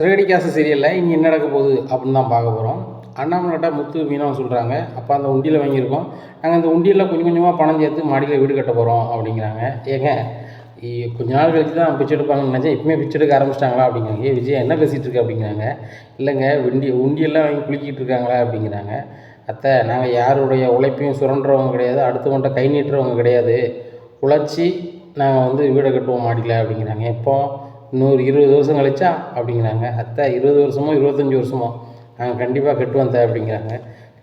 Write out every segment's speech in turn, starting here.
சிறகடி காசு சீரியலில் இங்கே என்ன நடக்க போகுது அப்படின்னு தான் பார்க்க போகிறோம். அண்ணாமலைட்ட முத்து மீனவன் சொல்கிறாங்க, அப்போ அந்த உண்டியில் வாங்கியிருக்கோம், நாங்கள் அந்த உண்டியில் கொஞ்சம் கொஞ்சமாக பணம் சேர்த்து மாடியில் வீடு கட்ட போகிறோம் அப்படிங்கிறாங்க. ஏங்க கொஞ்ச நாள் கழிச்சு தான் பிச்சை எடுப்பாங்கன்னு நினச்சேன், இப்போமே பிச்சை எடுக்க ஆரம்பிச்சிட்டாங்களா அப்படிங்கிறாங்க. விஜய் என்ன பேசிகிட்டு இருக்க அப்படிங்கிறாங்க. இல்லைங்க உண்டியெல்லாம் வாங்கி குளிக்கிட்டு இருக்காங்களா அப்படிங்கிறாங்க. அத்தை, நாங்கள் யாருடைய உழைப்பையும் சுரண்டுறவங்க கிடையாது, அடுத்தவங்கள்ட்ட கை நீட்டுறவங்க கிடையாது, உழைச்சி நாங்கள் வீடை கட்டுவோம் மாடியில் அப்படிங்கிறாங்க. எப்போ? இன்னொரு 20 வருஷம் கழிச்சா அப்படிங்கிறாங்க. அத்தை, 20 வருஷமோ 25 வருஷமோ நாங்கள் கண்டிப்பாக கட்டுவோம் தே அப்படிங்கிறாங்க.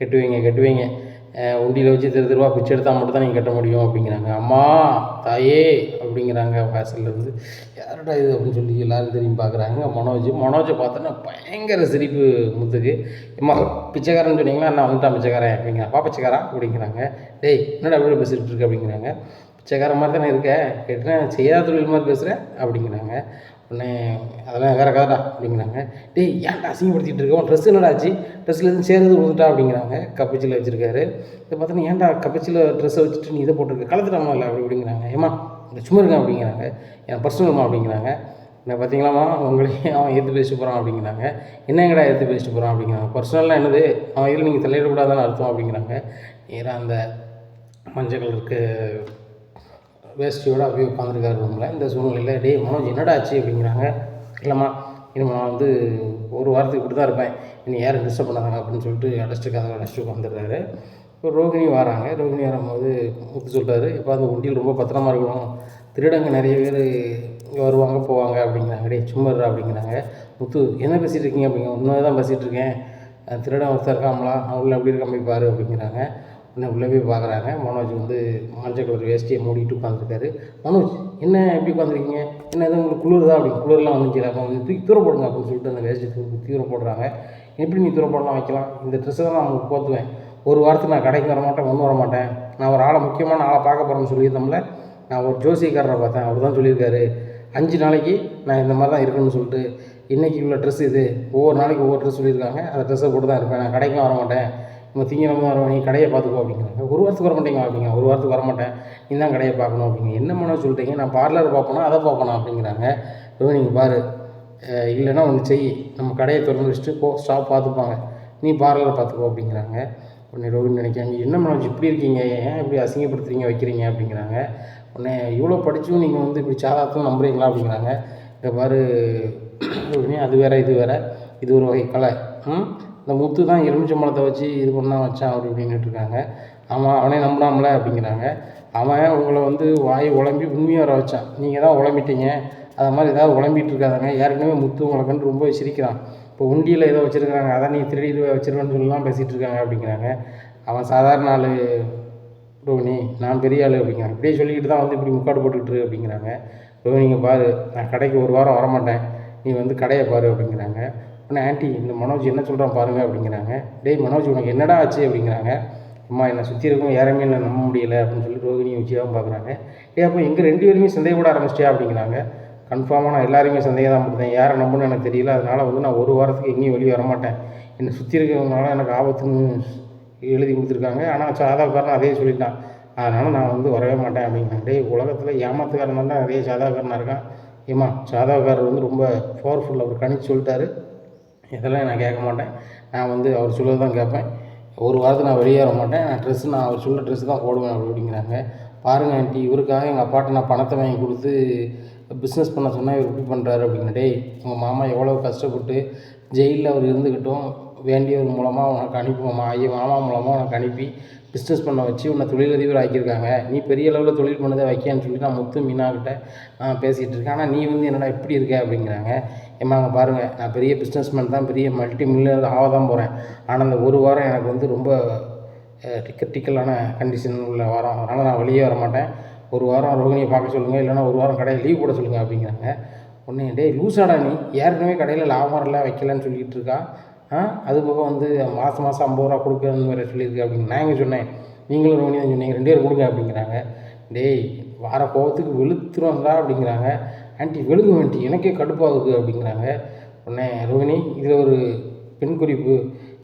கட்டுவீங்க உண்டியில் வச்சு தெருவா பிச்சை எடுத்தால் மட்டும் தான் நீங்கள் கட்ட முடியும் அப்படிங்கிறாங்க. அம்மா தாயே அப்படிங்கிறாங்க வாசல்லேருந்து. யாருடா இது அப்படின்னு சொல்லி எல்லோரும் திரும்பி பார்க்குறாங்க. மனோஜை பார்த்தோன்னா பயங்கர சிரிப்பு முத்துக்கு. அம்மா பிச்சைக்காரன்னு சொன்னீங்களா, நான் வந்துட்டான் பிச்சைக்காரன் அப்படிங்கிறாங்க. பிச்சைக்காரா அப்படிங்கிறாங்க. டேய் என்னடா எப்படி பேசிகிட்டு இருக்கு அப்படிங்கிறாங்க. பிச்சைக்கார மாதிரி தானே இருக்கேன், கேட்டேன் செய்யாத தொழில் மாதிரி பேசுகிறேன் அப்படிங்கிறாங்க. உடனே அதெல்லாம் வேறு கதைடா அப்படிங்கிறாங்க. டேய் ஏன்டா அசிங்கப்படுத்திகிட்டு இருக்கோம், ட்ரெஸ் என்னடா ஆச்சு, ட்ரெஸ்ஸில் எதுவும் சேருது விழுந்துட்டா அப்படிங்கிறாங்க. கப்பச்சியில் வச்சுருக்காரு. இதை பார்த்தோன்னா ஏன்டா கப்பச்சியில் ட்ரெஸ்ஸை வச்சுட்டு நீ இதை போட்டிருக்க, கலத்துட்டாமா இல்லை அப்படிங்கிறாங்க. ஏம்மா இந்த சும்மா இருங்க அப்படிங்கிறாங்க. என் பர்சனல்மா அப்படிங்கிறாங்க. என்ன பார்த்தீங்களாம்மா உங்களையும் அவன் எடுத்து பேசிட்டு போகிறான் அப்படிங்கிறாங்க. என்னங்கடா எடுத்து பேசிட்டு போகிறான் அப்படிங்கிறாங்க. பர்சனல்லாம் என்னது, அவன் இதில் நீங்கள் தலையிடக்கூடாதான்னு அர்த்தம் அப்படிங்கிறாங்க. நேராக அந்த மஞ்சள் கலருக்கு வேஷ்டியோடு அப்படியே உட்காந்துருக்காரு ரூமில். இந்த சூழ்நிலையில் டேய் மனோஜ் என்னடா ஆச்சு அப்படிங்கிறாங்க. இல்லைம்மா இனிமே நான் ஒரு வாரத்துக்கு இப்படி தான் இருப்பேன், இனி யாரும் டிஸ்டர்ப் பண்ணாதாங்க அப்படின்னு சொல்லிட்டு அடைச்சிட்டு உட்காந்துடுறாரு. இப்போ ரோகிணி வராங்க. ரோகிணி வரும்போது முத்து சொல்கிறாரு, இப்போ அந்த உண்டியில் ரொம்ப பத்திரமா இருக்கணும், திருடங்க நிறைய பேர் இங்கே வருவாங்க போவாங்க அப்படிங்கிறாங்க. டேய் சும்மா அப்படிங்கிறாங்க. முத்து என்ன பேசிகிட்டு இருக்கீங்க அப்படிங்க. உண்மையாக தான் பேசிகிட்டு இருக்கேன், திருடன் ஒருத்தர் இருக்காமலா, அவங்கள எப்படி இருக்க போய் பாரு அப்படிங்கிறாங்க. உடனே உள்ளே போய் பார்க்குறாங்க. மனோஜ் மஞ்சள் கலர் வேஷ்டியை மூடிட்டு உட்காந்துருக்காரு. மனோஜ் என்ன எப்படி உட்காந்துருக்கீங்க, என்ன எதுவும் உங்களுக்கு குளிர் தான் அப்படி, குளிர்லாம் வந்துச்சு, அப்போ தூக்கி தூர போடுங்க அப்படின்னு சொல்லிட்டு அந்த வேஷ்டி தூர போடுறாங்க. எப்படி நீ தூர போடலாம் வைக்கலாம், இந்த ட்ரெஸ்ஸை தான் நான் உங்களுக்கு போத்துவேன், ஒரு வாரத்துக்கு நான் கடைக்கு வர மாட்டேன், ஒன்றும் வர மாட்டேன், நான் ஒரு முக்கியமான ஆளை பார்க்க போகிறேன்னு சொல்லியிருந்தோம்ல, நான் ஒரு ஜோசியக்காரரை பார்த்தேன், அவர் தான் சொல்லியிருக்காரு 5 நாளைக்கு நான் இந்த மாதிரி தான் இருக்கணும்னு சொல்லிட்டு, இன்றைக்கி உள்ள ட்ரெஸ் இது, ஒவ்வொரு நாளைக்கு ஒவ்வொரு ட்ரெஸ் சொல்லியிருக்காங்க, அந்த ட்ரெஸ்ஸை போட்டு தான் இருப்பேன், நான் கடைக்கும் வர மாட்டேன், நம்ம திங்கக்கிழமை தான் வருவேன், நீ கடையை பார்த்துக்கோ அப்படிங்கிறாங்க. ஒரு வாரத்துக்கு வர மாட்டேங்க அப்படிங்க. ஒரு வாரத்துக்கு வர மாட்டேன், நீ தான் கடையை பார்க்கணும் அப்படிங்க. என்ன பண்ண சொல்கிறீங்க, நான் பார்லர் பார்ப்போனா அதை பார்ப்போனா அப்படிங்கிறாங்க. நீங்கள் பாரு, இல்லைன்னா ஒன்று செய், நம்ம கடையை திறந்து வச்சுட்டு ஸ்டாப் பார்த்துப்பாங்க, நீ பார்லர் பார்த்துக்கோ அப்படிங்கிறாங்க. உடனே ரோஹிணி நினைக்காங்க, என்ன மனோஜ் இப்படி இருக்கீங்க, ஏன் இப்படி அசிங்கப்படுத்துறீங்க வைக்கிறீங்க அப்படிங்கிறாங்க. உடனே இவ்வளோ படித்தும் நீங்கள் இப்படி சாதாரணம் நம்புறீங்களா அப்படிங்கிறாங்க. இங்கே பாரு ரோஹிணி, அது வேறு இது வேறு, இது ஒரு வகை கலை, இந்த முத்து தான் எலுமிச்சம்பழத்தை வச்சு இது பண்ணால் வச்சான் அவர் அப்படின்னுட்டுருக்காங்க. ஆமாம் அவனே நம்பினாமல அப்படிங்கிறாங்க. அவன் உங்களை வாய் உழம்பி உண்மையாக வர வச்சான், நீங்கள் தான் உழம்பிட்டீங்க, அது மாதிரி ஏதாவது உழம்பிட்டு இருக்காதாங்க. ஏற்கனவே முத்து உங்களை கண்டு ரொம்ப சிரிக்கிறான், இப்போ உண்டியில் ஏதோ வச்சுருக்காங்க, அதான் நீ திருடி வச்சுருவேன்னு சொல்லலாம் பேசிகிட்டு இருக்காங்க அப்படிங்கிறாங்க. அவன் சாதாரண ஆள் ரோஹிணி, நான் பெரிய ஆள் அப்படிங்கிறாங்க. இப்படியே சொல்லிக்கிட்டு தான் இப்படி முக்காடு போட்டுக்கிட்டு அப்படிங்கிறாங்க. ரோஹிணிங்க பாரு, நான் கடைக்கு ஒரு வாரம் வரமாட்டேன், நீ கடையை பாரு அப்படிங்கிறாங்க. உடனே ஆண்டி இந்த மனோஜ் என்ன சொல்கிறான் பாருங்கள் அப்படிங்கிறாங்க. டேய் மனோஜ் உனக்கு என்னடா ஆச்சு அப்படிங்கிறாங்க. அம்மா என்னை சுற்றி இருக்கும் யாருமே என்னை நம்ப முடியலை அப்படின்னு சொல்லி ரோகிணியை வச்சுதான் பார்க்குறாங்க. அப்போ எங்கள் 2 பேருமே சந்தேகப்பட ஆரம்பிச்சிட்டியா அப்படிங்கிறாங்க. கன்ஃபார்மாக நான் எல்லாருமே சந்தேகம் தான் படுத்தேன், யாரை நம்பணும்னு எனக்கு தெரியல, அதனால் நான் ஒரு வாரத்துக்கு எங்கேயும் வெளியே வரமாட்டேன், என்னை சுற்றி இருக்கிறவங்களால எனக்கு ஆபத்துன்னு எழுதி கொடுத்துருக்காங்க, ஆனால் சாதாக்காரன் அதே சொல்லிட்டான், அதனால் நான் வரவே மாட்டேன் அப்படிங்கிறாங்க. டேய் உலகத்தில் ஏமாத்துக்காரன் தான் நிறைய சாதாக்காரனாக இருக்கான், ஏம்மா சாதாக்காரர் ரொம்ப பவர்ஃபுல், அவர் கணிச்சு சொல்லிட்டாரு, இதெல்லாம் நான் கேட்க மாட்டேன், நான் அவர் சொல்லுறது தான் கேட்பேன், ஒரு வாரத்துக்கு நான் வெளியே வர மாட்டேன், நான் அவர் சொல்ல ட்ரெஸ்ஸு தான் போடுவேன் அப்படிங்கிறாங்க. பாருங்கள் ஆண்டி, இவருக்காக எங்கள் அப்பாட்ட நான் பணத்தை வாங்கி கொடுத்து பிஸ்னஸ் பண்ண சொன்னால் இவர் இப்படி பண்ணுறாரு அப்படிங்கிற. டேய் உங்கள் மாமா எவ்வளோ கஷ்டப்பட்டு ஜெயிலில் அவர் இருந்துக்கிட்டும் வேண்டியவர் மூலமாக உனக்கு அனுப்புவோமா, மாமா மூலமாக உனக்கு அனுப்பி பிஸ்னஸ் பண்ண வச்சு உன்னை தொழிலதிபர் ஆக்கியிருக்காங்க, நீ பெரிய அளவில் தொழில் பண்ணதை வைக்கன்னு சொல்லி நான் முத்து மீனாக்கிட்ட பேசிகிட்டு இருக்கேன், ஆனால் நீ என்னடா இப்படி இருக்க அப்படிங்கிறாங்க. ஏமாங்க பாருங்கள், நான் பெரிய பிஸ்னஸ்மேன் தான், பெரிய மல்டி மில்லியனர் ஆக தான் போகிறேன், ஆனால் அந்த ஒரு வாரம் எனக்கு ரொம்ப டிக்கலான கண்டிஷன் உள்ள வாரம், அதனால் நான் வெளியே வர மாட்டேன், ஒரு வாரம் ரோகிணியை பார்க்க சொல்லுங்கள், இல்லைனா ஒரு வாரம் கடையில் லீவ் போட சொல்லுங்கள் அப்படிங்கிறாங்க. உடனே டேய் லூசாடா நீ, ஏற்கனவே கடையில் லாபம் இல்லை வைக்கலன்னு சொல்லிகிட்டு இருக்கா, அது போக மாதம் 50 ரூபா கொடுக்குறன்னு வேறு சொல்லியிருக்கு அப்படிங்க. நான் எங்கே சொன்னேன், நீங்களும் ரோகிணி தான் சொன்னீங்க, 2 பேரும் கொடுங்க அப்படிங்கிறாங்க. டேய் வார கோபத்துக்கு வெளுத்துருவாங்களா அப்படிங்கிறாங்க. ஆண்டி வெளுங்க ஆண்டி, எனக்கே கடுப்பாகுது அப்படிங்கிறாங்க. உடனே ரோகிணி, இதில் ஒரு பெண் குறிப்பு,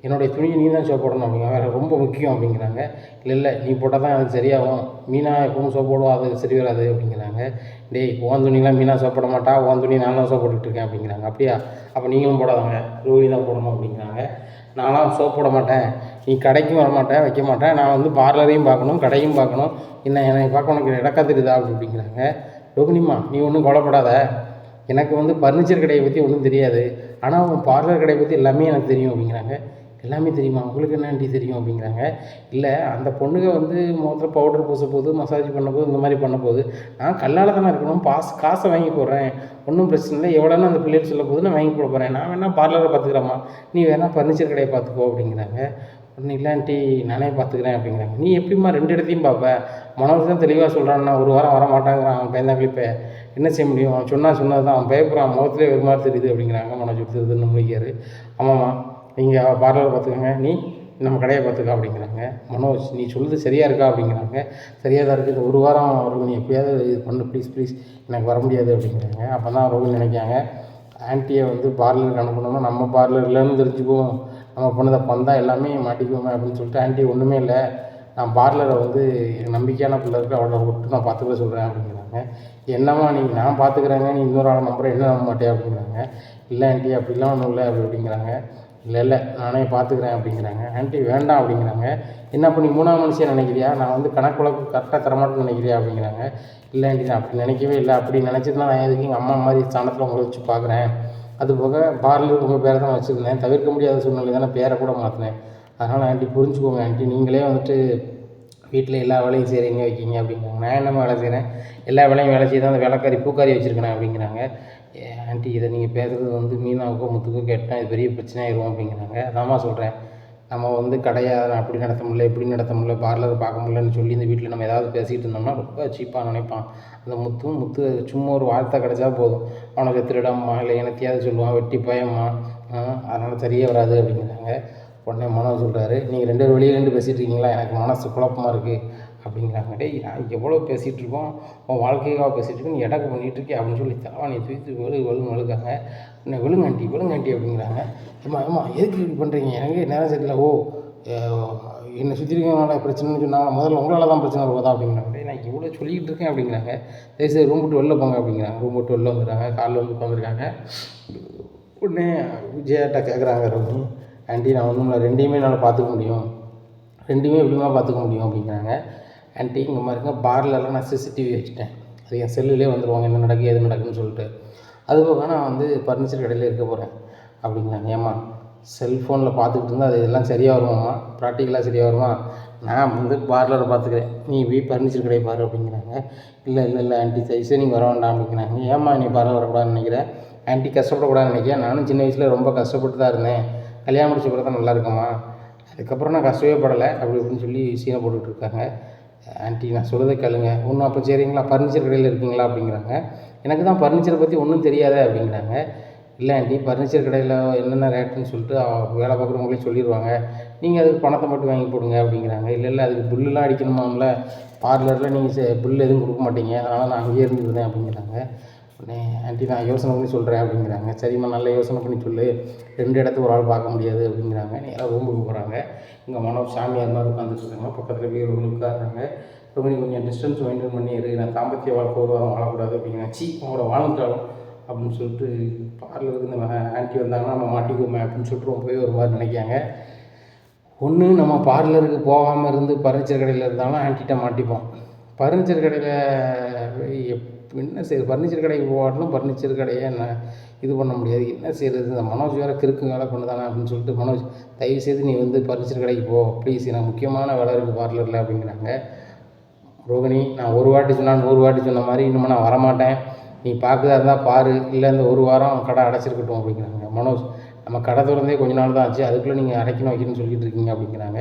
என்னுடைய துணியை நீ தான் சோப் போடணும் அப்படிங்கிறாங்க. வேறு ரொம்ப முக்கியம் அப்படிங்கிறாங்க. இல்லை இல்லை நீ போட்டால் தான் எனக்கு சரியாகும், மீனா எப்பவும் சோப் போடுவோம் அது சரி வராது அப்படிங்கிறாங்க. டேய் உன் துணிலாம் மீனா சோப் போட மாட்டா, உன் துணி நான் தான் சோப் போட்டுட்ருக்கேன் அப்படிங்கிறாங்க. அப்படியா, அப்போ நீங்களும் போடாதாங்க, ரோஹிணி தான் போடணும் அப்படிங்கிறாங்க. நான்லாம் சோப் போட மாட்டேன், நீ கடைக்கும் வர மாட்டேன், வைக்க மாட்டேன், நான் வந்து பார்லரையும் பார்க்கணும் கடையும் பார்க்கணும், என்னை பார்க்க உனக்கு இடக்கா தெரியுதா அப்படிங்கிறாங்க. ரோகிணிம்மா நீ ஒன்றும் கவலைப்படாத, எனக்கு வந்து ஃபர்னிச்சர் கடையை பற்றி ஒன்றும் தெரியாது, ஆனால் உன் பார்லர் கடையை பற்றி எல்லாமே எனக்கு தெரியும் அப்படிங்கிறாங்க. எல்லாமே தெரியுமா, உங்களுக்கு என்ன ஆண்டி தெரியும் அப்படிங்கிறாங்க. இல்லை அந்த பொண்ணுங்க வந்து முகத்தில் பவுடர் பூச போகுது, மசாஜ் பண்ண போது, இந்த மாதிரி பண்ண போகுது, நான் கல்லால் தானே இருக்கணும், காசை வாங்கி போடுறேன், ஒன்றும் பிரச்சனை இல்லை, எவ்வளோன்னு அந்த பிள்ளைகள் சொல்ல போது நான் வாங்கி போட போகிறேன், நான் வேணால் பார்லரை பார்த்துக்கிறேம்மா, நீ வேணால் ஃபர்னிச்சர் கடையை பார்த்துக்கோ அப்படிங்கிறாங்க. ஒன்றும் இல்லை ஆண்டி நானே பார்த்துக்கிறேன் அப்படிங்கிறாங்க. நீ எப்படிம்மா 2 இடத்தையும் பார்ப்ப, மனோஜ் தான் தெளிவாக சொல்கிறான்னா, ஒரு வாரம் வர மாட்டாங்கிறான், அவன் பயந்தாங்களே இப்போ என்ன செய்ய முடியும், அவன் சொன்னது தான், அவன் பயப்படுறான், முகத்திலே ஒரு மாதிரி தெரியுது அப்படிங்கிறாங்க. மனோஜ் எடுத்துருதுன்னு முடிக்காரு. ஆமாம்மா நீங்கள் பார்லரை பார்த்துக்கோங்க, நீ நம்ம கடையை பார்த்துக்கா அப்படிங்கிறாங்க. மனோஜ் நீ சொல்லுறது சரியாக இருக்கா அப்படிங்கிறாங்க. சரியாக தான் இருக்குது, இந்த ஒரு வாரம் ரோகிணி எப்படியாவது இது பண்ணு ப்ளீஸ் எனக்கு வர முடியாது அப்படிங்கிறாங்க. அப்போ தான் ரோகிணி நினைக்காங்க, ஆன்ட்டியை வந்து பார்லருக்கு அனுப்பணும்னா நம்ம பார்லர் இல்லைன்னு தெரிஞ்சுக்குவோம், நம்ம பண்ணதை பந்தா எல்லாமே மாட்டிக்குவோமே அப்படின்னு சொல்லிட்டு, ஆன்ட்டி ஒன்றுமே இல்லை, நான் பார்லரை வந்து எனக்கு நம்பிக்கையான பிள்ளை இருக்குது, அவளை விட்டு நான் பார்த்துக்க சொல்கிறேன் அப்படிங்கிறாங்க. என்னம்மா நீ நான் பார்த்துக்கிறேங்க, நீ இன்னொரு ஆளை நம்புகிறேன், என்ன நம்ப மாட்டேன் அப்படிங்கிறாங்க. இல்லை ஆன்ட்டி அப்படிலாம் ஒன்றும் இல்லை அப்படிங்கிறாங்க. இல்லை நானே பார்த்துக்கிறேன் அப்படிங்கிறாங்க. ஆன்ட்டி வேண்டாம் அப்படிங்கிறாங்க. என்ன அப்போ நீ 3ஆம் மனுஷன் நினைக்கிறியா, நான் வந்து கணக்கு வழக்கு கரெக்டாக தரமாட்டேன்னு நினைக்கிறியா அப்படிங்கிறாங்க. இல்லை ஆன்ட்டி நான் அப்படி நினைக்கவே இல்லை, அப்படி நினச்சிருந்தா நான் எதுக்கு எங்கள் அம்மா மாதிரி ஸ்தானத்தில் உங்களை வச்சு பார்க்குறேன், அதுபோக பார்லர் உங்கள் பேரை தான் வச்சுருந்தேன், தவிர்க்க முடியாத சூழ்நிலை தானே பேரை கூட மாற்றினேன், அதனால் ஆன்ட்டி புரிஞ்சுக்கோங்க ஆன்ட்டி, நீங்களே வந்துட்டு வீட்டில் எல்லா வேலையும் செய்கிறீங்க வைக்கிங்க அப்படிங்கிறாங்க. நான் என்னம்மா வேலை செய்கிறேன், எல்லா வேலையும் வேலை செய்து அந்த வேலைக்காரி பூக்காரி வச்சுருக்கேன் அப்படிங்கிறாங்க. ஆன்ட்டி இதை நீங்கள் பேசுகிறது வந்து மீனாவுக்கோ முத்துக்கோ கேட்டால் இது பெரிய பிரச்சனையாயிரும் அப்படிங்கிறாங்க. அதாம்மா சொல்கிறேன், நம்ம வந்து கடையை அப்படி நடத்த முடியல இப்படி நடத்த முடியல பார்லர் பார்க்க முடியலன்னு சொல்லி இந்த வீட்டில் நம்ம ஏதாவது பேசிகிட்டு இருந்தோம்னா ரொம்ப சீப்பாக நினைப்பான். அந்த முத்து சும்மா ஒரு வார்த்தை கிடச்சா போதும், அவனுக்கு திருடம்மா இல்லை எனத்தையாவது சொல்லுவான், வெட்டி பயம்மா, அதனால் சரியே வராது அப்படிங்கிறாங்க. உடனே மனோஜ் சொல்கிறாரு, நீங்கள் 2 பேரும் வெளியே நின்று பேசிகிட்டு இருக்கீங்களா, எனக்கு மனசு குழப்பமாக இருக்குது அப்படிங்கிறாங்க. டேய் நான் எவ்வளோ பேசிகிட்டு இருக்கோம், உன் வாழ்க்கைக்காக பேசிகிட்டு இருக்கோம், நீ எடக்கு பண்ணிகிட்ருக்கே அப்படின்னு சொல்லி தலைவாணி தூக்கி வழுக்காங்க. என்ன விழுங்க ஆண்டி அப்படிங்கிறாங்க. ஏம்மா எதுக்கு இப்படி பண்ணுறீங்க, எனக்கு நேரம் சரியில்லை, என்னை சுற்றி இருக்கவங்களோட பிரச்சனைன்னு சொன்னாங்க, முதல்ல உங்களால் தான் பிரச்சனை வருவதா அப்படிங்கிறாங்க. டேய் நான் இவ்வளோ சொல்லிக்கிட்டு இருக்கேன் அப்படிங்கிறாங்க. தயவுசெய்து ரூம் விட்டு வெளில போங்க அப்படிங்கிறாங்க. ரூம் விட்டு வெளில வந்துடுறாங்க, காலில் வந்து உட்காந்துருக்காங்க. உடனே விஜயாட்ட கேட்குறாங்க ரோஹிணி, ஆண்டி நான் ஒன்றும் இல்லை, 2யுமே என்னால் பார்த்துக்க முடியும், 2யுமே எப்படிமா பார்த்துக்க முடியும் அப்படிங்கிறாங்க. ஆண்டி இங்கே மாதிரிங்க பார்லரில் நான் சிசிடிவி வச்சுட்டேன், அது என் செல்லுலேயே வந்துடுவாங்க என்ன நடக்குது எது நடக்குதுன்னு சொல்லிட்டு, அதுபோக நான் வந்து ஃபர்னிச்சர் கடையில் இருக்க போகிறேன் அப்படிங்கிறாங்க. ஏம்மா செல்ஃபோனில் பார்த்துக்கிட்டு இருந்தால் அது எல்லாம் சரியாக வருமாம்மா, ப்ராக்டிக்கலாக சரியாக வருமா, நான் வந்து பார்லரை பார்த்துக்கிறேன், நீ ஃபர்னிச்சர் கடையை பாரு அப்படிங்கிறாங்க. இல்லை ஆண்டி தயவுசெய்து நீங்கள் வர வேண்டாம் அப்படிங்கிறாங்க. ஏம்மா நீ பார்லர் வரக்கூடாதுன்னு நினைக்கிறேன், ஆண்டி கஷ்டப்படக்கூடாதுன்னு நினைக்கிறேன், நானும் சின்ன வயசில் ரொம்ப கஷ்டப்பட்டு தான் இருந்தேன், கல்யாணம் முடிச்ச பிறகு தான் நல்லா இருக்கம்மா, அதுக்கப்புறம் நான் கஷ்டமே படலை அப்படி இப்படின்னு சொல்லி சீனை போட்டுட்ருக்காங்க. ஆண்டி நான் சொல்கிறத கேளுங்க, ஒன்றும் அப்போ சரிங்களா ஃபர்னிச்சர் கடையில் இருக்கீங்களா அப்படிங்கிறாங்க. எனக்கு தான் ஃபர்னிச்சரை பற்றி ஒன்றும் தெரியாதே அப்படிங்கிறாங்க. இல்லை ஆண்டி ஃபர்னிச்சர் கடையில் என்னென்ன ரேட்டுன்னு சொல்லிட்டு வேலை பார்க்குறவங்களே சொல்லிடுவாங்க, நீங்கள் அதுக்கு பணத்தை மட்டும் வாங்கி போடுங்க அப்படிங்கிறாங்க. இல்லை அதுக்கு பில்லுலாம் அடிக்கணுமாம்ல, பார்லரில் நீங்கள் பில் எதுவும் கொடுக்க மாட்டீங்க, அதனால் நான் அங்கேயே இருந்துருந்தேன் அப்படிங்கிறாங்க. உடனே ஆண்டி நான் யோசனை பண்ணி சொல்கிறேன் அப்படிங்கிறாங்க. சரிம்மா நல்ல யோசனை பண்ணி சொல்லு, 2 இடத்துக்கு ஒரு ஆள் பார்க்க முடியாது அப்படிங்கிறாங்க. நேராக ரூமுக்கு போகிறாங்க. இங்கே மனோஜ் சாமியார் மாதிரி உட்காந்துருக்காங்க, பக்கத்தில் போய் ரோஹிணி உட்காடுறாங்க. ரோஹிணி கொஞ்சம் டிஸ்டன்ஸ் மெயின்டைன் பண்ணி நான் தாம்பத்திய வாழ்க்கை ஒரு வாரம் வாழக்கூடாது அப்படிங்கிறாங்க. உங்களோட வாழ்ந்துட்டாலும் அப்படின்னு சொல்லிட்டு பார்லருக்கு இந்த ஆண்டி வந்தாங்கன்னா நம்ம மாட்டிக்குவோமே அப்படின்னு சொல்லிட்டு போய் ஒரு மாதிரி நினைக்காங்க. ஒன்று நம்ம பார்லருக்கு போகாமல் இருந்து ஃபர்னிச்சர் கடையில் இருந்தாலும் ஆன்ட்டிகிட்ட மாட்டிப்போம், ஃபர்னிச்சர் கடையில் என்ன செய்யுது, ஃபர்னிச்சர் கடைக்கு போகாட்டிலும் ஃபர்னிச்சர் கடையை என்ன இது பண்ண முடியாது, என்ன செய்கிறது, இந்த மனோஜ் வேறு கிறுக்கு வேலை பண்ணுதானே அப்படின்னு சொல்லிட்டு, மனோஜ் தயவுசெய்து நீ வந்து ஃபர்னிச்சர் கடைக்கு போ ப்ளீஸ், எனக்கு முக்கியமான வேலை இருக்குது பார்லரில் அப்படிங்கிறாங்க. ரோகிணி நான் ஒரு வாட்டி சொன்னால் 100 வாட்டி சொன்ன மாதிரி இனிமேல் நான் வரமாட்டேன், நீ பார்க்குறதா இருந்தால் பாரு, இல்லை இந்த ஒரு வாரம் கடை அடைச்சிருக்கட்டும் அப்படிங்கிறாங்க. மனோஜ் நம்ம கடை திறந்தே கொஞ்ச நாள் தான் ஆச்சு, அதுக்குள்ளே நீங்கள் அடைக்கணும் வைக்கணும்னு சொல்லிட்டு இருக்கீங்க அப்படிங்கிறாங்க.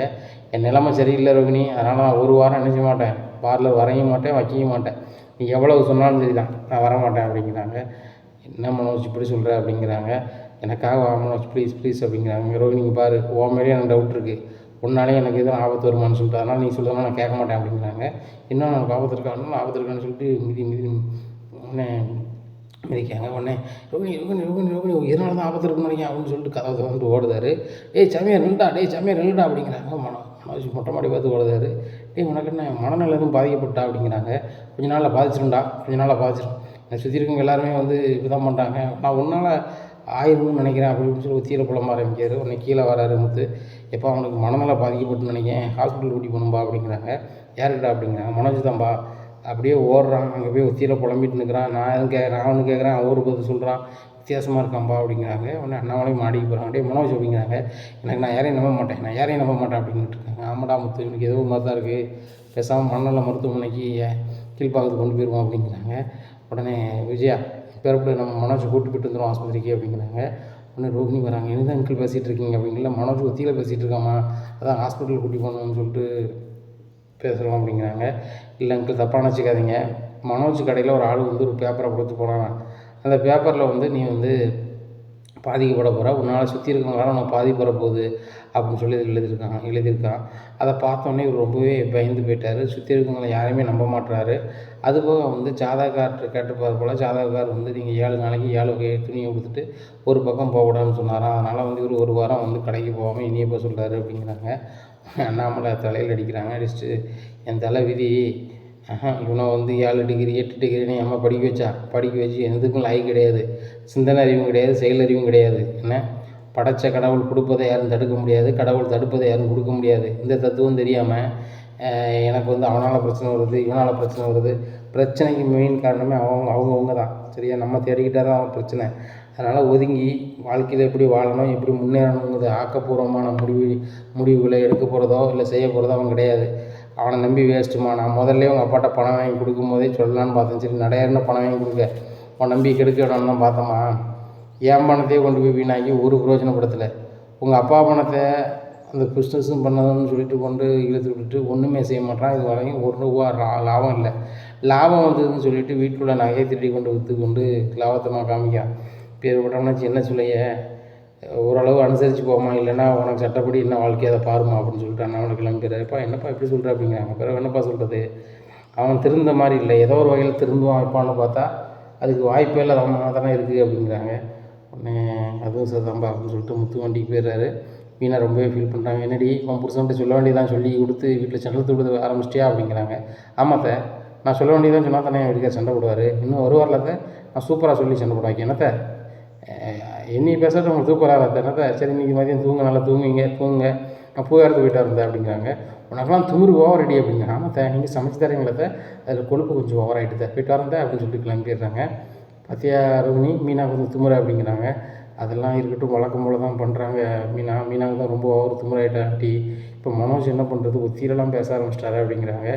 என் நிலைமை சரியில்லை ரோகிணி, அதனால் நான் ஒரு வாரம் நினைக்க மாட்டேன், பார்லர் வரையும் மாட்டேன் வைக்கவும் மாட்டேன், நீ எவ்வளவு சொன்னாலும் சரி தான் நான் வரமாட்டேன் அப்படிங்கிறாங்க. என்ன மனோஜ் இப்படி சொல்கிற அப்படிங்கிறாங்க. எனக்காக வா மனோஜ் ப்ளீஸ் அப்படிங்கிறாங்க. ரோஹிணிக்கு பாரு உன் மேலேயே எனக்கு டவுட் இருக்குது, உன்னாலே எனக்கு எதுவும் ஆபத்து வருமானு சொல்லிட்டு, அதனால் நீ சொல்கிறதுனால நான் கேட்க மாட்டேன் அப்படிங்கிறாங்க. இன்னும் எனக்கு ஆபத்து இருக்கான்னு சொல்லிட்டு மிதி உடனே மிதிக்காங்க. உடனே ரோகிணி ரோகிணி ரோகிணி ரோகிணி இதனால தான் ஆபத்து இருக்குன்னு நினைக்கிறேன் அப்படின்னு சொல்லிட்டு கதவை திறந்துட்டு ஓடுதாரு. "ஏய் சமையல் நில்லுடா, டேய் சமையல் நில்லுடா" அப்படிங்கிறாங்க. மனோஜ் மொட்டை மாடி பார்த்து ஓடுதாரு. "டேய் உனக்கு என்ன மனநலம் எதுவும் பாதிக்கப்பட்டா?" அப்படிங்கிறாங்க. "கொஞ்ச நாளில் பாதிச்சிடும்டா, கொஞ்ச நாளில் பாதிச்சிடும். என்னை சுற்றி இருக்கவங்க எல்லாருமே வந்து இப்படி தான் பண்ணுறாங்க. நான் உன்னால் ஆயிரும்னு நினைக்கிறேன்" அப்படி இப்படின்னு சொல்லி தீர புலம்ப ஆரம்பிக்காரு. உடனே கீழே வராரு முத்து. "எப்போ அவனுக்கு மனநலம் பாதிக்கப்பட்டுன்னு நினைக்கிறேன், ஹாஸ்பிட்டல் கூட்டி போகணும்பா" அப்படிங்கிறாங்க. "யாருக்கிட்ட?" அப்படிங்கிறாங்க. "மனோஜ் தான்பா." அப்படியே ஓடுறான். அங்கே போய் ஒத்தியில் புலம்பிட்டு நிற்கிறான். நான் ஒன்று கேட்குறேன், அவன் ஒரு பதில் சொல்கிறான். வித்தியாசமாக இருக்கான்பா அப்படிங்கிறாங்க. உடனே அண்ணாமலையும் மாடிக்கு போகிறாங்க. "டேய் மனோஜ்" அப்படிங்கிறாங்க. "எனக்கு நான் யாரையும் நம்ப மாட்டேன், நான் யாரையும் நம்ப மாட்டேன்" அப்படின்ட்டு இருக்காங்க. "ஆமாடா முத்து, இவனுக்கு ஏதோ மாதிரி தான் இருக்குது. பேசாமல் மண்ணெல்லாம் மருத்துவமனைக்கு கீழ்ப்பாக்கத்துக்கு கொண்டு போயிடுவோம்" அப்படிங்கிறாங்க. உடனே "விஜயா பிறப்பு நம்ம மனோஜை கூட்டு போயிட்டு வந்துடும் ஆஸ்பத்திரிக்கு" அப்படிங்கிறாங்க. உடனே ரோகிணி வராங்க. "என்ன அங்கிள் பேசிகிட்டு இருக்கீங்க?" அப்படிங்கல. "மனோஜ் ஒத்தியில் பேசிகிட்டு இருக்காமா, அதான் ஹாஸ்பிட்டல் கூட்டி போகணும்னு சொல்லிட்டு பேசுகிறோம்" அப்படிங்கிறாங்க. "இல்லை அங்கிள் தப்பாக நினச்சிக்காதீங்க. மனோஜ் கடையில் ஒரு ஆள் வந்து ஒரு பேப்பரை கொடுத்து போனான். அந்த பேப்பரில் வந்து நீ வந்து பாதிக்கப்பட போகிற, உன்னால் சுற்றி இருக்கிறவங்களால உனக்கு பாதிப்பு வரப்போகுது அப்படின்னு சொல்லி எழுதியிருக்கான். அதை பார்த்தோன்னே இவர் ரொம்பவே பயந்து போயிட்டார். சுற்றி இருக்கவங்கள யாரையுமே நம்ப மாட்டுறாரு. அதுபோக வந்து ஜாதகக்கார்ட்ட கேட்டுப்பார் போல். ஜாதகக்கார் வந்து நீங்கள் 7 நாளைக்கு 7 வகை துணியை கொடுத்துட்டு ஒரு பக்கம் போகக்கூடாதுன்னு சொன்னாராம். அதனால் வந்து இவர் ஒரு வாரம் வந்து கடைக்கு போகாமல் இனியே போக சொல்கிறாரு அப்படிங்கிறாங்க. அண்ணாமலை தலையில் அடிக்கிறாங்க. அடிச்சுட்டு "என் தலை விதி, இவனை வந்து 7 டிகிரி 8 டிகிரின்னு அம்மா படிக்க வச்சு எதுக்கும் லாய்க்கு கிடையாது. சிந்தனை அறிவும் கிடையாது, செயல் அறிவும் கிடையாது. என்ன படைத்த கடவுள் கொடுப்பதை யாரும் தடுக்க முடியாது, கடவுள் தடுப்பதை யாரும் கொடுக்க முடியாது. இந்த தத்துவம் தெரியாமல் எனக்கு வந்து அவனால் பிரச்சனை வருது, இவனால் பிரச்சனை வருது. பிரச்சனைக்கு மெயின் காரணமே அவங்கவுங்க தான். சரியா? நம்ம தேடிக்கிட்டால் தான் அவன் பிரச்சனை. அதனால் ஒதுங்கி வாழ்க்கையில் எப்படி வாழணும், எப்படி முன்னேறணுங்கிறது ஆக்கப்பூர்வமான முடிவுகளை எடுக்க போகிறதோ இல்லை செய்ய போகிறதோ அவன் கிடையாது. அவனை நம்பி வேஸ்ட்டுமா. நான் முதல்ல உங்கள் அப்பாட்ட பணம் வாங்கி கொடுக்கும்போதே சொல்லலான்னு பார்த்தேன். சரி நடையாருன்னு பணம் வாங்கி கொடுக்க உன் நம்பி கெடுக்க விடணும்னு தான் பார்த்தோம்மா. என் பணத்தையே கொண்டு போய் வீணாக்கி ஒரு பிரயோஜனப்படுத்தலை. உங்கள் அப்பா பணத்தை அந்த பிஸ்னஸும் பண்ணதுன்னு சொல்லிட்டு கொண்டு இழுத்து விட்டுட்டு ஒன்றுமே செய்ய மாட்டான். இது வரைக்கும் ₹1 லாபம் இல்லை. லாபம் வந்ததுன்னு சொல்லிட்டு வீட்டுக்குள்ளே நகையை திருடி கொண்டு விற்று கொண்டு லாபத்தை காமிக்கான். பேர் விட்டோம்னாச்சு என்ன சொல்லைய, ஓரளவு அனுசரித்து போமா, இல்லைன்னா உனக்கு சட்டப்படி என்ன வாழ்க்கை அதை பாருமா அப்படின்னு சொல்லிட்டு அண்ணாமலை கிளம்பிடுறாரு. "எப்பா என்னப்பா எப்படி சொல்கிற?" அப்படிங்கிறாங்க. பிறகு என்னப்பா சொல்கிறது, அவன் திருந்த மாதிரி இல்லை, ஏதோ ஒரு வகையில் திருந்துவான் வைப்பான்னு பார்த்தா அதுக்கு வாய்ப்பே இல்லை, அவன் தானே இருக்குது அப்படிங்கிறாங்க. உடனே "அதுவும் சரிதான்பா" அப்படின்னு சொல்லிட்டு முத்து வண்டிக்கு போயிடுறாரு. மீனா ரொம்பவே ஃபீல் பண்ணுறாங்க. "என்னடி உன் புருஷன்ட்டு சொல்ல வேண்டியதான், சொல்லி கொடுத்து வீட்டில் சண்டை கொடுத்து ஆரம்பிச்சிட்டியா?" அப்படிங்கிறாங்க. "ஆமாத்த, நான் சொல்ல வேண்டியதான் சொன்னால் தானே வீட்டுக்கார சண்டை போடுவார். இன்னும் வருவார்லத்த, நான் சூப்பராக சொல்லி சண்டை போடுவாங்க. என்னத்த என்னையை பேசாட்டு உங்களுக்கு தூக்கம் வராத என்னத்த, சரி இன்றைக்கி மதியம் தூங்க, நல்லா தூங்குங்க, நான் பூவாரத்து போயிட்டு இருந்தேன்" அப்படிங்கிறாங்க. "உனக்கெல்லாம் திமிரு ஓவர் ரெடி" அப்படிங்க. "ஆமாத்த, நீங்கள் சமைச்சு தரீங்களத்த, அதில் கொழுப்பு கொஞ்சம் ஓவர் ஆகிட்டுத, போயிட்டு வரேன் அப்படின்னு சொல்லிட்டு கிளம்பிடுறாங்க. "பார்த்தியா ரோகிணி, மீனா கொஞ்சம் திமிரு" அப்படிங்கிறாங்க. "அதெல்லாம் இருக்கட்டும், வழக்கம் போல் தான் பண்ணுறாங்க மீனாவுக்கு தான் ரொம்ப ஓவர் திமிராயிட்டா ஆண்டி. இப்போ மனோஜ் என்ன பண்ணுறது, ஒத்தியிலலாம் பேச ஆரம்பிச்சிட்டாரு" அப்படிங்கிறாங்க.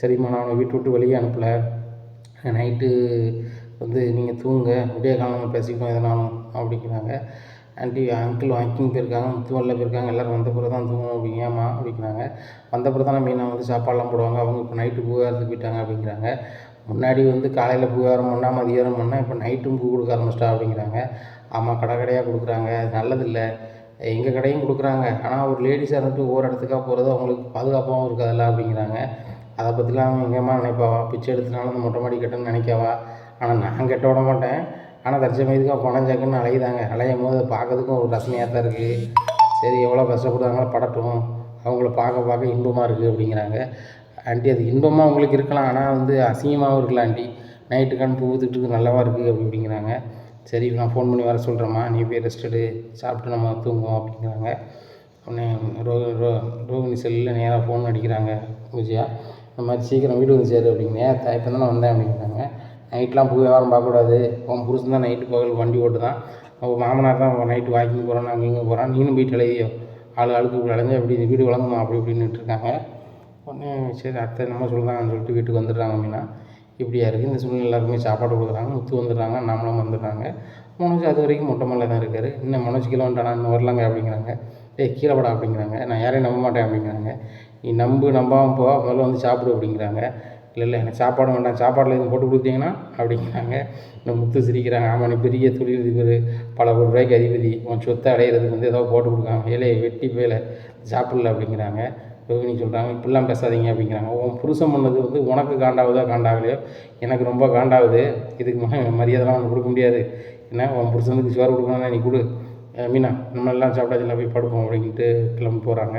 "சரிம்மா, நான் அவனை வீட்டு விட்டு வெளியே அனுப்பலை. நைட்டு வந்து நீங்கள் தூங்க, விடிய காலம் பேசிக்கணும் எதனாலும்" அப்படிங்கிறாங்க. அங்கிள் வாக்கிங் போயிருக்காங்க, முத்து வெளில போயிருக்காங்க, எல்லோரும் வந்த பிறகு தான் தூங்கணும் அப்படிங்க. "ஏம்மா?" அப்படிங்கிறாங்க. "வந்த பிறகு தானே மீனா வந்து சாப்பாடெலாம் போடுவாங்க, அவங்க இப்போ நைட்டு பூவாரத்துக்கு போயிட்டாங்க" அப்படிங்கிறாங்க. "முன்னாடி வந்து காலையில் பூவாரம் பண்ணால் மதியானம் பண்ணால் இப்போ நைட்டும் பூ கொடுக்க ஆரம்பிச்சிட்டா" அப்படிங்கிறாங்க. "ஆமாம், கடையாக கொடுக்குறாங்க, அது நல்லதில்லை. எங்கள் கடையும் கொடுக்குறாங்க, ஆனால் ஒரு லேடிஸாக இருந்துட்டு ஒவ்வொரு இடத்துக்காக போகிறது அவங்களுக்கு பாதுகாப்பாகவும் இருக்காதுல்ல" அப்படிங்கிறாங்க. "அதை பற்றிலாம் அவன் எங்கேம்மா நினைப்பாவா, பிச்சை எடுத்துனாலும் அந்த மொட்டை மாடி கட்டணும்னு நினைக்காவா? ஆனால் நான் கட்ட விட மாட்டேன். ஆனால் தற்சமயத்துக்கு அவன் பணம் ஜாக்குன்னு அலையுதாங்க, அலையும் போது அதை பார்க்கறதுக்கும் ஒரு ரசனையாக தான் இருக்குது. சரி எவ்வளோ கஷ்டப்படுறாங்களோ படட்டும், அவங்கள பார்க்க இன்பமாக இருக்குது" அப்படிங்கிறாங்க. "ஆண்டி, அது இன்பமாக உங்களுக்கு இருக்கலாம், ஆனால் வந்து அசிங்கமாகவும் இருக்கலாம் ஆண்டி. நைட்டு கண் பூ ஊற்றிட்டு நல்லாவா இருக்குது" அப்படிங்கிறாங்க. "சரி நான் ஃபோன் பண்ணி வர சொல்கிறேம்மா, நீ போய் ரெஸ்ட் எடு, சாப்பிட்டு நம்ம தூங்குவோம்" அப்படிங்கிறாங்க. உடனே ரோகிணி செல்லில் நேராக ஃபோன் அடிக்கிறாங்க விஜயா. "இந்த மாதிரி சீக்கிரம் வீடு வந்து சேரு" அப்படிங்க. "இப்போ தான் நான் வந்தேன்" அப்படிங்கிறாங்க. "நைட்லாம் பூ வியாபாரம் பார்க்கக்கூடாது, உன் புருஷன் தான் நைட்டு பகல் வண்டி ஓட்டு தான், அவன் மாமனார் தான் நைட்டு வாக்கிங் போகிறான், அங்கே இங்கே போகிறான், நீனும் போயிட்டு அலையோ, ஆளுக்கு விளைஞ்சா எப்படி இந்த வீடு வழங்குமா" அப்படி இப்படின்னுட்டு இருக்காங்க. உடனே சரி அத்தை நம்ம சொல்கிறாங்கன்னு சொல்லிட்டு வீட்டுக்கு வந்துடுறாங்க மீனா. இப்படியா இருக்குது இந்த சூழ்நிலை, எல்லாருக்குமே சாப்பாடு கொடுக்குறாங்க. முத்து வந்துடுறாங்க, நாமளும் வந்துடுறாங்க. மனோஜ் அது வரைக்கும் மொட்டை மாடியில் தான் இருக்கார். "இன்னும் மனோஜ் கீழே வந்துட்டானா, இன்னும் வரலாங்க" அப்படிங்கிறாங்க. "ஏய் கீழே படா" அப்படிங்கிறாங்க. "நான் யாரையும் நம்ப மாட்டேன்" அப்படிங்கிறாங்க. "நீ நம்பாமல் போ, முதல்ல வந்து சாப்பிடு" அப்படிங்கிறாங்க. "இல்லை எனக்கு சாப்பாடு வேண்டாம், சாப்பாட்டில் எதுவும் போட்டு கொடுத்தீங்கன்னா" அப்படிங்கிறாங்க. இந்த முத்து சிரிக்கிறாங்க. "ஆமாம், நீ பெரிய தொழிலதிபர், பல கோடி ரூபாய்க்கு அதிபதி, உன் சொத்தை அடையிறதுக்கு வந்து ஏதோ போட்டு கொடுக்காங்க, ஏழை வெட்டி பேலை சாப்பிடல" அப்படிங்கிறாங்க. ரோகிணி சொல்கிறாங்க, இப்படிலாம் பேசாதீங்க அப்படிங்கிறாங்க. உன் புருஷன் பண்ணது வந்து உனக்கு காண்டாகுதா காண்டாகலையோ, எனக்கு ரொம்ப காண்டாகுது. இதுக்கு மேலே மரியாதைலாம் ஒன்று கொடுக்க முடியாது. என்ன உன் புருஷனுக்கு சோறு கொடுக்கணும்னா நீ கொடு. மீனா நம்மளெல்லாம் சாப்பிட்டாச்சுல போய் படுப்போம் அப்படின்ட்டு கிளம்பி போகிறாங்க.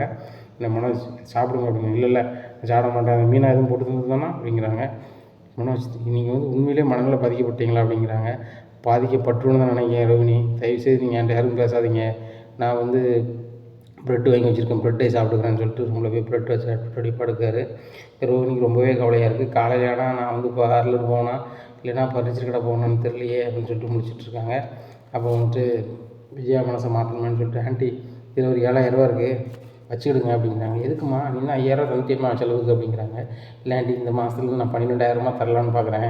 இந்த மனோஜ் சாப்பிடுங்க அப்படிங்க. இல்லை இல்லை சாப்பிட மாட்டாங்க. மீனா எதுவும் போட்டு தந்துதானா அப்படிங்கிறாங்க. மனோஜ் நீங்கள் வந்து உண்மையிலே மனநிலை பாதிக்கப்பட்டீங்களா அப்படிங்கிறாங்க. பாதிக்கப்பட்டுன்னு தான் நினைக்கிறேன் ரோகிணி. தயவுசெய்து நீங்கள் என்கிட்ட யாரும் பேசாதீங்க. நான் வந்து ப்ரெட் வாங்கி வச்சுருக்கேன், ப்ரெட்டை சாப்பிட்டுக்கிறேன்னு சொல்லிட்டு ரூமில் போய் ப்ரெட் வச்சு சாப்பிட்டு படுக்காரு. ரோகிணிக்கு ரொம்பவே கவலையாக இருக்குது. காலையில் ஆனால் நான் வந்து பார்லர் போனா இல்லைனா பர்னிச்சர் கடை போகணுன்னு தெரியலையே அப்படின்னு சொல்லிட்டு முடிச்சிட்ருக்காங்க. அப்போ வந்துட்டு விஜயா மனசை மாற்றணும்னு சொல்லிட்டு, ஆண்டி இதில் ஒரு 7,000 இருக்குது வச்சுக்கிடுங்க அப்படிங்கிறாங்க. எதுக்குமா இன்னும் 5,000 தந்துட்டேம்மா செலவுக்கு அப்படிங்கிறாங்க. இல்லை ஆண்டி இந்த மாதத்துல நான் 12,000 தரலான்னு பார்க்குறேன்.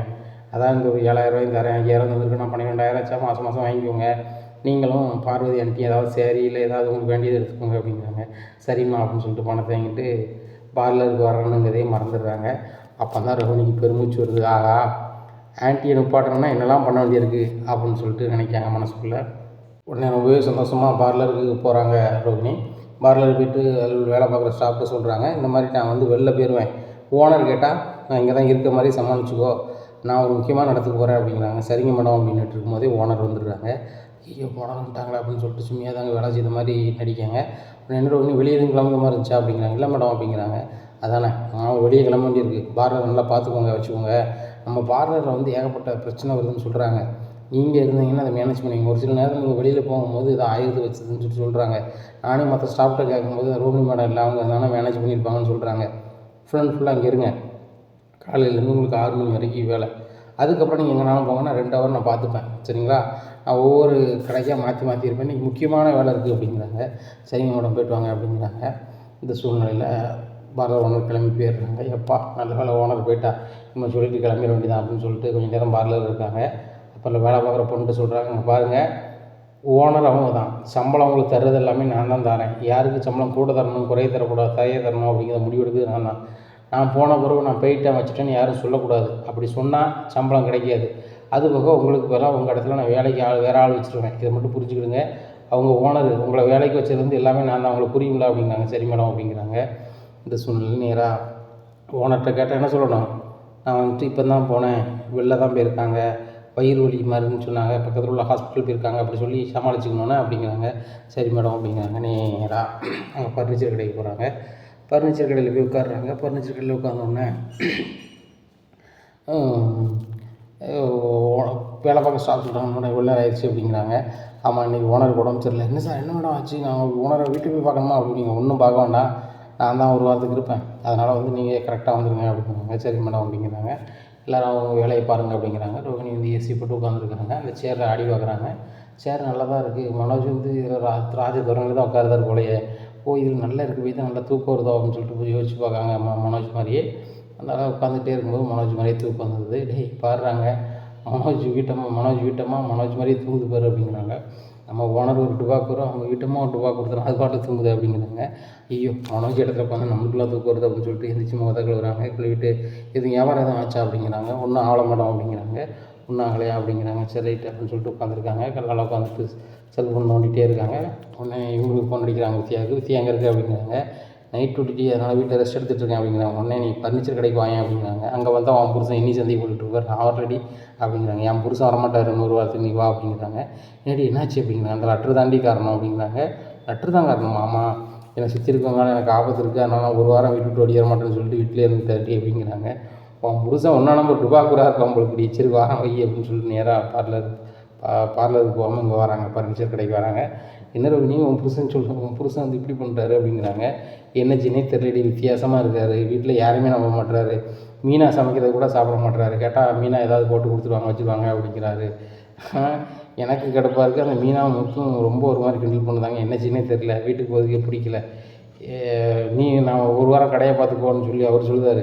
அதான் இந்த ஒரு 7,000 தரேன், 5,000 தந்துருக்கு, நான் 12,000 ஆச்சா மாதம் வாங்கிக்கோங்க. நீங்களும் பார்வதி ஆண்டி ஏதாவது சேரீ இல்லை ஏதாவது உங்களுக்கு வேண்டியது எடுத்துக்கோங்க அப்படிங்கிறாங்க. சரிம்மா அப்படின்னு சொல்லிட்டு பணத்தை வாங்கிட்டு பார்லருக்கு வரணுங்கிறதே மறந்துடுறாங்க. அப்போ தான் ரோஹிணிக்கு பெருமூச்சு வருது. ஆகா ஆன்ட்டியை நிப்பாட்டணும்னா என்னெல்லாம் பண்ண வேண்டியிருக்கு அப்படின்னு சொல்லிட்டு நினைக்காங்க மனசுக்குள்ளே. உடனே ரொம்பவே சந்தோஷமாக பார்லருக்கு போகிறாங்க ரோஹிணி. பார்லருக்கு போய்ட்டு அதில் வேலை பார்க்குற ஸ்டாஃப்ட்டு சொல்கிறாங்க, இந்த மாதிரி நான் வந்து வெளில போயிடுவேன், ஓனர் கேட்டால் நான் இங்கே தான் இருக்க மாதிரி சமாளிச்சுக்கோ, நான் ஒரு முக்கியமான இடத்துக்கு போகிறேன் அப்படிங்கிறாங்க. சரிங்க மேடம் அப்படின்ட்டு இருக்கும்போதே ஓனர் வந்துடுறாங்க. ஐயோ ஓனர் வந்துட்டாங்களா அப்படின்னு சொல்லிட்டு சும்மையாக தாங்க வேலை செய்த மாதிரி நடிக்காங்க. என்ன ரோஹிணி வெளியே எதுவும் கிளம்புற மாதிரி இருந்துச்சா அப்படிங்கிறாங்க. இல்லை மேடம் அப்படிங்கிறாங்க. அதானே நான் வெளியே கிளம்ப வேண்டியிருக்கு, பார்லர் நல்லா பார்த்துக்கோங்க வச்சுக்கோங்க. நம்ம பார்லரில் வந்து ஏகப்பட்ட பிரச்சனை வருதுன்னு சொல்கிறாங்க. நீங்கள் இருந்தீங்கன்னா அதை மேனேஜ் பண்ணுவீங்க. ஒரு சில நேரம் நீங்கள் வெளியில் போகும்போது இதை ஆயுத வச்சதுன்னு சொல்லிட்டு சொல்கிறாங்க. நானே மற்ற ஸ்டாஃப்ட்ட கேட்கும்போது ரோஹிணி மேடம் இல்லை அவங்க தானே மேனேஜ் பண்ணியிருப்பாங்கன்னு சொல்கிறாங்க. ஃபுல் அண்ட் ஃபுல்லாக அங்கே இருங்க, காலையிலேருந்து உங்களுக்கு 6 மணி வரைக்கும் வேலை. அதுக்கப்புறம் நீங்கள் எங்கேனாலும் போங்கன்னா 2 ஹவர் நான் பார்த்துப்பேன் சரிங்களா. நான் ஒவ்வொரு கடைக்காக மாற்றி இருப்பேன். இன்றைக்கி முக்கியமான வேலை இருக்குது அப்படிங்கிறாங்க. சரிங்க மேடம் போய்ட்டு வாங்க அப்படிங்கிறாங்க. இந்த சூழ்நிலையில் பார்லர் ஓனர் கிளம்பி போயிடுறாங்க. எப்பா நல்ல வேலை ஓனர் போயிட்டா நம்ம சொல்லிட்டு கிளம்பிட வேண்டியதான் அப்படின்னு சொல்லிட்டு கொஞ்சம் நேரம் பார்லர் இருக்காங்க. அப்போ வேலை பார்க்குற பொண்ணுட்டு சொல்கிறாங்க, இங்கே பாருங்கள் ஓனர் அவங்க தான், சம்பளம் அவங்களுக்கு தர்றது எல்லாமே நான் தான் தரேன். யாருக்கு சம்பளம் கூட தரணும் குறைய தரக்கூடாது தரைய தரணும் அப்படிங்கிற முடிவெடுக்குது நான் தான். நான் போன பிறகு நான் போயிட்டேன் வச்சுட்டேன்னு யாரும் சொல்லக்கூடாது. அப்படி சொன்னால் சம்பளம் கிடைக்காது. அது போக உங்களுக்கு பதிலாக உங்கள் இடத்துல நான் வேலைக்கு வேறு ஆள் வச்சுருவேன். இதை மட்டும் புரிஞ்சுக்கிடுங்க. அவங்க ஓனர் உங்களை வேலைக்கு வச்சதுலேருந்து எல்லாமே நான் தான், அவங்களுக்கு புரியுங்களா அப்படிங்கிறாங்க. சரி மேடம் அப்படிங்கிறாங்க. இந்த சூழ்நிலை நேராக ஓனர்கிட்ட கேட்டால் என்ன சொல்லணும், நான் வந்துட்டு இப்போ தான் போனேன், வெளில தான் போயிருக்காங்க, வயிறு வலி மாதிரின்னு சொன்னாங்க, பக்கத்தில் உள்ள ஹாஸ்பிட்டல் போயிருக்காங்க அப்படி சொல்லி சமாளிச்சுக்கணுன்னு அப்படிங்கிறாங்க. சரி மேடம் அப்படிங்கிறாங்க. நேராக அங்கே ஃபர்னிச்சர் கடைக்கு போகிறாங்க. ஃபர்னிச்சர் கடையில் போய் உட்காடுறாங்க. ஃபர்னிச்சர் கடையில் உட்காந்தோடனே வேலை பார்க்க ஸ்டாஃப் சொல்கிறாங்க, மேடம் இவ்வளோ நேரம் ஆயிடுச்சு அப்படிங்கிறாங்க. ஆமாம் இன்றைக்கி ஓனருக்கு உடம்பு சரியில்லை. என்ன சார் என்ன மேடம் ஆச்சு, நான் ஓனரை வீட்டுக்கு போய் பார்க்கணுமா அப்படிங்க. ஒன்றும் பார்க்க வேண்டாம், நான் தான் ஒரு வாரத்துக்கு இருப்பேன், அதனால் வந்து நீங்கள் கரெக்டாக வந்துடுங்க அப்படிங்கிறாங்க. சரி மேடம் அப்படிங்கிறாங்க. எல்லோரும் அவங்க வேலையை பாருங்கள் அப்படிங்கிறாங்க. ரோஹிணி வந்து ஏசி போட்டு உட்காந்துருக்குறாங்க. அந்த சேரில் ஆடி பார்க்குறாங்க. சேர் நல்லா தான் இருக்குது. மனோஜ் வந்து இதில் ராஜ தோரணையில் தான் உட்காருதார் போலையே. ஓ இதில் நல்லா இருக்குது, போய் தான் நல்லா தூக்கம் வருதோ அப்படின்னு சொல்லிட்டு போய் யோசிச்சு பார்க்காங்க. மனோஜ் மாதிரியே அதனால் உட்காந்துகிட்டே இருக்கும்போது மனோஜ் மாதிரியே தூக்கம் வந்தது. டேய் பாடுறாங்க, மனோஜ் வீட்டம்மா மனோஜ் மாதிரியே தூங்குது பாரு அப்படிங்கிறாங்க. நம்ம ஓனர் ஒரு டுபாக்கூரும் அவங்க வீட்டம்மா ஒரு டுபா கொடுத்துரும், அது பாட்டு தூங்குது அப்படிங்கிறாங்க. ஐயோ மனோஜ் இடத்துல உட்காந்து நம்மளுக்குலாம் தூக்கம் வருது அப்படின்னு சொல்லிட்டு எந்திரிச்சு முகத்தை கழுவுறாங்க. கழுவிட்டு இது வியாபாரம் எதுவும் ஆச்சா அப்படிங்கிறாங்க. ஒன்றும் ஆகலை மேடம் அப்படிங்கிறாங்க. ஒன்றும் ஆகலையா அப்படிங்கிறாங்க. சரி ரைட்டு அப்படின்னு சொல்லிட்டு உட்காந்துருக்காங்க. கல்லால் உட்காந்துட்டு செல்ஃபோன் நோண்டிகிட்டே இருக்காங்க. உடனே இவங்களுக்கு ஃபோன் அடிக்கிறாங்க வித்தியாவுக்கு. வித்தியா எங்கே இருக்குது அப்படிங்கிறாங்க. நைட் டியூட்டி அதனால் வீட்டில் ரெஸ்ட் எடுத்துகிட்ருக்கேன் அப்படிங்கிறாங்க. உடனே நீ ஃபர்னிச்சர் கடைக்கு வாங்க அப்படிங்கிறாங்க. அங்கே வந்தால் அவன் புருஷன் இன்னி சந்தைக்கு போட்டுட்ருக்கார், நான் ஆல்ரெடி அப்படிங்கிறாங்க. என் புருஷன் வரமாட்டார் இன்னொரு வாரத்துக்கு, நீ வா அப்படிங்கிறாங்க. என்னடி என்னாச்சு அப்படிங்கிறாங்க. அந்த லெட்ரு தாண்டி காரணம் அப்படிங்கிறாங்க. லெட்ரு தான் காரணம் ஆமாம், என்னை சுற்றி இருக்கவங்களால எனக்கு ஆபத்து இருக்குது, அதனால் நான் ஒரு வாரம் வீட்டு விட்டு ஓடிட மாட்டேன்னு சொல்லிட்டு வீட்டிலே இருந்துட்டாட்டி அப்படிங்கிறாங்க. உன் புருஷன் ஒன்றா நம்பர் டுபாக்கூராக இருக்கும் உங்களுக்கு, சரி வாரம் வை அப்படின்னு சொல்லிட்டு நேராக பார்லருக்கு போகாமல் இங்கே வராங்க, ஃபர்னிச்சர் கடைக்கு வராங்க. என்ன நீ உன் புருஷன் சொல்கிறேன், உன் புருஷன் வந்து இப்படி பண்ணுறாரு அப்படிங்கிறாங்க. என்ன சின்னே தெரியலடி, வித்தியாசமாக இருக்கார், வீட்டில் யாருமே நம்ப மாட்டுறாரு, மீனா சமைக்கிறத கூட சாப்பிட மாட்டுறாரு, கேட்டால் மீனா ஏதாவது போட்டு கொடுத்துருவாங்க வச்சுருவாங்க அப்படிங்கிறாரு. எனக்கு கிடப்பாக இருக்குது. அந்த மீனா முத்தும் ரொம்ப ஒரு மாதிரி கிண்டல் பண்ணுதாங்க. என்ன சின்னே தெரில, வீட்டுக்கு போகிறதுக்கே பிடிக்கல, நீ நான் ஒரு வாரம் கடையை பார்த்துக்கோன்னு சொல்லி அவர் சொல்லுதார்.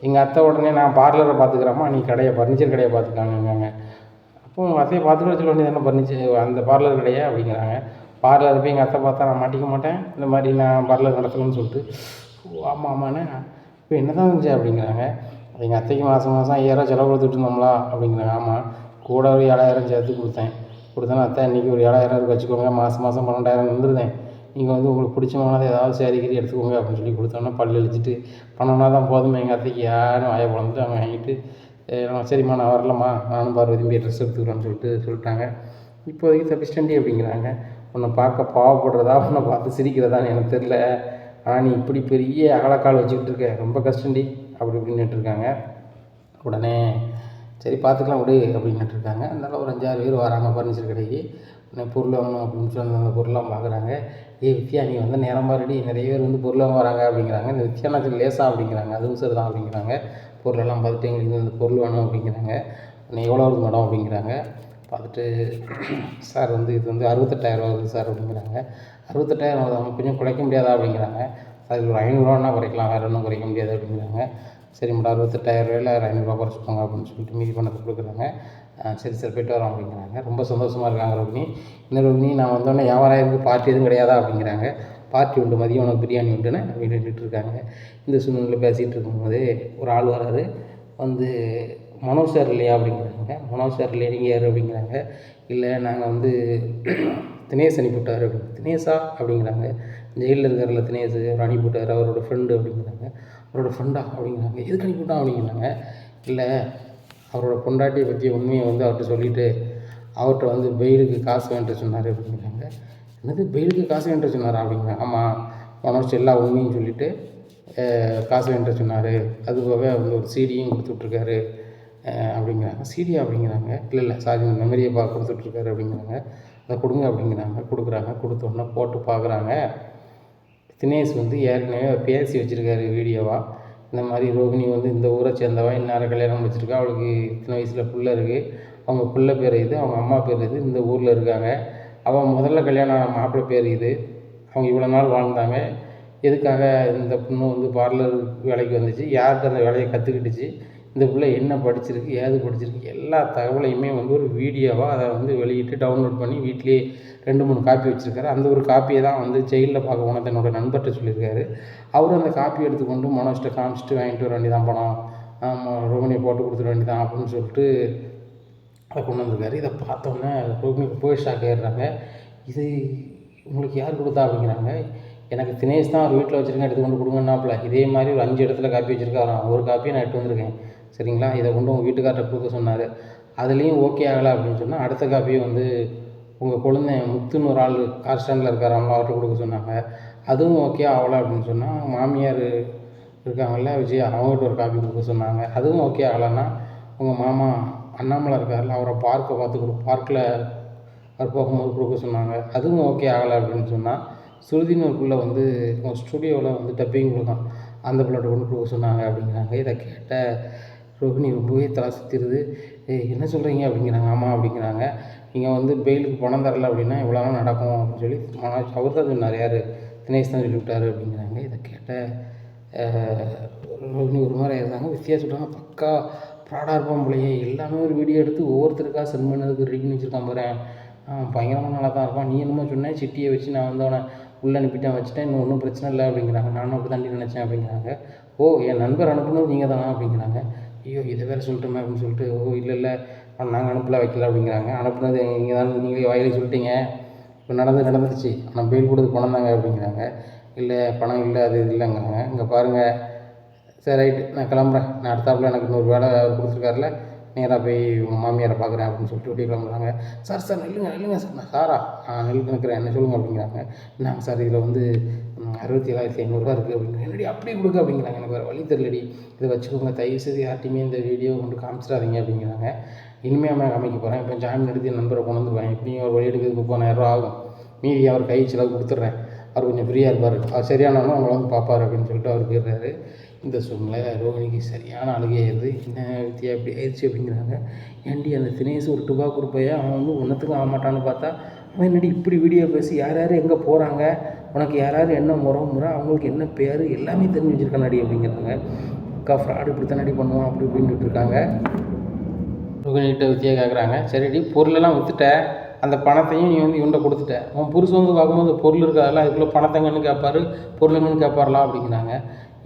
எங்கள் அத்தை உடனே நான் பார்லரை பார்த்துக்கிறேம்மா, நீ கடையை ஃபர்னிச்சர் கடையை பார்த்துக்காங்கங்க. அப்போ உங்கள் அத்தையை பார்த்துட்டு வச்சுக்க வேண்டியது என்ன ஃபர்னிச்சர் அந்த பார்லர் கடையா அப்படிங்கிறாங்க. பார்லர் போய் எங்கள் அத்தை பார்த்தா நான் மாட்டிக்க மாட்டேன், இந்த மாதிரி நான் பார்லர் நடத்தணும்னு சொல்லிட்டு. ஆமாம் ஆமாண்ணே, இப்போ என்ன தான் இருந்துச்சு அப்படிங்கிறாங்க. எங்கள் அத்தைக்கு மாதம் 5,000 செலவு கொடுத்துட்டு இருந்தோம்லா அப்படிங்கிறாங்க. ஆமாம், கூட ஒரு 7,000 சேர்த்து கொடுத்தேன். அத்தை இன்றைக்கி ஒரு 7,000 வச்சுக்கோங்க, மாதம் 12,000 வந்துடுதேன், நீங்கள் வந்து உங்களுக்கு பிடிச்சமானதை ஏதாவது சேரிக்கிரி எடுத்துக்கோங்க அப்படின்னு சொல்லி கொடுத்தோன்னா பல் அழிச்சிட்டு பணம்னா தான் போதுமே எங்கள் அத்தைக்கு யாரும் வாயை பிளந்துட்டு அவங்க வாங்கிட்டு சரிம்மா நான் வரலம்மா நானும் பார்வதியும் ட்ரெஸ் எடுத்துக்கிறேன்னு சொல்லிட்டாங்க. இப்போதைக்கு தப்பிச்சிட்டண்டி அப்படிங்கிறாங்க. உன்னை பார்க்க பாவப்படுறதா உன்னை பார்த்து சிரிக்கிறதான்னு எனக்கு தெரில, ஆனால் நீ இப்படி பெரிய அகலக்கால் வச்சுக்கிட்டு இருக்க, ரொம்ப கஷ்டண்டி அப்படி இப்படின்னுட்டு இருக்காங்க. உடனே சரி பார்த்துக்கலாம் விடு அப்படின்னுட்டு இருக்காங்க. அதனால் ஒரு 5-6 பேர் வராங்க ஃபர்னிச்சர் கடைக்கு. உடனே பொருள் வாங்கணும் அப்படின்னு சொல்லி அந்த பொருள்லாம் பார்க்குறாங்க. வித்யா நீ வந்து நேரம் பாருடி, நிறைய பேர் வந்து பொருள் வாங்க வராங்க அப்படிங்கிறாங்க. இந்த வித்யா நான் லேசாக அப்படிங்கிறாங்க, அதுவும் சரி தான் அப்படிங்கிறாங்க. பொருளெல்லாம் பார்த்துட்டு எங்களுக்கு இந்த பொருள் வேணும் அப்படிங்கிறாங்க. உடனே எவ்வளோ வருது மேடம் அப்படிங்கிறாங்க. பார்த்துட்டு சார் வந்து இது வந்து 68,000 வருது சார் அப்படிங்கிறாங்க. 68,000 வருது, கொஞ்சம் குறைக்க முடியாதா அப்படிங்கிறாங்க. சார் இது ஒரு 500 குறைக்கலாம், வேறு ஒன்றும் குறைக்க முடியாது அப்படிங்கிறாங்க. சரி மேடம் 68,000 ஒரு 500 குறைச்சிக்கோங்க அப்படின்னு சொல்லிட்டு மீதி பணத்தை கொடுக்குறாங்க. சரி சார் போய்ட்டு வரோம் அப்படிங்கிறாங்க. ரொம்ப சந்தோஷமாக இருக்காங்க ரோகிணி. இன்னும் ரோகிணி நான் வந்தோடனே வியாபாரம் இருக்குது, பார்ட்டி எதுவும் கிடையாதா அப்படிங்கிறாங்க. பார்ட்டி உண்டு, மதியம் உனக்கு பிரியாணி உண்டுன்னு அப்படின்ட்டு இருக்காங்க. இந்த சூழ்நிலையில் பேசிகிட்டு இருக்கும்போது ஒரு ஆள் வராரு. வந்து மனோஜ் சார் இல்லையா அப்படிங்கிறாங்க. மனோஜ் சார் இல்லையா, நீங்கள் யார் அப்படிங்கிறாங்க. இல்லை நாங்கள் வந்து தினேஷ் அனுப்பிவிட்டார் அப்படின்னு. தினேஷா அப்படிங்கிறாங்க. ஜெயிலில் இருக்கிறல தினேஷ் அவர் அனுப்பிவிட்டார், அவரோட ஃப்ரெண்டு அப்படிங்கிறாங்க. அவரோட ஃப்ரெண்டா அப்படிங்கிறாங்க. எதுக்கு அனுப்பிவிட்டான் அப்படிங்கிறாங்க. இல்லை அவரோட பொண்டாட்டியை பற்றி உண்மையை வந்து அவர்கிட்ட சொல்லிவிட்டு அவர்கிட்ட வந்து பெயிலுக்கு காசு வேண்ட சொன்னார் அப்படிங்கிறாங்க. என்னது பெயிலுக்கு காசு வேண்ட சொன்னாரா அப்படிங்கிறாங்க. ஆமாம் மனோஜ் எல்லா உண்மையும் சொல்லிவிட்டு காசு வேண்ட சொன்னார், அது போக வந்து ஒரு சிடியும் கொடுத்துட்ருக்காரு அப்படிங்கிறாங்க. சிடியா அப்படிங்கிறாங்க. இல்லை சாரி மெமரியை கொடுத்துட்ருக்காரு அப்படிங்கிறாங்க. அதை கொடுங்க அப்படிங்கிறாங்க. கொடுக்குறாங்க. கொடுத்தோன்னே போட்டு பார்க்குறாங்க. தினேஷ் வந்து ஏற்கனவே பேசி வச்சுருக்காரு வீடியோவாக. இந்த மாதிரி ரோகிணி வந்து இந்த ஊரை சேர்ந்தவா, இன்னார கல்யாணம் முடிச்சிருக்கா, அவளுக்கு இத்தனை வயசில் பிள்ளை இருக்குது, அவங்க பிள்ளை பேர் இது, அவங்க அம்மா பேர் இது, இந்த ஊரில் இருக்காங்க, அவன் முதல்ல கல்யாணம் மாப்பிள்ளை பேர் இது, அவங்க இவ்வளோ நாள் வாழ்ந்தாங்க, எதுக்காக இந்த பொண்ணு வந்து பார்லர் வேலைக்கு வந்துச்சு, யார்கிட்ட அந்த வேலையை கற்றுக்கிட்டுச்சு, இந்த பிள்ளை என்ன படிச்சிருக்கு, ஏது படிச்சிருக்கு, எல்லா தகவலையுமே வந்து ஒரு வீடியோவாக அதை வந்து வெளியிட்டு டவுன்லோட் பண்ணி வீட்டிலேயே 2-3 காப்பி வச்சுருக்காரு. அந்த ஒரு காப்பியை தான் வந்து ஜெயிலில் பார்க்க போன தன்னோட நண்பர்கிட்ட சொல்லியிருக்காரு. அவரும் அந்த காப்பி எடுத்துக்கொண்டு மனோஜ்கிட்ட காமிச்சிட்டு வாங்கிட்டு வர வேண்டியதான் பணம், ரோகிணியை போட்டு கொடுத்துட வேண்டியதான் அப்படின்னு சொல்லிட்டு அதை கொண்டு வந்திருக்காரு. இதை பார்த்தோன்னே ரோகிணிக்கு போய் ஷாக் ஆகிடுறாங்க. இது உங்களுக்கு யார் கொடுத்தா அப்படிங்கிறாங்க. எனக்கு தினேஷ் தான் அவர் வீட்டில் வச்சுருக்கேன், எடுத்து கொண்டு கொடுங்கன்னாப்புல. இதே மாதிரி ஒரு 5 இடத்துல காப்பி வச்சுருக்காராம். ஒரு காப்பியை நான் எடுத்து வந்திருக்கேன் சரிங்களா, இதை கொண்டு உங்கள் வீட்டுக்கார்ட்ட கொடுக்க சொன்னார். அதுலேயும் ஓகே ஆகலை அப்படின்னு சொன்னால் அடுத்த காப்பியை வந்து உங்கள் குழந்தை முத்துன்னு ஒரு ஆள் கார் ஸ்டாண்டில் இருக்காராங்களோ அவர்கிட்ட கொடுக்க சொன்னாங்க. அதுவும் ஓகே ஆகலை அப்படின்னு சொன்னால் மாமியார் இருக்காங்கல்ல விஜய், அவங்ககிட்ட ஒரு காப்பி கொடுக்க சொன்னாங்க. அதுவும் ஓகே ஆகலைன்னா உங்கள் மாமா அண்ணாமலை இருக்கார்ல, அவரை பார்க்கில் அவர் போகும்போது கொடுக்க சொன்னாங்க. அதுவும் ஓகே ஆகலை அப்படின்னு சொன்னால் சுருதின்னு ஒரு பிள்ளை வந்து உங்கள் ஸ்டுடியோவில் வந்து டப்பிங் கொடுக்கும், அந்த பிள்ளைகிட்ட கொண்டு கொடுக்க சொன்னாங்க அப்படிங்கிறாங்க. இதை கேட்ட ரோகிணி ரொம்பவே தலை சுற்றிடுது. என்ன சொல்கிறீங்க அப்படிங்கிறாங்க. ஆமாம் அப்படிங்கிறாங்க. நீங்கள் வந்து பெயிலுக்கு பணம் தரலை அப்படின்னா இவ்வளோ நாள் நடக்கும் அப்படின்னு சொல்லி மனோஜ் அவர் தான் சொன்னார், யார் தினேஷ் தான் சொல்லிவிட்டார் அப்படிங்கிறாங்க. இதை கேட்ட ரோகிணி ஒரு மாதிரி இருந்தாங்க. வித்தியா சொல்கிறாங்க, பக்கா ப்ராடாக இருப்பான் போலையே, எல்லாமே ஒரு வீடியோ எடுத்து ஒவ்வொருத்தருக்காக சென்ட் பண்ணதுக்கு ரெடி பண்ணி வச்சுருக்கான் பாரு, பயங்கரமாக நல்லா தான் இருப்பான், நீ என்னமோ சொன்னேன் சிட்டியை வச்சு நான் வந்து அவனை உள்ளே அனுப்பிட்டேன் வச்சுட்டேன், இன்னும் ஒன்றும் பிரச்சனை இல்லை அப்படிங்கிறாங்க. நானும் அப்படி தாண்டி நினச்சேன் அப்படிங்கிறாங்க. ஓ என் நண்பர் அனுப்புனது நீங்கள் தானா அப்படிங்கிறாங்க. ஐயோ இதை வேறு சொல்லிட்டோமே அப்படின்னு சொல்லிட்டு, ஓ இல்லை நாங்கள் அனுப்பல வைக்கல அப்படிங்கிறாங்க. அனுப்புனது நீங்கள் தான், நீங்களே வாயிலே சொல்லிட்டீங்க, இப்போ நடந்துருச்சு, ஆனால் பெயில் கொடுத்து பணம் தாங்க அப்படிங்கிறாங்க. இல்லை பணம் இல்லை அது இது இல்லைங்கிறாங்க. இங்கே பாருங்கள் சரி ரைட்டு நான் கிளம்புறேன், நான் அடுத்தாப்புல எனக்கு இன்னொரு வேலை கொடுத்துருக்காருல, நேராக போய் உங்கள் மாமியாரை பார்க்குறேன் அப்படின்னு சொல்லிட்டு வெளியே கிளம்புறாங்க. சார் நில்லுங்க சார், நான் சாரா நெல்லுக்கு நிற்கிறேன், என்ன சொல்லுங்கள் அப்படிங்கிறாங்க. என்னங்க சார் இதில் வந்து 67,500 இருக்குது அப்படிங்கிறாங்க. என்னடி அப்படி கொடுக்க அப்படிங்கிறாங்க. எனக்கு வேறு வழி தெரியலடி, இதை வச்சுக்கோங்க, தயவுசெய்து யார்ட்டையுமே இந்த வீடியோ கொண்டு காமிச்சிடாதீங்க அப்படிங்கிறாங்க. இனிமேல் நான் காமிக்க போகிறேன், இப்போ ஜாமீன் எடுத்து என் நம்பரை கொண்டு வந்துடுவேன், இப்படியும் ஒரு வழி எடுக்கிறது 30,000 ஆகும், மீதி அவர் கை செலவு கொடுத்துட்றேன், அவர் கொஞ்சம் ஃப்ரீயாக இருப்பார், அவர் சரியானவனும் அவங்கள வந்து பார்ப்பார் அப்படின்னு சொல்லிட்டு அவர் போயிடுறாரு. இந்த சூழ்நிலை ரோகிணிக்கு சரியான அழுகையாயிருது. என்ன வித்தியா இப்படி ஆயிடுச்சு அப்படிங்கிறாங்க. ஏன்டி அந்த தினேஷ் ஒரு டுபாக்கூர் பையன், அவன் வந்து ஒன்றுத்துக்கும் ஆக மாட்டான்னு பார்த்தா அவன் என்னடி இப்படி வீடியோ பேசி யார் எங்கே போகிறாங்க, உனக்கு யார் என்ன முறை அவங்களுக்கு என்ன பேர் எல்லாமே தெரிஞ்சு வச்சுருக்கானடி அப்படிங்கிறாங்க. அக்கா ஃப்ராடு இப்படி தானடி பண்ணுவான் அப்படி இப்படின்ட்டு இருக்காங்க. ரோகிணிகிட்ட வித்தியா கேட்குறாங்க, சரிடி பொருளெல்லாம் விற்றுட்ட, அந்த பணத்தையும் நீ வந்து இவன்கிட்ட கொடுத்துட்ட, உன் புருஷன் வந்து பார்க்கும்போது பொருள் இருக்காதுல்ல, அதுக்குள்ளே பணத்தைங்கன்னு கேட்பாரு, பொருளுங்கன்னு கேட்பாரலாம் அப்படிங்கிறாங்க.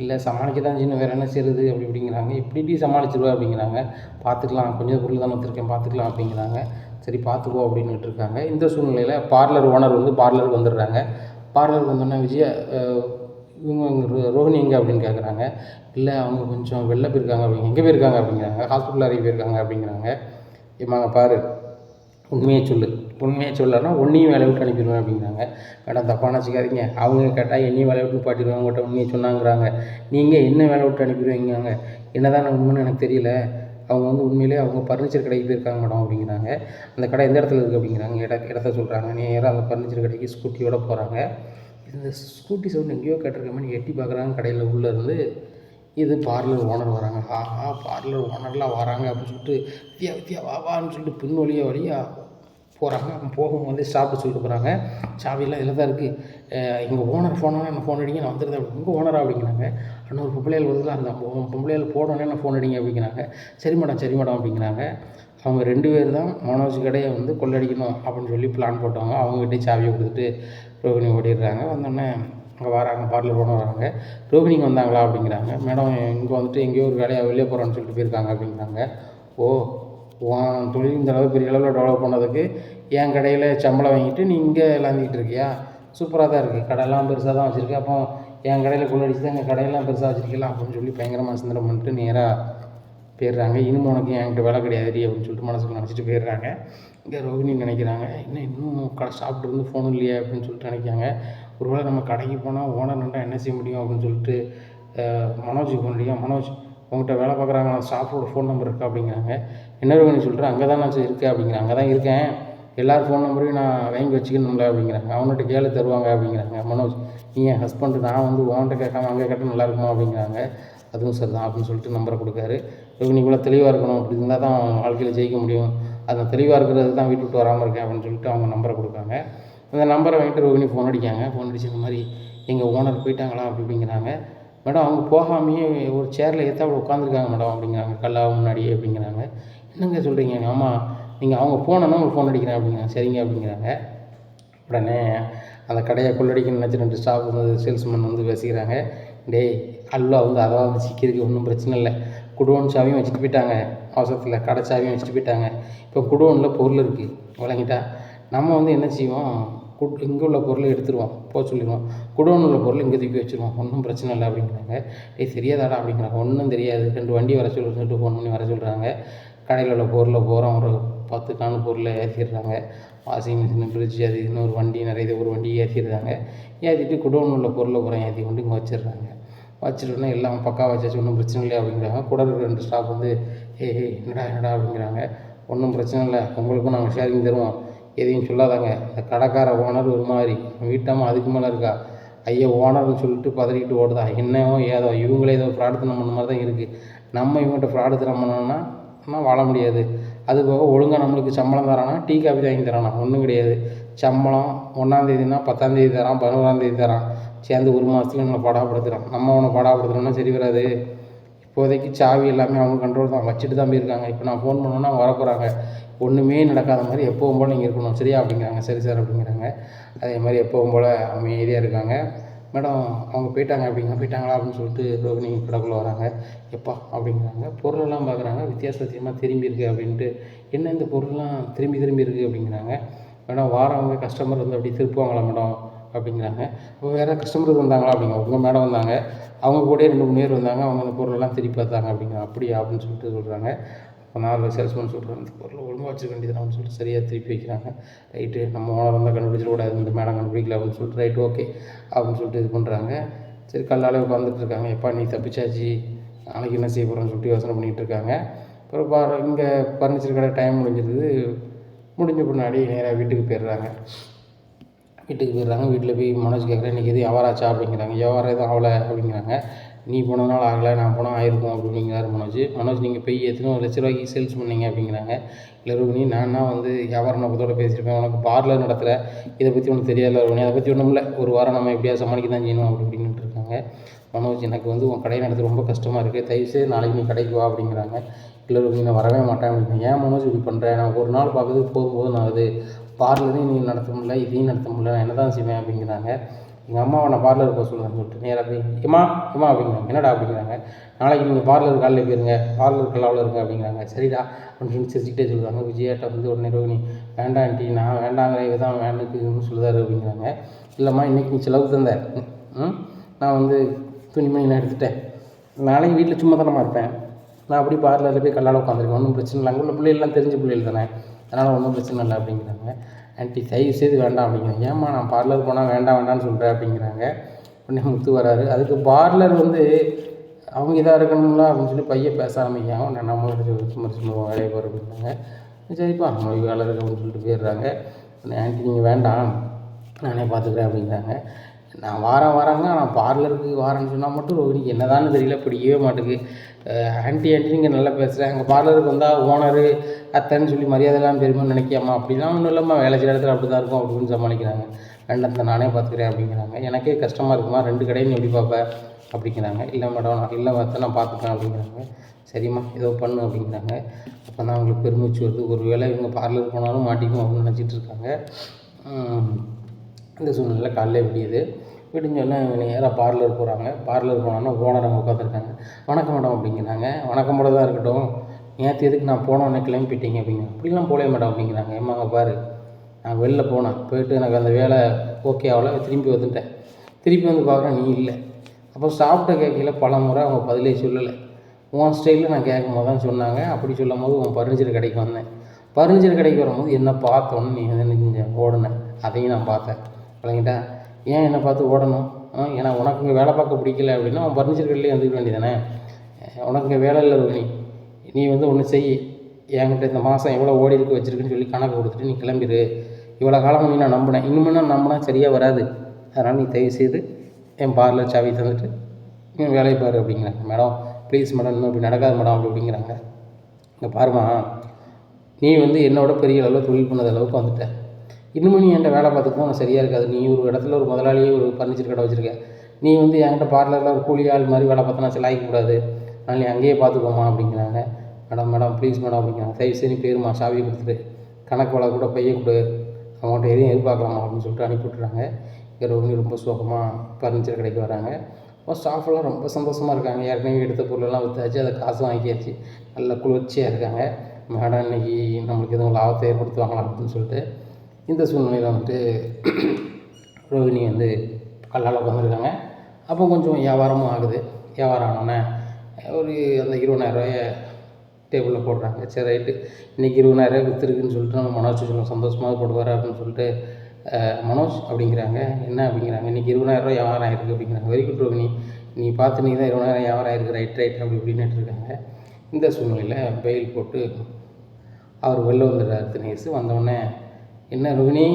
இல்லை சமாளிக்க தான் சின்ன வேறு என்ன செய்யுது அப்படி அப்படிங்கிறாங்க. இப்படி சமாளிச்சிருவா அப்படிங்கிறாங்க. பார்த்துக்கலாம், கொஞ்சம் பொருள் தான் வச்சுருக்கேன் பார்த்துக்கலாம் அப்படிங்கிறாங்க. சரி பார்த்துக்கோ அப்படின்னுட்டு இருக்காங்க. இந்த சூழ்நிலையில் பார்லர் ஓனர் வந்து பார்லருக்கு வந்துடுறாங்க. பார்லருக்கு வந்தோடனே விஜயா இவங்க ரோஹிணி எங்கே அப்படின்னு கேட்குறாங்க. இல்லை அவங்க கொஞ்சம் வெளில போயிருக்காங்க அப்படிங்க. எங்கே போயிருக்காங்க அப்படிங்கிறாங்க. ஹாஸ்பிட்டல் அறிக்கை போயிருக்காங்க அப்படிங்கிறாங்க. ஏம்மாங்க பாரு, உண்மையை சொல்லு, உண்மையை சொல்லனா ஒன்றையும் வேலையை விட்டு அனுப்பிடுவேன் அப்படிங்கிறாங்க. மேடம் தப்பாக நினச்சிக்காதீங்க, அவங்க கேட்டால் என்னையும் வேலையை விட்டு பாட்டிடுவாங்க, உங்கள்கிட்ட உண்மையை சொன்னாங்கிறாங்க. நீங்கள் என்ன வேலை விட்டு அனுப்பிடுவீங்க, என்ன தான் உண்மைன்னு எனக்கு தெரியல. அவங்க வந்து உண்மையிலே அவங்க ஃபர்னிச்சர் கடைக்கு போயிருக்காங்க மேடம் அப்படிங்கிறாங்க. அந்த கடை எந்த இடத்துல இருக்குது அப்படிங்கிறாங்க. இடத்த சொல்கிறாங்க. நேராக அந்த ஃபர்னிச்சர் கடைக்கு ஸ்கூட்டியோடு போகிறாங்க. இந்த ஸ்கூட்டி சவுண்ட் எங்கேயோ கேட்டிருக்க மாதிரி எட்டி பார்க்குறாங்க. கடையில் உள்ளே இருந்து இது பார்லர் ஓனர் வராங்க. ஆஹா, பார்லர் ஓனர்லாம் வராங்க அப்படின்னு சொல்லிட்டு வித்தியா வித்தியா வான்னு சொல்லிட்டு பின் வழியாக போகிறாங்க. போகும்போது ஸ்டாப்பு சொல்லிட்டு போகிறாங்க. சாவியெல்லாம் இதில் தான் இருக்குது, எங்கள் ஓனர் ஃபோனோடனே என்ன ஃபோன் அடிங்க, நான் வந்துடுறேன். உங்கள் ஓனரா அப்படிங்கிறாங்க. இன்னொரு பொம்பளையால் வருதுல, அந்த பொம்பளையால் போனோடனே என்ன ஃபோன் அடிங்க அப்படிங்கிறாங்க. சரி மேடம் அப்படிங்கிறாங்க. அவங்க 2 பேர் தான் மனோஜ் கடையை வந்து கொள்ளடிக்கணும் அப்படின்னு சொல்லி பிளான் போட்டவங்க. அவங்ககிட்டே சாவியை கொடுத்துட்டு ரோஹிணி ஓடிடுறாங்க. வந்தோடனே அங்கே வராங்க, பார்லர் ஓனர் வராங்க. ரோஹிணிங்க வந்தாங்களா அப்படிங்கிறாங்க. மேடம் இங்கே வந்துட்டு எங்கேயோ ஒரு வேலையாக வெளியே போகிறோன்னு சொல்லிட்டு போயிருக்காங்க அப்படிங்கிறாங்க. ஓ, உன் தொழில் இந்த அளவு பெரிய அளவில் டெவலப் பண்ணதுக்கு என் கடையில் சம்பளம் வாங்கிட்டு நீ இங்கே விளாண்டிக்கிட்டு இருக்கியா? சூப்பராக தான் இருக்குது, கடையெல்லாம் பெருசாக தான் வச்சுருக்கேன். அப்போ என் கடையில் கொள்ளடிச்சு தான் எங்கள் கடையெல்லாம் பெருசாக வச்சுருக்கலாம் அப்படின்னு சொல்லி பயங்கரமாக சிந்தனை பண்ணிட்டு நேராக போயிடுறாங்க. இனிமே உனக்கு என்கிட்ட வேலை கிடையாது அப்படின்னு சொல்லிட்டு மனசுக்கு நினச்சிட்டு போயிடுறாங்க. இங்கே ரோஹிணி நினைக்கிறாங்க, இன்னும் கடை சாப்பிட்டு இருந்து ஃபோன் இல்லையா அப்படின்னு சொல்லிட்டு நினைக்காங்க. ஒருவேளை நம்ம கடைக்கு போனால் ஓனர் நின்றா என்ன செய்ய முடியும் அப்படின்னு சொல்லிட்டு மனோஜுக்கு ஃபோன் அடிக்க. மனோஜ், உங்கள்கிட்ட வேலை பார்க்குறாங்க, ஸ்டாஃபோட ஃபோன் நம்பர் இருக்கா அப்படிங்கிறாங்க. என்ன ரோஹிணி சொல்கிறேன், அங்கே தான் நான் இருக்கேன் அப்படிங்கிறேன். அங்கே தான் இருக்கேன், எல்லார் ஃபோன் நம்பரையும் நான் வாங்கி வச்சுக்கணும்ல அப்படிங்கிறாங்க. அவங்கள்ட்ட கேளு தருவாங்க அப்படிங்கிறாங்க. மனோஜ், நீ என் ஹஸ்பண்டு, நான் வந்து ஓன்ட்ட கேட்காம அங்கே கேட்டால் நல்லா இருக்குமா அப்படிங்கிறாங்க. அதுவும் சரி தான் அப்படின்னு சொல்லிட்டு நம்பரை கொடுக்காரு. ரோஹிணி இவ்வளோ தெளிவாக இருக்கணும், அப்படி இருந்தால் தான் வாழ்க்கையில் ஜெயிக்க முடியும், அந்த தெளிவாக இருக்கிறது தான் வீட்டு விட்டு வராமல் இருக்கேன் அப்படின்னு சொல்லிட்டு அவங்க நம்பரை கொடுக்காங்க. அந்த நம்பரை வாங்கிட்டு ரோஹிணி ஃபோன் அடிக்காங்க. ஃபோன் அடிச்சு இந்த மாதிரி எங்கள் ஓனர் போயிட்டாங்களா அப்படிங்கிறாங்க. மேடம் அவங்க போகாமையே ஒரு சேரில் ஏற்றாப்புல உட்காந்துருக்காங்க மேடம் அப்படிங்கிறாங்க, கல்லாக முன்னாடியே அப்படிங்கிறாங்க. என்னங்க சொல்கிறீங்க? ஆமாம், நீங்கள் அவங்க போனோன்னா உங்களுக்கு ஃபோன் அடிக்கிறேன் அப்படிங்கிறாங்க. சரிங்க அப்படிங்கிறாங்க. உடனே அந்த கடையை கொள்ளடிக்கணும்னு நினச்சி 2 ஸ்டாஃப் வந்து சேல்ஸ்மேன் வந்து பேசிக்கிறாங்க. டேய் அல்லா வந்து அதான் வந்து சிக்கிருக்கு, ஒன்றும் பிரச்சனை இல்லை, குடோன் சாவியும் வச்சுட்டு போயிட்டாங்க, அவசரத்தில் கடை சாவியும் வச்சுட்டு போயிட்டாங்க. இப்போ குடோனில் பொருள் இருக்குது, விளங்கிட்டா நம்ம வந்து என்ன செய்வோம், இங்கே உள்ள பொருளை எடுத்துருவோம், போக சொல்லிடுவோம், குடோன் உள்ள பொருள் இங்கே தூக்கி வச்சுருவோம், ஒன்றும் பிரச்சனை இல்லை அப்படிங்கிறாங்க. தெரியாதாடா அப்படிங்கிறாங்க. ஒன்றும் தெரியாது, 2 வண்டி வர சொல்லிட்டு ஃபோன் பண்ணி வர சொல்கிறாங்க. கடையில் உள்ள பொருளை போகிறோம், ஒரு 10 காணு பொருளை ஏற்றிடுறாங்க. வாஷிங் மிஷின், ஃப்ரிட்ஜ், அது இன்னொரு வண்டி, நிறைய ஒரு வண்டி ஏற்றிடுறாங்க. ஏற்றிட்டு குடோன் உள்ள பொருளை பூரா ஏற்றி கொண்டு இங்கே வச்சிடுறாங்க. வச்சுட்டோன்னே எல்லாம் பக்கா வச்சாச்சு, ஒன்றும் பிரச்சனை இல்லை அப்படிங்கிறாங்க. கூட இருக்கிற 2 ஸ்டாஃப் வந்து என்னடா அப்படிங்கிறாங்க. ஒன்றும் பிரச்சனை இல்லை, உங்களுக்கும் நாங்கள் ஷேரிங் தருவோம், எதையும் சொல்லாதாங்க. இந்த கடைக்கார ஓனர் ஒரு மாதிரி வீட்டாமல் அதுக்கு மேலே இருக்கா, ஐயா ஓனர்னு சொல்லிட்டு பதறிக்கிட்டு ஓடுதா, என்னவோ ஏதோ இவங்களே ஏதோ ஃப்ராடுத்தனம் பண்ண மாதிரி தான் இருக்குது. நம்ம இவங்கள்ட்ட ஃப்ராடுத்தனம் பண்ணோன்னா வாழ முடியாது. அது போக ஒழுங்காக நம்மளுக்கு சம்பளம் தரானா, டீ காஃபி வாங்கி தரானா, ஒன்றும் கிடையாது. சம்பளம் 1ஆந்தேதினா 10ஆந்தேதி தரான், 11ஆந்தேதி தரான், சேர்ந்து 1 மாதத்துல நம்மளை பாடாப்படுத்துகிறான். நம்ம அவனை பாடாப்படுத்துகிறோன்னா சரி வராது. இப்போதைக்கு சாவி எல்லாமே அவங்க கண்ட்ரோல் தான், வச்சுட்டு தான் போயிருக்காங்க. இப்போ நான் ஃபோன் பண்ணோன்னா அவங்க வரப்போகிறாங்க. ஒன்றுமே நடக்காத மாதிரி எப்போவும் போல் நீங்கள் இருக்கணும், சரியா அப்படிங்கிறாங்க. சரி சார் அப்படிங்கிறாங்க. அதே மாதிரி எப்போவும் போல் அமைதியாக இருக்காங்க. மேடம் அவங்க போயிட்டாங்களா அப்படின்னு சொல்லிட்டு ரோஹிணி கடைக்குள்ளே வராங்க. எப்பா அப்படிங்கிறாங்க. பொருளெல்லாம் பார்க்குறாங்க, வித்தியாசமாக திரும்பி இருக்குது அப்படின்ட்டு. என்ன இந்த பொருள்லாம் திரும்பி இருக்குது அப்படிங்கிறாங்க. மேடம் வாரவங்க கஸ்டமர் வந்து அப்படி திருப்புவாங்களா மேடம் அப்படிங்கிறாங்க. இப்போ வேறு கஸ்டமர் வந்தாங்களா அப்படிங்க. உங்கள் மேடம் வந்தாங்க, அவங்க கூட 2 3 பேர் வந்தாங்க, அவங்க அந்த பொருளெல்லாம் திருப்பி பார்த்தாங்க அப்படிங்கிறாங்க. அப்படியா அப்படின்னு சொல்லிட்டு சொல்கிறாங்க. அப்போ நான் சேல்ஸ்மேன் சொல்கிறேன், இந்த பொருளை ஒழுங்காக வச்சுக்க வேண்டியது அப்படின்னு சொல்லிட்டு சரியாக திருப்பி வைக்கிறாங்க. ரைட்டு, நம்ம ஓனர் வந்தால் கண்டுபிடிச்சிடக்கூடாது, இந்த மேடம் கண்டுபிடிக்கல அப்படின்னு சொல்லிட்டு ரைட்டு ஓகே அப்படின்னு சொல்லிட்டு இது பண்ணுறாங்க. சரி, கல்லாலே உட்காந்துட்டு இருக்காங்க. எப்பா நீ தப்பிச்சாச்சு, நாளைக்கு என்ன செய்ய போகிறோன்னு சொல்லிட்டு யோசனை பண்ணிகிட்டு இருக்காங்க. அப்புறம் இங்கே ஃபர்னிச்சர் கடை டைம் முடிஞ்ச பின்னாடி நேராக வீட்டுக்கு போயிடுறாங்க. வீட்டில் போய் மனோஜ் கேட்குறேன், இன்றைக்கி எதுவும் வியாபாராச்சா அப்படிங்கிறாங்க. வியாபாரம் எதுவும் ஆகலை அப்படிங்கிறாங்க. நீ போனதுனால ஆகலை, நான் போனால் ஆயிருக்கும் அப்படிங்கிறாரு மனோஜ். நீங்கள் போய் எத்தனை லட்ச ரூபாய்க்கு சேல்ஸ் பண்ணீங்க அப்படிங்கிறாங்க. இல்லை ரோஹிணி, நான்னா வந்து வியாபார நோக்கத்தோடு பேசியிருப்பேன், உனக்கு பார்லர் நடத்தலை, இதை பற்றி உனக்கு தெரியாதுல ரோஹிணி, அதை பற்றி ஒன்றும் இல்லை, ஒரு வாரம் நம்ம எப்படியாவது சமாளிக்க தான் செய்யணும் அப்படின்ட்டு இருக்காங்க. மனோஜ், எனக்கு வந்து உன் கடையை நடத்த ரொம்ப கஷ்டமாக இருக்குது, தயவுசெய்து நாளைக்கு நீ கடைக்கு வா அப்படிங்கிறாங்க. இல்லை ரோஹிணி, நான் வரவே மாட்டேன் அப்படிங்கிறேன். ஏன் மனோஜ் இப்படி பண்ணுறேன், நான் ஒரு நாள் பார்க்குறது போதும் ஆகுது, பார்லரையும் நீ நடத்த முடியல, இதையும் நடத்த முடியல, நான் என்ன தான் செய்வேன் அப்படிங்கிறாங்க. எங்கள் அம்மாவை நான் பார்லருக்கு போக சொல்கிறேன்னு சொல்லிட்டு நேராக போய் ஏம்மா அப்படிங்கிறாங்க. என்னடா அப்படிங்கிறாங்க. நாளைக்கு நீங்கள் பார்லர் காலையில் போயிருங்க, பார்லர் கல்லாவில் இருங்க அப்படிங்கிறாங்க. சரிடா அப்படின்னு சொல்லி சிரிச்சுக்கிட்டே சொல்லுவாங்க. விஜயாட்ட வந்து உடனே ரோஹிணி, வேண்டாம் ஆண்டி, நான் வேண்டாங்கிற இவ தான் வேணுக்குன்னு சொல்லுதாரு அப்படிங்கிறாங்க. இல்லைம்மா இன்றைக்கி நீ செலவுக்கு தந்த நான் வந்து துணிமணி நான் எடுத்துட்டேன், நாளைக்கு வீட்டில் சும்மா தானே இருப்பேன், நான் அப்படி பார்லரில் போய் கல்லால் உட்காந்துருக்கேன், ஒன்றும் பிரச்சனை இல்லை, அங்கே உள்ள பிள்ளைகள்லாம் தெரிஞ்ச பிள்ளைகள் தானே, அதனால் ஒன்றும் பிரச்சனை இல்லை அப்படிங்கிறாங்க. ஆன்ட்டி தயவு செய்து வேண்டாம் அப்படிங்கிறாங்க. ஏம்மா நான் பார்லர் போனால் வேண்டாம்னு சொல்கிறேன் அப்படிங்கிறாங்க. உடனே முத்து வராரு. அதுக்கு பார்லர் வந்து அவங்க இதாக இருக்கணும்ல அப்படின்னு சொல்லி பையன் பேச ஆரம்பிக்காங்க. நான் நம்ம சும்மா வேலையை போகிற அப்படின்னாங்க. சரிப்பா நம்ம வேலை இருக்கு அப்படின்னு சொல்லிட்டு போயிடுறாங்க. ஆன்ட்டி நீங்கள் வேண்டாம் நானே பார்த்துக்கிறேன் அப்படிங்கிறாங்க. நான் வாரங்க நான் பார்லருக்கு வாரேன்னு சொன்னால் மட்டும் ரோகிணிக்கு என்னதான்னு தெரியல, பிடிக்கவே மாட்டேங்குது. ஆன்ட்டி நீங்கள் நல்லா பேசுகிறேன், அங்கே பார்லருக்கு வந்தால் ஓனரு அத்தைன்னு சொல்லி மரியாதைலாம் பெருமைன்னு நினைக்காமா, அப்படிலாம் ஒன்றும் இல்லைம்மா, வேலை செய்கிற இடத்துல அப்படி தான் இருக்கும் அப்படின்னு சமாளிக்கிறாங்க. வேண்டாம் நானே பார்த்துக்கிறேன் அப்படிங்கிறாங்க. எனக்கே கஷ்டமாக இருக்குமா, 2 கடையும் எப்படி பார்ப்பேன் அப்படிங்கிறாங்க. இல்லை மேடம் இல்லை அத்தை நான் பார்த்துப்பேன் அப்படிங்கிறாங்க. சரிம்மா ஏதோ பண்ணு அப்படிங்கிறாங்க. அப்போ தான் அவங்களுக்கு பெருமிச்சு வருது. ஒரு வேளை இவங்க பார்லர் போனாலும் மாட்டிக்கும் அப்படின்னு நினச்சிட்டு இருக்காங்க. இந்த சூழ்நிலை காலையில் விடியுது. விடிஞ்சோடனே நேராக பார்லர் போகிறாங்க. பார்லர் போனோன்னா ஓனர் அங்கே உட்காந்துருக்காங்க. வணக்கம் மேடம் அப்படிங்கிறாங்க. வணக்கம் போல தான் இருக்கட்டும், நேற்று எதுக்கு நான் போனோன்னே கிளம்பி போயிட்டீங்க அப்படிங்கிறாங்க. அப்படிலாம் போகலையே மேடம் அப்படிங்கிறாங்க. ஏமாங்க பாரு, நான் வெளில போயிட்டு எனக்கு அந்த வேலை ஓகே ஆகலை, திரும்பி வந்துட்டேன், திருப்பி வந்து பார்க்குறேன் நீ இல்லை. அப்போ சாப்பிட்ட கேட்கல பல முறை அவங்க பதிலே சொல்லலை. உன் ஸ்டைலில் நான் கேட்கும் போது தான் சொன்னாங்க. அப்படி சொல்லும் போது உன் ஃபர்னிச்சர் கடைக்கு வந்தேன். ஃபர்னிச்சர் கடைக்கு வரும்போது என்ன பார்த்தோன்னு நீ வந்து ஓடுனேன், அதையும் நான் பார்த்தேன். விளங்கிட்டா, ஏன் என்னை பார்த்து ஓடணும்? ஏன்னா உனக்கு இங்கே வேலை பார்க்க பிடிக்கல அப்படின்னா அவன் ஃபர்னிச்சர் கடையிலே வந்துக்க வேண்டியதானே. உனக்கு இங்கே வேலை இல்லை ரோகிணி, நீ வந்து ஒன்று செய், என்கிட்ட இந்த மாதம் எவ்வளோ ஓடி இருக்கு வச்சுருக்குன்னு சொல்லி கணக்கு கொடுத்துட்டு நீ கிளம்பிடு. இவ்வளோ காலம் நீ நான் நம்பினேன், இன்னுமே நான் நம்பினா சரியாக வராது, அதனால் நீ தயவு செய்து என் பார்லர் சாவி தந்துட்டு நீ வேலையை பாரு அப்படிங்கிறாங்க. மேடம் ப்ளீஸ் மேடம் இன்னும் இப்படி நடக்காது மேடம் அப்படிங்கிறாங்க. இங்கே பாருமா, நீ வந்து என்னோட பெரிய அளவில் தொழில் பண்ணது அளவுக்கு வந்துட்டேன், இன்னுமே நீ என்கிட்ட வேலை பார்த்துக்கோ நான் சரியாக இருக்காது. நீ ஒரு இடத்துல ஒரு முதலாளியே ஒரு ஃபர்னிச்சர் கடை வச்சுருக்க, நீ வந்து என்கிட்ட பார்லரில் ஒரு கூலி ஆள் மாதிரி வேலை பார்த்தனா சிலாய்க்கக்கூடாது, அதனால் நீ அங்கேயே பார்த்துக்கோமா அப்படிங்கிறாங்க. மேடம் ப்ளீஸ் மேடம் அப்படிங்கிறாங்க. தயவுசெய்து நீ பேருமா, சாவியை கொடுத்துட்டு கணக்கு வள கூட பைய கொடு, அவங்கள்ட்ட எதையும் எதிர்பார்க்கலாமா அப்படின்னு சொல்லிட்டு அனுப்பிவிட்றாங்க. ரோகிணி ரொம்ப சோகமாக ஃபர்னிச்சர் கடைக்கு வராங்க. அப்போ ஸ்டாஃபெல்லாம் ரொம்ப சந்தோஷமாக இருக்காங்க. ஏற்கனவே எடுத்த பொருளெல்லாம் விற்றாச்சு, அதை காசு வாங்கியாச்சு, நல்லா குளிர்ச்சியாக இருக்காங்க. மேடம் இன்றைக்கி நம்மளுக்கு எதுவும் லாபத்தை ஏற்படுத்துவாங்களா அப்படின்னு சொல்லிட்டு இந்த சூழ்நிலையில் வந்துட்டு ரோகிணி வந்து கல்லால் உட்காந்துருக்காங்க. அப்போ கொஞ்சம் வியாபாரமும் ஆகுது. வியாபாரம் ஆனோடனே ஒரு அந்த 20,000 டேபிளில் போடுறாங்க. சரி ரைட்டு, இன்றைக்கி 20,000 விற்றுருக்குன்னு சொல்லிட்டு நம்ம மனோஜ் சொல்லுவோம், சந்தோஷமாக போடுவார் அப்படின்னு சொல்லிட்டு மனோஜ் அப்படிங்கிறாங்க. என்ன அப்படிங்கிறாங்க, இன்றைக்கி 20,000 வியாபாரம் ஆகிருக்கு அப்படிங்கிறாங்க. வெரி குட் ரோகிணி, நீ பார்த்து நீ தான் 20,000 வியாபாரம் ஆகிருக்கு, ரைட் அப்படி இப்படின்னு இருக்காங்க. இந்த சூழ்நிலையில் பெயில் போட்டு அவர் வெளில வந்துடுறாரு. தினேஷ் வந்தோடனே என்ன ரோகிணி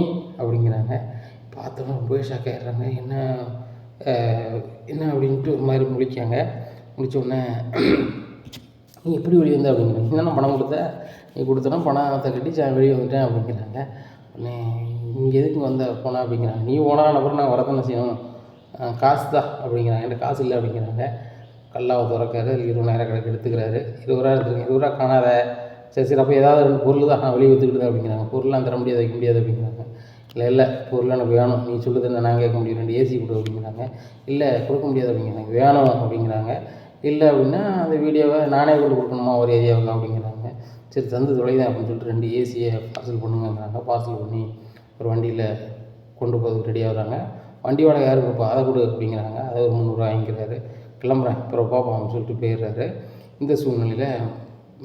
அப்படிங்கிறாங்க. பார்த்தோன்னே ரொம்பவே ஷாக் ஆகிடுறாங்க. என்ன அப்படின்ட்டு ஒரு மாதிரி முழிக்காங்க. முடித்தோடனே நீ எப்படி வெளியே வந்த அப்படிங்கிறாங்க. என்னென்ன பணம் கொடுத்த, நீ கொடுத்தனா பணத்தை கட்டி வெளியே வந்துட்டேன் அப்படிங்கிறாங்க. உடனே இங்கே எதுக்கு வந்த போனா அப்படிங்கிறாங்க. நீ ஓனான அப்புறம் நான் வரதானே செய்யணும், காசு தான் அப்படிங்கிறாங்க. என்கிட்ட காசு இல்லை அப்படிங்கிறாங்க. கல்லாவை திறக்காரு, 20,000 கணக்கு எடுத்துக்கிறாரு. 20,000 எடுத்துருங்க, 20,000 காணாத, சரி அப்போ ஏதாவது 2 பொருள் தான் நான் வெளியே விற்றுக்கிட்டு அப்படிங்கிறாங்க. பொருள்லாம் தர முடியாது, வைக்க முடியாது அப்படிங்கிறாங்க. இல்லை பொருள் எனக்கு வேணும், நீ சொல்லுது நான் கேட்க முடியும், 2 ஏசி கொடு அப்படிங்கிறாங்க. இல்லை கொடுக்க முடியாது அப்படிங்கிறாங்க. வேணும் அப்படிங்கிறாங்க. இல்லை அப்படின்னா அந்த வீடியோவை நானே கொண்டு கொடுக்கணுமா ஒரு ஏரியாவுக்கு அப்படிங்கிறாங்க. சரி தந்து தொலைதான் அப்படின்னு சொல்லிட்டு 2 ஏசியை பார்சல் பண்ணுங்கிறாங்க. பார்சல் பண்ணி ஒரு வண்டியில் கொண்டு போகிறதுக்கு ரெடி ஆகுறாங்க. வண்டி வாடகை யார் கொடுப்பா, அதை கொடு அப்படிங்கிறாங்க. அதை ஒரு 300 வாங்கிக்கிறாரு. கிளம்புறேன் அப்புறம் பார்ப்போம் அப்படின்னு சொல்லிட்டு போயிடுறாரு. இந்த சூழ்நிலையில்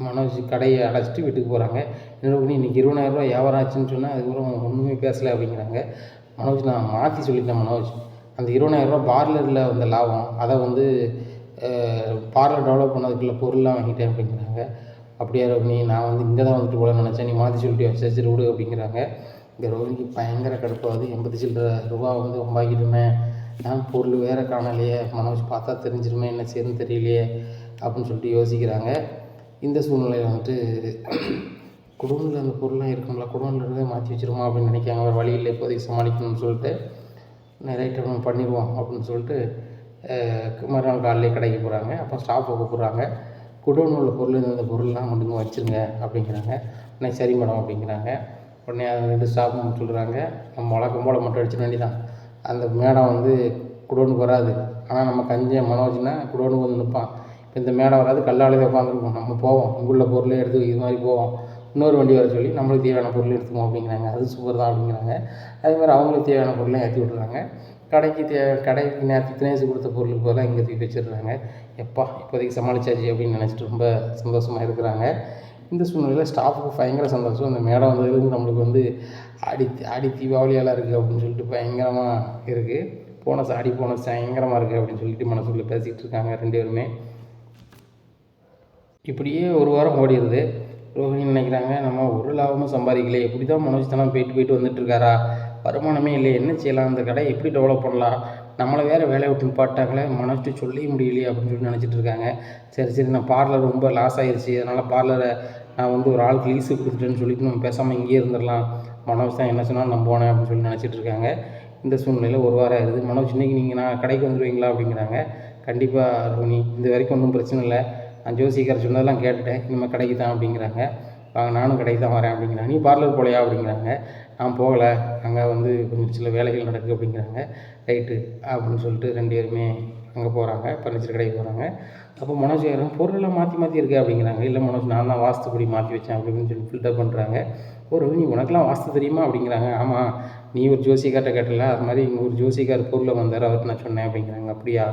மனோஜ் கடையை அடைச்சிட்டு வீட்டுக்கு போகிறாங்க. இன்னொரு இன்றைக்கி 20,000 வியாபாரம் ஆச்சுன்னு சொன்னால் அதுக்கப்புறம் ஒன்றுமே பேசலை அப்படிங்கிறாங்க. மனோஜ் நான் மாற்றி சொல்லிட்டேன் மனோஜ், அந்த 20,000 பார்லரில் வந்த லாபம், அதை வந்து பார்லர் டெவலப் பண்ணதுக்குள்ள பொருள்லாம் வாங்கிட்டேன் அப்படிங்கிறாங்க. அப்படியே ரோகிணி, நான் வந்து இங்கே தான் வந்துட்டு போல நினச்சேன், நீ மாற்றி சொல்லிட்டு சரி விடு அப்படிங்கிறாங்க. இந்த ரோகிணிக்கு பயங்கர கடுப்பாகுது. 80 சில்லற ரூபா வந்து வம்பாக்கிட்டுமே, நான் பொருள் வேறு காணலையே, மனோஜ் பார்த்தா தெரிஞ்சிருமே என்ன செய்யணும்னு தெரியலையே அப்படின்னு சொல்லிட்டு யோசிக்கிறாங்க. இந்த சூழ்நிலையில் வந்துட்டு குடோனில் அந்த பொருள்லாம் இருக்கும்ல, குடோனில் இருந்தே மாற்றி வச்சிருமா அப்படின்னு நினைக்காங்க. வேறு வழியில் இப்போதைக்கு சமாளிக்கணும்னு சொல்லிட்டு ரைட்டை நம்ம பண்ணிடுவோம் அப்படின்னு சொல்லிட்டு மறுநாள் காலையிலே கடைக்கு போகிறாங்க. அப்போ ஸ்டாஃபை கூப்பிட்றாங்க. குடோனில் உள்ள பொருள் இந்த பொருள்லாம் மட்டுங்க வச்சுருங்க அப்படிங்கிறாங்க. உடனே சரி மேடம் அப்படிங்கிறாங்க. உடனே அது 2 ஸ்டாஃபும் சொல்கிறாங்க, நம்ம வழக்கம் போல் மட்டும் அடிச்சிட வேண்டியதான், அந்த மேடம் வந்து குடோனுக்கு வராது, ஆனால் நம்ம கஞ்சன் மனோஜ்னா குடோனுக்கு வந்து நிற்பான். இப்போ இந்த மேடம் வராது, கல்லாலே உட்காந்துருக்கும், நம்ம போவோம் இங்குள்ள பொருளே எடுத்து இது மாதிரி போவோம், இன்னொரு வண்டி வர சொல்லி நம்மளுக்கு தேவையான பொருள் எடுத்துக்குவோம் அப்படிங்கிறாங்க. அது சூப்பர் தான் அப்படிங்கிறாங்க. அதேமாதிரி அவங்களுக்கு தேவையான பொருளை ஏற்றி விட்றாங்க. கடைக்கு நேற்று தினேஷ் கொடுத்த பொருளுக்கு பதிலாக இங்கே தூக்கி வச்சிடுறாங்க. எப்பா இப்போதைக்கு சமாளிச்சாச்சு அப்படின்னு நினச்சிட்டு ரொம்ப சந்தோஷமாக இருக்கிறாங்க. இந்த சூழ்நிலையில் ஸ்டாஃபுக்கு பயங்கர சந்தோஷம். அந்த மேடம் வந்ததுலேருந்து நம்மளுக்கு வந்து ஆடி தீபாவளியெல்லாம் இருக்குது அப்படின்னு சொல்லிட்டு பயங்கரமாக இருக்குது. போனஸ் பயங்கரமாக இருக்குது அப்படின்னு சொல்லிட்டு மனசுக்குள்ளே பேசிக்கிட்டு இருக்காங்க 2 பேருமே. இப்படியே ஒரு வாரம் ஓடிடுது. ரோஹிணி நினைக்கிறாங்க, நம்ம ஒரு லாபமும் சம்பாதிக்கல, எப்படி தான் மனோஜ் தனம் போயிட்டு வந்துட்டுருக்காரா, வருமானமே இல்லை, என்ன செய்யலாம், அந்த கடையை எப்படி டெவலப் பண்ணலாம், நம்மளை வேறு வேலையை விட்டு நிப்பாட்டாங்களே, மனோஜ்ட்டு சொல்லவே முடியலையே அப்படின்னு சொல்லி நினச்சிட்டு இருக்காங்க. சரி நான் பார்லர் ரொம்ப லாஸ் ஆகிடுச்சு, அதனால் பார்லரை நான் வந்து ஒரு ஆளுக்கு லீஸு கொடுத்துட்டேன்னு சொல்லிட்டு நம்ம பேசாமல் இங்கேயே இருந்துடலாம், மனோஜ் தான் என்ன சொன்னாலும் நம்புவானே அப்படின்னு சொல்லி நினச்சிட்டு இருக்காங்க. இந்த சூழ்நிலையில் ஒரு வாரம் ஆயிடுது. மனோஜ் இன்றைக்கி நீங்கள் நான் கடைக்கு வந்துடுவீங்களா அப்படிங்கிறாங்க. கண்டிப்பாக ரோஹிணி, இந்த வரைக்கும் ஒன்றும் பிரச்சனை இல்லை, நான் ஜோசிக்கார சொன்னதெல்லாம் கேட்டுட்டேன், இனிமேல் கடைக்கு தான் அப்படிங்கிறாங்க. வாங்க நானும் கடைக்கு தான் வரேன் அப்படிங்கிறாங்க. நீ பார்லர் போகலையா அப்படிங்கிறாங்க. நான் போகலை, அங்கே வந்து கொஞ்சம் சில வேலைகள் நடக்குது அப்படிங்கிறாங்க. ரைட்டு அப்படின்னு சொல்லிட்டு 2 பேருமே அங்கே போகிறாங்க, ஃபர்னிச்சர் கடைக்கு போகிறாங்க. அப்போ மனோஜ் பொருளெல்லாம் மாற்றி இருக்குது அப்படிங்கிறாங்க. இல்லை மனோஜ், நான் தான் வாஸ்துப்படி மாற்றி வச்சேன் அப்படின்னு சொல்லி ஃபில்டர் பண்ணுறாங்க. ரோஹிணி உனக்கெல்லாம் வாஸ்து தெரியுமா அப்படிங்கிறாங்க. ஆமாம், நீ ஒரு ஜோசிக்கார்ட்ட கேட்டல, அது மாதிரி இங்கே ஒரு ஜோசிக்கார் பொருளை வந்தார், அவர்கிட்ட நான் சொன்னேன் அப்படிங்கிறாங்க. அப்படியா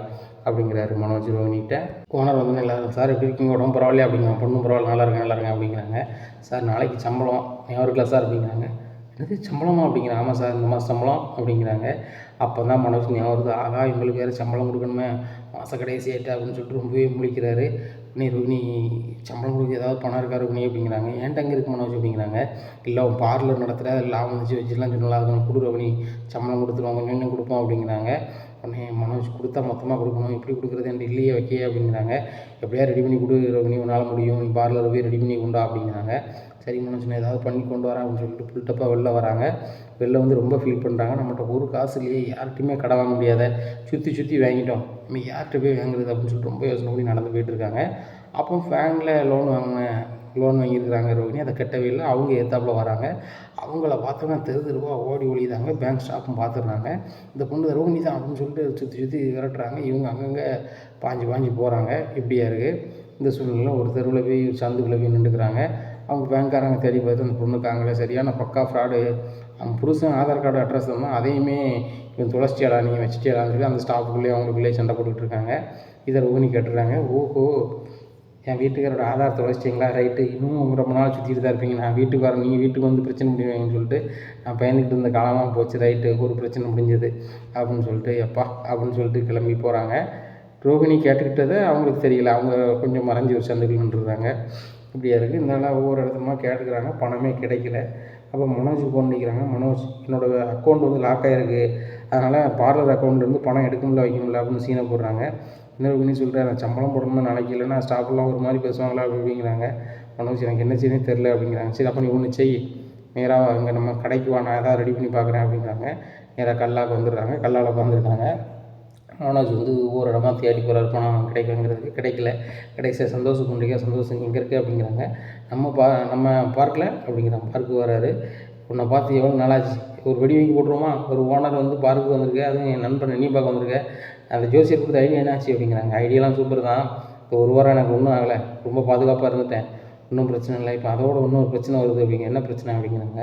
அப்படிங்கிறாரு மனோஜ் ரோஹிணிகிட்ட. ஓனர் வந்து எல்லாரும், சார் எப்படி இருக்கீங்க, உடம்பு பரவாயில்லையா அப்படிங்கிறாங்க. பொண்ணும் பரவாயில்ல, நல்லா இருக்கேன் அப்படிங்கிறாங்க. சார் நாளைக்கு சம்பளம் ஞாபகம் இருக்கலாம் சார் அப்படிங்கிறாங்க. என்னது சம்பளமா அப்படிங்கிறாங்க. ஆமாம் சார், இந்த மாதம் சம்பளம் அப்படிங்கிறாங்க. அப்போ தான் மனோஜ் ஞாபகம் வருது, ஆகா இவங்களுக்கு வேறு சம்பளம் கொடுக்கணுமே, மாத கடைசி ஆகிட்டு அப்படின்னு சொல்லிட்டு ரொம்பவே முழிக்கிறாரு. ரோஹிணி சம்பளம் கொடுக்க ஏதாவது பணம் இருக்கா ரோஹிணி அப்படிங்கிறாங்க. ஏன்ட்ட அங்கே இருக்கு மனோஜ் அப்படிங்கிறாங்க. இல்லை அவன் பார்லர் நடத்துகிற லாபம் வச்சுலாம் சொன்னலாம், அது கொடு ரோஹிணி, சம்பளம் கொடுத்துருவாங்க, கொஞ்சம் கொடுப்போம் அப்படிங்கிறாங்க. உடனே மனோஜ் கொடுத்தா மொத்தமாக கொடுக்கணும், எப்படி கொடுக்குறது என்கிட்ட இல்லையே வைக்க அப்படிங்கிறாங்க. எப்படியா ரெடி பண்ணி கொடு ரோஹிணி, உன்னால் முடியும், நீ பார்லர் போய் ரெடி பண்ணி கொண்டா அப்படிங்கிறாங்க. சரி மனோஜ், நான் ஏதாவது பண்ணி கொண்டு வரேன் அப்படின்னு சொல்லிட்டு புல்டப்பாக வெளில வராங்க. வெளில வந்து ரொம்ப ஃபீல் பண்ணுறாங்க. நம்மகிட்ட ஒரு காசு இல்லையே, யார்கிட்டையுமே கடை வாங்க முடியாத, சுற்றி வாங்கிட்டோம், நம்ம யார்கிட்ட போய் வாங்குறது அப்படின்னு சொல்லிட்டு ரொம்ப யோசனை பண்ணி நடந்து போயிட்டுருக்காங்க. அப்போ ஃபேங்கில் லோன் வாங்கியிருக்கிறாங்க ரோஹிணி, அதை கட்டவே இல்லை. அவங்க ஏத்தாப்பில் வராங்க. அவங்கள பார்த்தோன்னா தெருவா ஓடி ஒழிதாங்க. பேங்க் ஸ்டாஃப்பும் பார்த்துடுறாங்க. இந்த பொண்ணு ரோஹிணி தான் அப்படின்னு சொல்லிட்டு சுற்றி விரட்டுறாங்க. இவங்க அங்கங்கே பாஞ்சு போகிறாங்க. இப்படியா இருக்குது இந்த சூழ்நிலையில். ஒரு தெருவில் போய் சந்துக்குள்ளே போய் நின்றுக்கிறாங்க. அவங்க பேங்க்காரங்க தேடி பார்த்து அந்த பொண்ணுக்காங்களே, சரியான பக்கா ஃப்ராடு, அவங்க புருஷன் ஆதார் கார்டு அட்ரஸ் தான், அதையுமே இவன் தொலைச்சிட்டியாடா, நீங்கள் வச்சுட்டியாடான்னு சொல்லி அந்த ஸ்டாஃபுக்குள்ளேயே அவங்களுக்குள்ளேயே சண்டை போட்டுக்கிட்டு இருக்காங்க. இதை ரோஹிணி கேட்டுறாங்க. ஓஹோ, என் வீட்டுக்காரோட ஆதார் தொலைச்சிட்டிங்களா, ரைட்டு, இன்னும் ரொம்ப நாள் சுற்றிட்டு தான் இருப்பீங்க, நான் வீட்டுக்கு வரேன், நீங்கள் வீட்டுக்கு வந்து பிரச்சனை முடிவீங்கன்னு சொல்லிட்டு நான் பயந்துக்கிட்டு இருந்த காலமாக போச்சு, ரைட்டு, ஒரு பிரச்சனை முடிஞ்சது அப்படின்னு சொல்லிட்டு எப்பா அப்படின்னு சொல்லிட்டு கிளம்பி போகிறாங்க. ரோஹிணி கேட்டுக்கிட்டதை அவங்களுக்கு தெரியல, அவங்க கொஞ்சம் மறைஞ்சி ஒரு சந்துக்குள் நின்றுறாங்க. இப்படியா இருக்குது. இந்த ஒவ்வொரு இடத்துமா கேட்டுக்கிறாங்க, பணமே கிடைக்கல. அப்போ மனோஜுக்கு ஃபோன் பண்ணிக்கிறாங்க. மனோஜ், என்னோடய அக்கௌண்ட் வந்து லாக் ஆகிருக்கு, அதனால் பார்லர் அக்கௌண்ட்லேருந்து பணம் எடுக்க முடியல வைக்க முடியல அப்படின்னு சீனை போடுறாங்க. இன்னொரு பண்ணி சொல்கிறேன், நான் சம்பளம் போடணும்னு நினைக்கல, இல்லைன்னா ஸ்டாஃப்லாம் ஒரு மாதிரி பேசுவாங்களா அப்படிங்கிறாங்க. மனோஜ், எனக்கு என்ன செய்யணும் தெரில அப்படிங்கிறாங்க. சரி அப்போ நீ ஒன்று செய், நேராக அங்கே நம்ம கடைக்கு வா, நான் எதாவது ரெடி பண்ணி பார்க்குறேன் அப்படிங்கிறாங்க. நேராக கல்லாவுக்கு வந்துடுறாங்க. கல்லால் உட்காந்துருக்காங்க. மனோஜ் வந்து ஒவ்வொரு இடமா தேடி போகிறார் பணம் கிடைக்குங்கிறதுக்கு. கிடைக்கல. கடைசியாக சந்தோஷம் எங்கே இருக்குது அப்படிங்கிறாங்க. நம்ம பார்க்கல அப்படிங்கிறாங்க. பார்க்கு வராரு. உன்னை பார்த்து எவ்வளோ நாளாச்சு, ஒரு வெடி வாங்கி போட்டுருவோமா, ஒரு ஓனர் வந்து பார்க்கு வந்திருக்கு, அதுவும் என் நண்பன் நீ பார்க்க வந்திருக்க, அந்த ஜோசியர் கொடுத்த ஐடியா என்னாச்சு அப்படிங்கிறாங்க. ஐடியாலாம் சூப்பர் தான், இப்போ ஒரு வாரம் எனக்கு ஒன்றும் ஆகலை, ரொம்ப பாதுகாப்பாக இருந்துட்டேன், ஒன்றும் பிரச்சனை இல்லை. இப்போ அதோட இன்னொரு பிரச்சனை வருது அப்படிங்க. என்ன பிரச்சனை அப்படிங்கிறாங்க.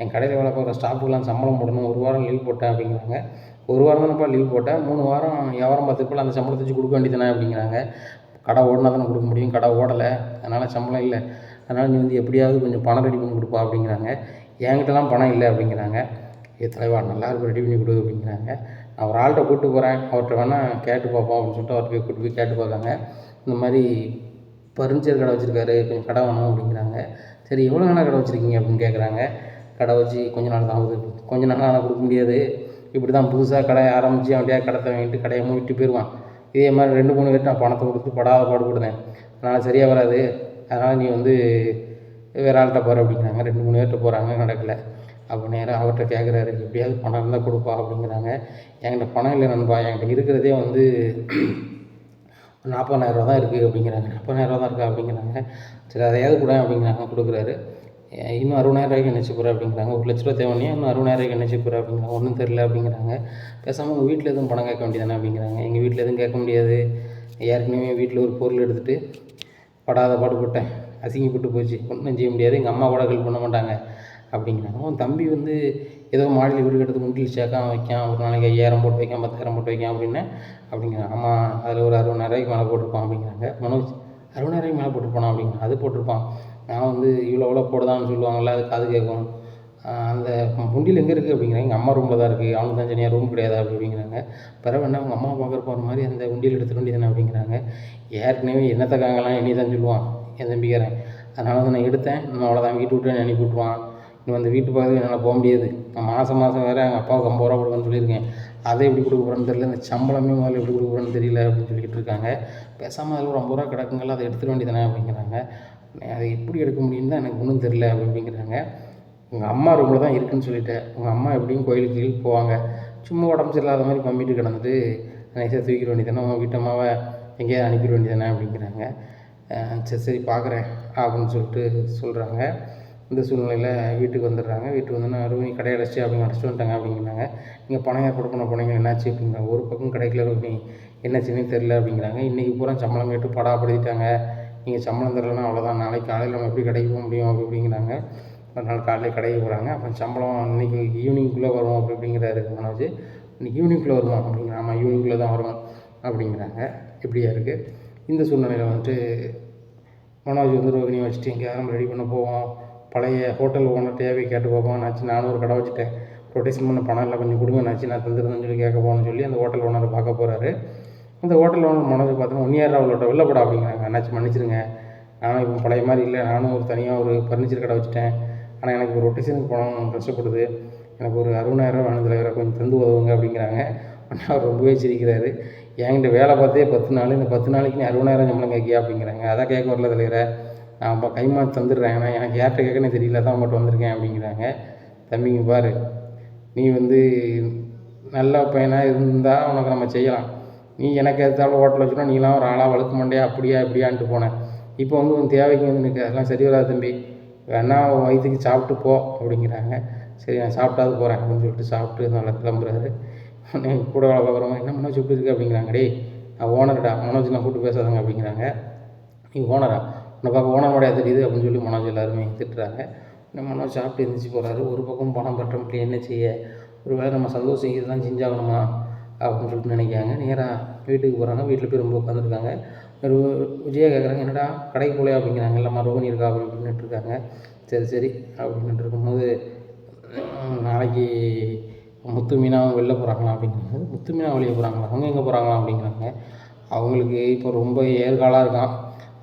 என் கடையில் வேலை பார்க்குற ஸ்டாஃபுக்கெல்லாம் சம்பளம் போடணும், ஒரு வாரம் லீவ் போட்டேன் அப்படிங்கிறாங்க. ஒரு வாரம் தானேப்பா லீவ் போட்டேன், 3 வாரம் வியாபாரம் பார்த்துருப்பல, அந்த சம்பளத்தை வச்சு கொடுக்க வேண்டியதானே அப்படிங்கிறாங்க. கடை ஓடினா தானே கொடுக்க முடியும், கடை ஓடலை, அதனால் சம்பளம் இல்லை, அதனால் நீ வந்து எப்படியாவது கொஞ்சம் பணம் ரெடி பண்ணி கொடுப்பா அப்படிங்கிறாங்க. என்கிட்டலாம் பணம் இல்லை அப்படிங்கிறாங்க. தலைவா நல்லா இருக்கும், ரெடி பண்ணி கொடு அப்படிங்கிறாங்க. நான் ஒரு ஆள்கிட்ட கூப்பிட்டு போகிறேன், அவர்கிட்ட வேணால் கேட்டு பார்ப்போம் அப்படின்னு சொல்லிட்டு அவர்கிட்ட போய் கூப்பிட்டு போய் கேட்டு பார்க்காங்க. இந்த மாதிரி ஃபர்னிச்சர் கடை வச்சுருக்காரு, கொஞ்சம் கடை வேணும் அப்படிங்கிறாங்க. சரி எவ்வளோ நாளாக கடை வச்சுருக்கீங்க அப்படின்னு கேட்குறாங்க. கடை வச்சு கொஞ்ச நாள் தான் ஆகுது. கொஞ்ச நாள் ஆனால் கொடுக்க முடியாது, இப்படி தான் புதுசாக கடை ஆரம்பித்து அப்படியே கடத்தை வாங்கிட்டு கடையை மூடிட்டு போயிடுவான். இதே மாதிரி 2-3 பேர்ட்டு நான் பணத்தை கொடுத்து படாத பாடுபடுதேன், அதனால் சரியாக வராது, அதனால் நீ வந்து வேறு ஆள்கிட்ட போகிற அப்படிங்கிறாங்க. 2-3 பேர்கிட்ட போகிறாங்க, நடக்கலை. அப்போ நேராக அவர்கிட்ட கேட்குறாரு, எப்படியாவது பணம் இருந்தால் கொடுப்பா அப்படிங்கிறாங்க. என்கிட்ட பணம் இல்லை நண்பா, என்கிட்ட இருக்கிறதே வந்து 40,000 தான் இருக்குது அப்படிங்கிறாங்க. 40,000 தான் இருக்கா அப்படிங்கிறாங்க. சரி அதையாவது கூட அப்படிங்கிறாங்க. கொடுக்குறாரு. இன்னும் 60,000 என்னச்சு போகிற அப்படிங்கிறாங்க. 1,00,000 தேவையா, இன்னும் 60,000 என்னச்சு போகிற அப்படிங்கிறாங்க. ஒன்றும் தெரில அப்படிங்கிறாங்க. பேசாமல் உங்கள் வீட்டில் எதுவும் பணம் கேட்க வேண்டியதானே அப்படிங்கிறாங்க. எங்கள் வீட்டில் எதுவும் கேட்க முடியாது, ஏற்கனவே வீட்டில் ஒரு பொருள் எடுத்துகிட்டு படாத பாடுபட்டேன், அசிங்கப்பட்டு போச்சு, ஒன்றும் செய்ய முடியாது, எங்கள் அம்மா கூட ஹெல்ப் பண்ண மாட்டாங்க அப்படிங்கிறாங்க. அவன் தம்பி வந்து ஏதோ மாடியில் வீடு கட்டுறதுக்கு முண்டில் சேர்க்காம வைக்கான், ஒரு நாளைக்கு 5000 போட்டு வைக்கான், 10,000 போட்டு வைக்கான் அப்படிங்கிறாங்க. ஆமாம், அதில் ஒரு 60,000 மேலே போட்டிருப்பான் அப்படிங்கிறாங்க. மனோஜ் 60,000 மேலே போட்டிருப்பானா அப்படிங்க. அது போட்டிருப்பான். நான் வந்து இவ்வளோ போடுதான்னு சொல்லுவாங்கள்ல, அது காது கேட்கும். அந்த முண்டில் எங்கே இருக்குது அப்படிங்கிறாங்க. எங்கள் அம்மா ரூமில் தான் இருக்குது, அவனுக்கு தான் தனியாக ரூம் கிடையாது அப்படிங்கிறாங்க. பிறகு என்ன உங்கள் அம்மா பார்க்குற போகிற மாதிரி அந்த உண்டியல் எடுத்துட வேண்டியதானே அப்படிங்கிறாங்க. ஏற்கனவே என்னத்தக்காங்கலாம் என்னை தான் சொல்லுவான் என் தம்பிக்காரன். அதனால தான் நான் எடுத்தேன், நம்ம அவ்வளோதான், வீட்டு விட்டு அனுப்பி விட்ருவான். இன்னும் அந்த வீட்டு பக்கத்துக்கு என்னால் போக முடியாது. நான் மாதம் வேறு எங்கள் அப்பாவுக்கு 50 ரூபா கொடுக்கணும்னு சொல்லியிருக்கேன். அதை எப்படி கொடுக்க போகிறேன்னு தெரியல, இந்த சம்பளமே முதல்ல எப்படி கொடுக்க போகிறேன்னு தெரியல அப்படின்னு சொல்லிக்கிட்டு இருக்காங்க. பேசாமல் அதில் ஒரு 50 ரூபா கிடக்குங்களா, அதை எடுத்துட வேண்டியதானே அப்படிங்கிறாங்க. அதை எப்படி எடுக்க முடியும்னு தான் எனக்கு ஒன்றும் தெரில அப்படிங்கிறாங்க. உங்கள் அம்மா ரூமில் தான் இருக்குதுன்னு சொல்லிட்டேன், உங்கள் அம்மா எப்படியும் கோயிலுக்கு போவாங்க, சும்மா உடம்பு சரியில்லாத மாதிரி பம்பிட்டு கிடந்துட்டு நைஸாக தூக்கிட வேண்டியதானே, உங்கள் வீட்டு அம்மாவை எங்கேயாவது அனுப்பிட வேண்டியதானே அப்படிங்கிறாங்க. சரி பார்க்குறேன் அப்படின்னு சொல்லிட்டு சொல்கிறாங்க. இந்த சூழ்நிலையில் வீட்டுக்கு வந்துடுறாங்க. வீட்டுக்கு வந்தோன்னா ரோஹினி கடை அடைச்சி அப்படின்னு அடைச்சிட்டு வந்துட்டாங்க அப்படிங்கிறாங்க. நீங்கள் பணம் ஏற்பாடு பண்ண போனீங்க, என்னாச்சு அப்படிங்கிறாங்க. ஒரு பக்கம் கிடைக்கல ரோஹினி, என்னாச்சுன்னு தெரில அப்படிங்கிறாங்க. இன்றைக்கி பூரா சம்பளம் கேட்டு படாப்படுத்திட்டாங்க, நீங்கள் சம்பளம் தரலன்னா அவ்வளோதான், நாளைக்கு காலையில் நம்ம எப்படி கடைக்கு போக முடியும் அப்படிங்கிறாங்க. மறுநாள் காலையில் கடைக்கு போகிறாங்க. அப்புறம் சம்பளம் இன்றைக்கி ஈவினிங்குள்ளே வரும் அப்படிங்கிறாரு மனோஜ். இன்றைக்கி ஈவினிங்குள்ளே வருவோம் அப்படிங்கிற. ஆமாம், ஈவினிங்குள்ளே தான் வரும் அப்படிங்கிறாங்க. இப்படியா இருக்குது. இந்த சூழ்நிலையில் வந்துட்டு மனோஜ் வந்து ரோஹினியை வச்சுட்டு எங்கேயாவது நம்ம ரெடி பண்ண போவோம், பழைய ஹோட்டல் ஓனர்கிட்டயே போய் கேட்டு பார்ப்போம், நாச்சு நானும் ஒரு கடை வச்சுட்டேன், ரொட்டேஷன் பண்ண பணம் இல்லை, கொஞ்சம் கொடுங்க நாச்சு, நான் தந்துருந்தேன்னு சொல்லி கேட்க போகணும்னு சொல்லி அந்த ஹோட்டல் ஓனரை பார்க்க போகிறாரு. அந்த ஹோட்டல் ஓனர் மனோஜ் பார்த்தோன்னா 1,000 அவ்வளோட்ட வெளிலப்படா அப்படிங்கிறாங்க. அண்ணாச்சி மன்னிச்சிருங்க, நானும் இப்போ பழைய மாதிரி இல்லை, நானும் ஒரு தனியாக ஒரு ஃபர்னிச்சர் கடை வச்சுட்டேன், ஆனால் எனக்கு ஒரு ரொட்டேஷனுக்கு பணம் கஷ்டப்படுது, எனக்கு ஒரு 60,000 வேணும் தலைவரை, கொஞ்சம் தந்து உதவுங்க அப்படிங்கிறாங்க. அவர் ரொம்பவே சிரிக்கிறாரு. என்கிட்ட வேலை பார்த்தே 10 நாள், இந்த 10 நாளைக்கு நீ 60,000 சம்பளம் கேட்கியா அப்படிங்கிறாங்க. அதான் கேட்க வரல தலைவரை, நான் இப்போ கைமாற்றி தந்துடுறேன், ஏன்னா எனக்கு யார்கிட்ட கேட்கனே தெரியல, தான் உங்கள்கிட்ட வந்திருக்கேன் அப்படிங்கிறாங்க. தம்பிங்க பாரு, நீ வந்து நல்ல பையனாக இருந்தால் உனக்கு நம்ம செய்யலாம், நீ எனக்கு எதாவது ஹோட்டல் வச்சுனா நீலாம் ஒரு ஆளாக வழுக்க மாட்டியா, அப்படியா இப்படியான்ட்டு போனேன், இப்போ வந்து உன் தேவைக்கு வந்து எனக்கு அதெல்லாம் சரி வராது தம்பி, வேணா வயிற்றுக்கு சாப்பிட்டு போ அப்படிங்கிறாங்க. சரி நான் சாப்பிட்டாது போகிறேன் அப்படின்னு சொல்லிட்டு சாப்பிட்டு நல்லா கிளம்புறாரு. கூட வேலை பார்க்குறவங்க என்ன மனோஜ் எப்படி இருக்குது அப்படிங்கிறாங்க. டேய் நான் ஓனர்டா, மனோஜ் நான் கூப்பிட்டு பேசாதங்க அப்படிங்கிறாங்க. நீ ஓனரா, உன்னை பார்க்க ஓனர் மாதிரியா தெரியுது அப்படின்னு சொல்லி மனோஜ் எல்லாருமே திட்டுறாங்க. மனோஜ் சாப்பிட்டு எழுந்திரிச்சு போகிறாரு. ஒரு பக்கம் பணம் பற்ற முடியல, என்ன செய்ய, ஒரு வேளை நம்ம சந்தோஷம் இதுதான் செஞ்சாகணுமா அப்படின்னு சொல்லிட்டு நினைக்கிறாங்க. நேராக வீட்டுக்கு போகிறாங்க. வீட்டில் போய் ரொம்ப உட்காந்துருக்காங்க. விஜயா கேட்குறாங்க, என்னடா கடைக்கு போகலையா அப்படிங்கிறாங்க. இல்லைம்மா ரோஹினி இருக்கா அப்படின்ட்டு இருக்காங்க. சரி அப்படின்ட்டு இருக்கும்போது நாளைக்கு முத்து மீனாவும் வெளில போகிறாங்களா அப்படிங்கிறாங்க. முத்து மீனா வெளியே போகிறாங்களா, அவங்க எங்கே போகிறாங்களா அப்படிங்கிறாங்க. அவங்களுக்கு இப்போ ரொம்ப ஏற்காலாக இருக்கான்,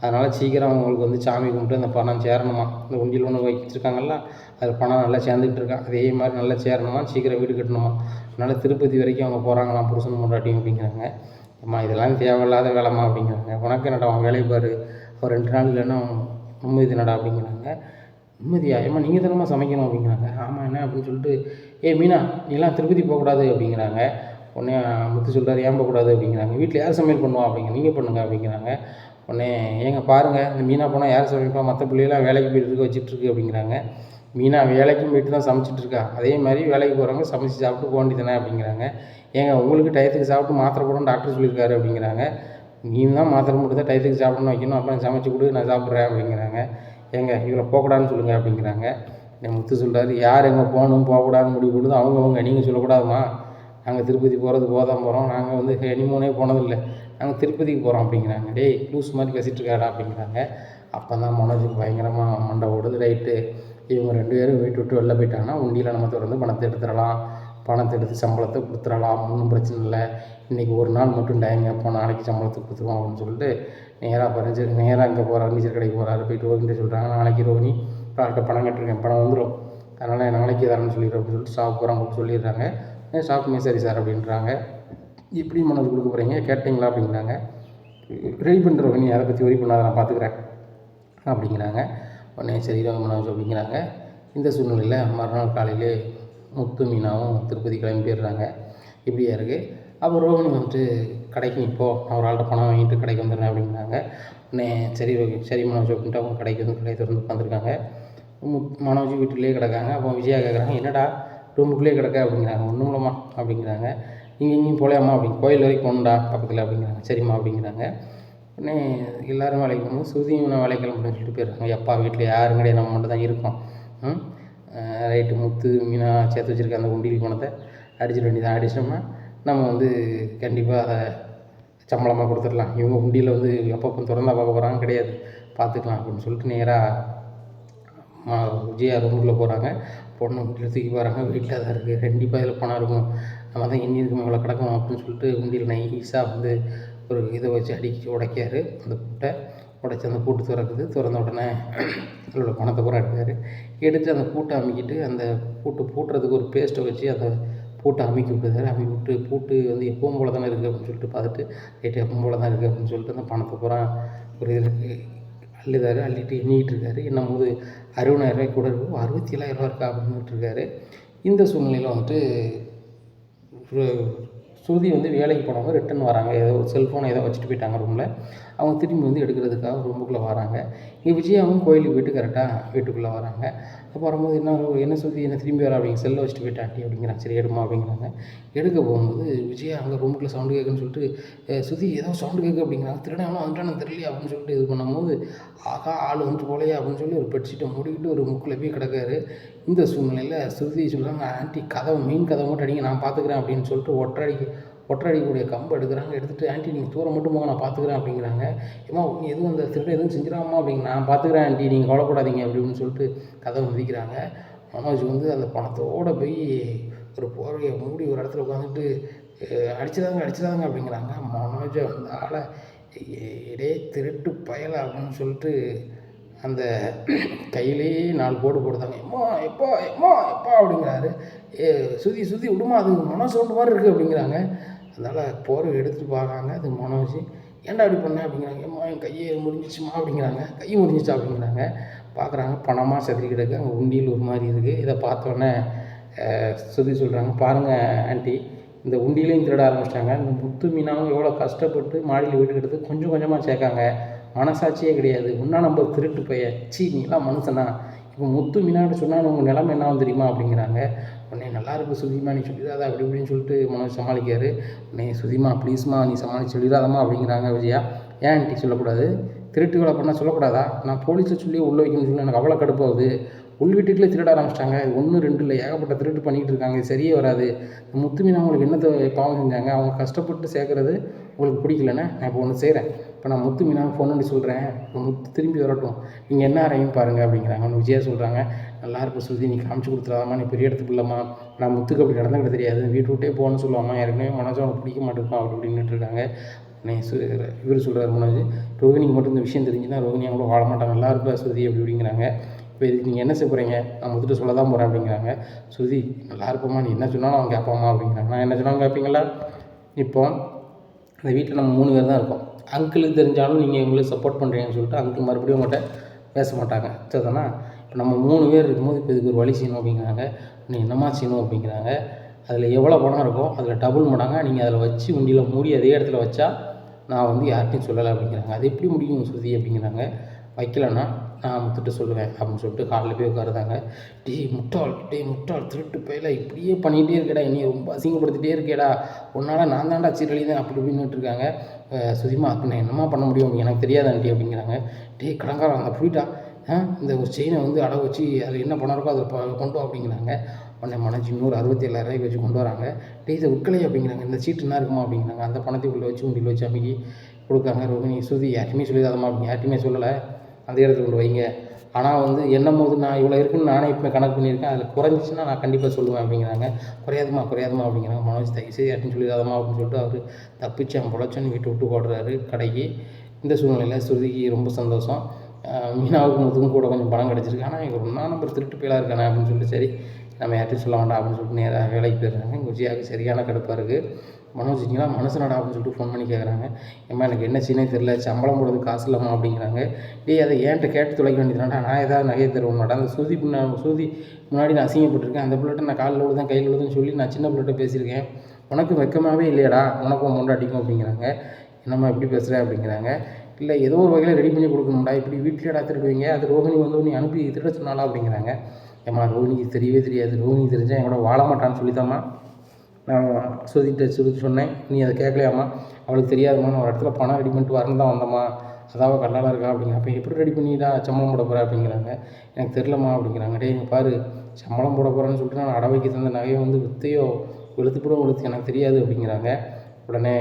அதனால் சீக்கிரம் அவங்களுக்கு வந்து சாமி கும்பிட்டு அந்த பணம் சேரணுமா, இந்த உண்டியல் ஒன்று வச்சுருக்காங்கல்ல, அதில் பணம் நல்லா சேர்ந்துக்கிட்டு இருக்கான், அதே மாதிரி நல்லா சேரணுமா, சீக்கிரம் வீடு கட்டணுமா, அதனால் திருப்பதி வரைக்கும் அவங்க போகிறாங்களாம் புருஷன் முன்னாடியும் அப்படிங்கிறாங்க. அம்மா இதெல்லாம் தேவையில்லாத வேலைம்மா அப்படிங்கிறாங்க. உனக்கு என்னடா அவன் வேலையை பாரு, அவர் 2 நாள் இல்லைன்னா நிம்மதி என்னடா அப்படிங்கிறாங்க. நிம்மதியா, ஏம்மா நீங்கள் தானம்மா சமைக்கணும் அப்படிங்கிறாங்க. ஆமாம் என்ன அப்படின்னு சொல்லிட்டு, மீனா நீலாம் திருப்பதி போகக்கூடாது அப்படிங்கிறாங்க. உடனே முத்து சொல்கிறார், ஏன் போகக்கூடாது அப்படிங்கிறாங்க. வீட்டில் யார் சமையல் பண்ணுவா அப்படிங்க, நீங்கள் பண்ணுங்க அப்படிங்கிறாங்க. உடனே ஏங்க பாருங்கள், இந்த மீனா போனால் யார் சமைப்பா, மற்ற பிள்ளைகளாம் வேலைக்கு போயிட்டு இருக்க வச்சிட்ருக்கு அப்படிங்கிறாங்க. மீனா வேலைக்கும் போயிட்டு தான் சமைச்சிட்ருக்கா, அதே மாதிரி வேலைக்கு போகிறவங்க சமைச்சு சாப்பிட்டு போக வேண்டியதானே அப்படிங்கிறாங்க. ஏங்க உங்களுக்கு டயத்துக்கு சாப்பிட்டு மாத்திரை போடணும்னு டாக்டர் சொல்லியிருக்காரு அப்படிங்கிறாங்க. நீ தான் மாத்திரை மட்டும் தான் டயத்துக்கு சாப்பிடணும் வைக்கணும், அப்புறம் சமைச்சு கொடு நான் சாப்பிட்றேன் அப்படிங்கிறாங்க. ஏங்க இவரை போகக்கூடாதுன்னு சொல்லுங்கள் அப்படிங்கிறாங்க. என் முத்து சொல்கிறாரு, யார் எங்கே போகணும் போகக்கூடாதுன்னு முடிவு கொடுது அவங்கவுங்க, நீங்கள் சொல்லக்கூடாதுமா, நாங்கள் திருப்பதி போகிறது தான் போகிறோம், நாங்கள் வந்து ஹனிமூனே போனதில்லை, நாங்கள் திருப்பதிக்கு போகிறோம் அப்படிங்கிறாங்க. டேய் லூஸ் மாதிரி பேசிகிட்டு இருக்காடா அப்படிங்கிறாங்க. அப்போ தான் மனோஜுக்கு பயங்கரமாக மண்டை ஓடுது. ரைட்டு, இவங்க 2 பேரும் வீட்டு விட்டு வெளில போயிட்டாங்கன்னா உண்டியில் நம்ம திறந்து பணத்தை எடுத்துடலாம், பணத்தை எடுத்து சம்பளத்தை கொடுத்துடலாம், ஒன்றும் பிரச்சனை இல்லை, இன்றைக்கி ஒரு நாள் மட்டும் டைம் கேட்போம், நாளைக்கு சம்பளத்தை கொடுத்துருவோம் அப்படின்னு சொல்லிட்டு நேராக அங்கே போகிறார், நீச்சல் கடைக்கு போகிறாரு. போயிட்டு ரோஹினிட்ட சொல்கிறாங்க, நாளைக்கு ரோஹினி ஆள்கிட்ட பணம் கட்டிருக்கேன், பணம் வந்துடும், அதனால் நாளைக்கு தரேன்னு சொல்லிடுறேன் அப்படின்னு சொல்லிட்டு ஷாப் போகிறாங்க சொல்லிடுறாங்க. ஷாப்புமே சரி சார் அப்படின்றாங்க. எப்படி மனோஜ் கொடுக்க போகிறீங்க கேட்டிங்களா அப்படிங்கிறாங்க. ரெடி பண்ணுற ரோஹினி, அதை பற்றி ஒரி பண்ணாத, நான் பார்த்துக்கிறேன் அப்படிங்கிறாங்க. உடனே சரி மனோஜ் அப்படிங்கிறாங்க. இந்த சூழ்நிலையில் மறுநாள் காலையிலே முத்து மீனாவும் திருப்பதி கிளம்பி போயிடுறாங்க. இப்படியா இருக்குது. அப்போ ரோஹினி வந்துட்டு கடைக்கு இப்போ நான் ஒரு ஆள்கிட்ட பணம் வாங்கிட்டு கடைக்கு வந்துடுறேன் அப்படிங்கிறாங்க. உடனே சரி மனோஜ் அப்படின்ட்டு அவங்க கடைக்கு வந்து கடையை திறந்து உட்காந்துருக்காங்க. மனோஜ் வீட்டுலேயே கிடக்காங்க. அப்போ விஜயா கேட்குறாங்க, என்னடா ரூமுக்குள்ளேயே கிடக்க அப்படிங்கிறாங்க. ஒன்றும் இல்லைம்மா அப்படிங்கிறாங்க. நீங்கள் எங்கேயும் போகலையாம்மா அப்படிங்க, கோயில் வரைக்கும் போகணுண்டா பக்கத்தில் அப்படிங்கிறாங்க. சரிம்மா அப்படிங்கிறாங்க. உடனே எல்லோரும் வேலைக்கு போகும்போது சுருதியும் நான் வேலைக்கு கிளம்புறேன்னு சொல்லிட்டு போயிடுறாங்க. எப்பா வீட்டில் யாரும் கிடையாது, நம்ம மட்டும் தான் இருக்கோம். ரைட்டு முத்து மீனா சேர்த்து வச்சுருக்க அந்த உண்டியல் பணத்தை அடிச்சிட வேண்டியதான். அடிச்சிட்டோம்னா நம்ம வந்து கண்டிப்பாக அதை சம்பளமாக கொடுத்துடலாம். இவங்க உண்டியில் வந்து எப்பப்போ திறந்தா பார்க்க போகிறாங்க கிடையாது, பார்த்துக்கலாம் அப்படின்னு சொல்லிட்டு நேராக விஜயா ரூமுக்குள்ளே போகிறாங்க. பொண்ணு உண்டியில் தூக்கி போகிறாங்க. வீட்டில் தான் இருக்குது, கண்டிப்பாக இதில் பணம் இருக்கும், நம்ம தான் எண்ணி இருக்கும் இவ்வளோ கிடக்கும் அப்படின்னு சொல்லிட்டு உண்டியில் நைஸாக வந்து ஒரு இதை வச்சு அடிச்சு உடைக்காரு. அந்த பூட்டை உடைச்சி அந்த பூட்டு திறக்குது. திறந்த உடனே அதோட பணத்தை பூரா எடுத்தார். எடுத்து அந்த பூட்டை அமுக்கிட்டு அந்த பூட்டுறதுக்கு ஒரு பேஸ்ட்டை வச்சு அந்த பூட்டை அமுக்கி விட்டுறாரு. அமுக்கி விட்டு பூட்டு வந்து எப்பவும் போல தானே இருக்குது அப்படின்னு சொல்லிட்டு பார்த்துட்டு, ரைட்டு எப்பவும் போல தான் இருக்குது அப்படின்னு சொல்லிட்டு அந்த பணத்தை பூரா ஒரு இதுக்கு அள்ளுதாரு. அள்ளிட்டு எண்ணிக்கிட்டு இருக்காரு. என்னும்போது 60,000 கூட இருக்கும், 67,000 இருக்கா அப்படின்ட்டு இருக்காரு. இந்த சூழ்நிலையில் வந்துட்டு ஸ்ருதி வந்து வேலைக்கு போனவங்க ரிட்டன் வராங்க. ஏதோ ஒரு செல்ஃபோனை ஏதோ வச்சுட்டு போயிட்டாங்க ரூமில். அவங்க திரும்பி வந்து எடுக்கிறதுக்காக ரூமுக்குள்ளே வராங்க. இங்கே விஜயாவும் கோயிலுக்கு போய்ட்டு கரெக்டாக வீட்டுக்குள்ளே வராங்க. அப்போ வரும்போது என்ன ஸ்ருதி என்ன திரும்பி வரா அப்படிங்க, செல்லை வச்சுட்டு போயிட்டா ஆண்டி அப்படிங்கிறாங்க. சரி எடுமா அப்படிங்கிறாங்க. எடுக்க போகும்போது விஜயா அங்கே ரூமுக்குள்ளே சவுண்டு கேட்குன்னு சொல்லிட்டு ஸ்ருதி ஏதோ சவுண்டு கேட்கு அப்படிங்கிறாங்க. திருடாமல் வந்துட்டானு தெரியலையா அப்படின்னு சொல்லிட்டு இது பண்ணும்போது, ஆகா ஆள் வந்துட்டு போலையா அப்படின்னு சொல்லி ஒரு பெட்ஷீட்டை மூடிக்கிட்டு ஒரு முக்கில் போய் கிடக்காரு. இந்த சூழ்நிலையில் ஸ்ருதி சொல்கிறாங்க, ஆண்டி கதவை மெயின் கதவை மட்டும் அடிங்க, நான் பார்த்துக்கிறேன் அப்படின்னு சொல்லிட்டு ஒற்றடிக்கூடிய கம்பு எடுக்கிறாங்க. எடுத்துகிட்டு ஆண்டி நீங்கள் தூரம் மட்டும் போங்க, நான் பார்த்துக்கிறேன் அப்படிங்கிறாங்க. ஏம்மா நீ எதுவும் அந்த திருட எதுவும் செஞ்சிடாமா அப்படிங்க, நான் பார்த்துக்கிறேன் ஆண்டி நீங்கள் கவலைப்படாதீங்க அப்படின்னு சொல்லிட்டு கதவை மிதிக்கிறாங்க. மனோஜ் வந்து அந்த பணத்தோடு போய் ஒரு போர்வையை மூடி ஒரு இடத்துல உட்காந்துட்டு அடிச்சிடாங்க அப்படிங்கிறாங்க. மனோஜை வந்து ஆளை இடே திருட்டு பயலை அப்படின்னு சொல்லிட்டு அந்த கையிலேயே 4 போடு போடுதாங்க. எப்பா அப்படிங்கிறாரு. சுதி விடுமா, அது மனோ சவுண்டு மாதிரி இருக்குது அப்படிங்கிறாங்க. அதனால் போர்வை எடுத்துகிட்டு பார்க்குறாங்க. அது மனோஜ். ஏன்டா அப்படி பண்ணேன் அப்படிங்கிறாங்க. என் கையை முறிஞ்சிச்சுமா அப்படிங்கிறாங்க. கை முறிஞ்சிச்சா அப்படிங்கிறாங்க. பார்க்குறாங்க பணமாக செதறி கிடக்கு. அங்கே உண்டியல் ஒரு மாதிரி இருக்குது. இதை பார்த்தோன்னே ஸ்ருதி சொல்கிறாங்க, பாருங்கள் ஆண்டி, இந்த உண்டியிலையும் திருட ஆரம்பிச்சிட்டாங்க. இந்த முத்து மீனாவும் எவ்வளோ கஷ்டப்பட்டு மாடியில் வீட்டுக்கு எடுத்து கொஞ்சம் கொஞ்சமாக சேர்க்காங்க, மனசாட்சியே கிடையாது. இன்னும் நம்ம திருட்டு போய நீலாம் மனுஷனா, இப்போ முத்து மீனான்னு சொன்னால் உங்கள் நிலைமை என்ன தெரியுமா அப்படிங்கிறாங்க. உடனே நல்லாயிருக்கு சுதிமா, நீ சொல்லிடாத அப்படி இப்படின்னு சொல்லிட்டு மனோஜ் சமாளிக்காரு. உடனே சுதிமா ப்ளீஸ்மா நீ சமாளித்து சொல்லிடாதம்மா அப்படிங்கிறாங்க விஜயா. ஏன் ஆண்டி சொல்லக்கூடாது, திருட்டு வேலை பண்ணால் சொல்லக்கூடாதா, நான் போலீஸை சொல்லி உள்ளே வைக்கணும்னு சொல்லி எனக்கு அவ்வளோ கடுப்பாகுது. உள் வீட்டுக்குள்ளே திருட ஆரம்பிச்சிட்டாங்க. 1 2 இல்லை, ஏகப்பட்ட திருட்டு பண்ணிகிட்டு இருக்காங்க. இது சரியே வராது. முத்து மீனா அவங்களுக்கு என்னத்தை பாவம் செஞ்சாங்க, அவங்க கஷ்டப்பட்டு சேர்க்குறது உங்களுக்கு பிடிக்கலன்னா நான் இப்போ ஒன்று செய்கிறேன். இப்போ நான் முத்து மீனாவை ஃபோன் பண்ணி சொல்கிறேன், முத்து திரும்பி வரட்டும், நீங்கள் என்ன அறையும் பாருங்கள் அப்படிங்கிறாங்க. அவனு விஜயா சொல்கிறாங்க, நல்லாயிருக்கும் ஸ்ருதி, நீ காமிச்சு கொடுத்துடாதம்மா, நீ பெரிய இடத்துக்கு இல்லைம்மா, நான் முத்துக்கு அப்படி நடந்துக்கிட்ட தெரியாது, வீட்டு விட்டே போகணும்னு சொல்லுவாம்மா, ஏற்கனவே மனசு அவனுக்கு பிடிக்க மாட்டேங்குமா அப்படி இப்படின்னுட்டு இருக்காங்க. இவர் சொல்கிறார் மனோஜ், ரோஹினிக்கு மட்டும் இந்த விஷயம் தெரிஞ்சுன்னா ரோஹினி அவங்கள வாழ மாட்டாங்க, நல்லா இருப்பா ஸ்ருதி அப்படி அப்படிங்கிறாங்க. இப்போ இதுக்கு நீங்கள் என்ன செய்ய போகிறீங்க, நான் முத்துட்டு சொல்ல தான் போகிறேன் அப்படிங்கிறாங்க. ஸ்ருதி நல்லா இருப்போம்மா, நீ என்ன சொன்னாலும் அவன் கேட்பாம்மா அப்படிங்கிறாங்க. நான் என்ன சொன்னாலும் கேட்பீங்களா, இப்போ அந்த வீட்டில் நம்ம 3 பேர் தான் இருக்கோம். அங்கிளுக்கு தெரிஞ்சாலும் நீங்கள் இவங்களுக்கு சப்போர்ட் பண்ணுறீங்கன்னு சொல்லிட்டு அங்கிள் மறுபடியும் உங்கள்கிட்ட பேச மாட்டாங்க. சரிதானா, இப்போ நம்ம 3 பேர் இருக்கும்போது இப்போ இதுக்கு ஒரு வழி செய்யணும் அப்படிங்கிறாங்க. நீ என்னம்மா செய்யணும் அப்படிங்கிறாங்க. அதில் எவ்வளோ பணம் இருக்கோ அதில் டபுள் மடங்காக நீங்கள் அதில் வச்சு உண்டியில் மூடி அதே இடத்துல வச்சா நான் வந்து யார்கிட்டையும் சொல்லலை அப்படிங்கிறாங்க. அது எப்படி முடியும் ஸ்ருதி அப்படிங்கிறாங்க. வைக்கலைன்னா நான் முத்துட்டு சொல்லுவேன் அப்படின்னு சொல்லிட்டு காலில் போய் உட்காருதாங்க. டேய் முட்டாள் திருட்டு பையல இப்படியே பண்ணிகிட்டே இருக்கேடா, என்னை ரொம்ப அசிங்கப்படுத்திகிட்டே இருக்கேடா, உன்னால் நான் தான்டா சீரழிதான் அப்படி இப்படின்னுட்டு இருக்காங்க. சுதிமா அப்படி நான் என்னம்மா பண்ண முடியும், எனக்கு தெரியாது ஆண்டி அப்படிங்கிறாங்க. டேய் கடங்காரம் அந்த புரிட்டா, இந்த ஒரு செயினை வந்து அடகு வச்சு அதில் என்ன பணம் இருக்கோ அதை கொண்டு வா அப்படிங்கிறாங்க. உடனே மனோஜ் இன்னொரு 67,000 வச்சு கொண்டு வராங்க. டேய் இதை விற்கலை அப்படிங்கிறாங்க. இந்த சீட்டு என்ன இருக்குமா அப்படிங்கிறாங்க. அந்த பணத்தை உள்ளே வச்சு உண்டியில் வச்சு அமைக்கி கொடுக்காங்க. ரோஹினி ஸ்ருதி யார்ட்டுமே சொல்லிடாதம்மா அப்படிங்க, யார்ட்டுமே சொல்லலை, அந்த இடத்துல கொண்டு வைங்க. ஆனால் வந்து என்னும் போது நான் இவ்வளோ இருக்குன்னு நானே இப்போ கணக்கு பண்ணியிருக்கேன், அதில் குறைஞ்சிச்சின்னா நான் கண்டிப்பாக சொல்லுவேன் அப்படிங்கிறாங்க. குறையாதுமா அப்படிங்கிறாங்க. மனோஜ் தயவுசெய்து யார்ட்டும் சொல்லிடாதம்மா அப்படின்னு சொல்லிட்டு அவர் தப்பிச்சான் பொழைச்சான்னு வீட்டை விட்டு ஓடுறாரு கடைக்கு. இந்த சூழ்நிலையில் ஸ்ருதிக்கு ரொம்ப சந்தோஷம். மீனாவுக்கு முத்துக்கும் கூட கொஞ்சம் பணம் கிடச்சிருக்கு. ஆனால் இங்கே ஒன்றா நம்பர் திருட்டு போயிலாம் இருக்கானே அப்படின்னு சொல்லிட்டு சரி நம்ம யார்ட்டும் சொல்ல வேண்டாம் அப்படின்னு சொல்லிட்டு நேராக வேலைக்கு போயிடுறாங்க. இங்கே விஜயாவுக்கு சரியான கடுப்பாக இருக்குது. மனோஜ் இங்கெல்லாம் மனுஷனடா அப்படின்னு சொல்லிட்டு ஃபோன் பண்ணி கேட்குறாங்க. ஏம்மா எனக்கு என்ன சீனே தெரியல, சம்பளம் போடுறது காசு இல்லைம்மா அப்படிங்கிறாங்க. டேய் அதை ஏன்ட்ட கேட்டு தொலைக்க வேண்டியதுனாடா, நான் ஏதாவது நகையை தருவேன்டா, அந்த ஸ்ருதி முன்னாடி நான் அசிங்கப்பட்டிருக்கேன், அந்த பிள்ளைகிட்ட நான் காலில் விழுதான் கையில் விழுதுன்னு சொல்லி நான் சின்ன பிள்ளைகிட்ட பேசியிருக்கேன், உனக்கு வெக்கமாகவே இல்லையாடா, உனக்கும் மொண்டாட்டிக்கும் அப்படிங்கிறாங்க. என்னம்மா எப்படி பேசுகிறேன் அப்படிங்கிறாங்க. இல்லை ஏதோ ஒரு வகையில் ரெடி பண்ணி கொடுக்கணும்டா, இப்படி வீட்டிலேடா திருடுவீங்க, அது ரோஹினி வந்து நீ அனுப்பி திருட சொன்னாலா அப்படிங்கிறாங்க. ஏம்மா ரோஹினிக்கு தெரியவே தெரியாது, ரோஹினி தெரிஞ்சால் என் கூட வாழ மாட்டான்னு சொல்லித்தாம்மா நான் சுருதி சொன்னேன். நீ அதை கேட்கலையாம்மா? அவளுக்கு தெரியாதும்மா, நான் ஒரு இடத்துல பணம் ரெடி பண்ணிட்டு வரணும் தான் வந்தம்மா, அதாவது கல்லால் இருக்கா அப்படிங்கிற. அப்போ எப்படி ரெடி பண்ணிட்டா சம்பளம் போட போகிற அப்படிங்கிறாங்க. எனக்கு தெரிலம்மா அப்படிங்கிறாங்க. டேய் பாரு, சம்பளம் போட போகிறேன்னு சொல்லிட்டு நான் அடை வைக்க தந்த நகையை வந்து வித்தையோ வெளுத்துப்படும் வெளுத்து எனக்கு தெரியாது அப்படிங்கிறாங்க. உடனே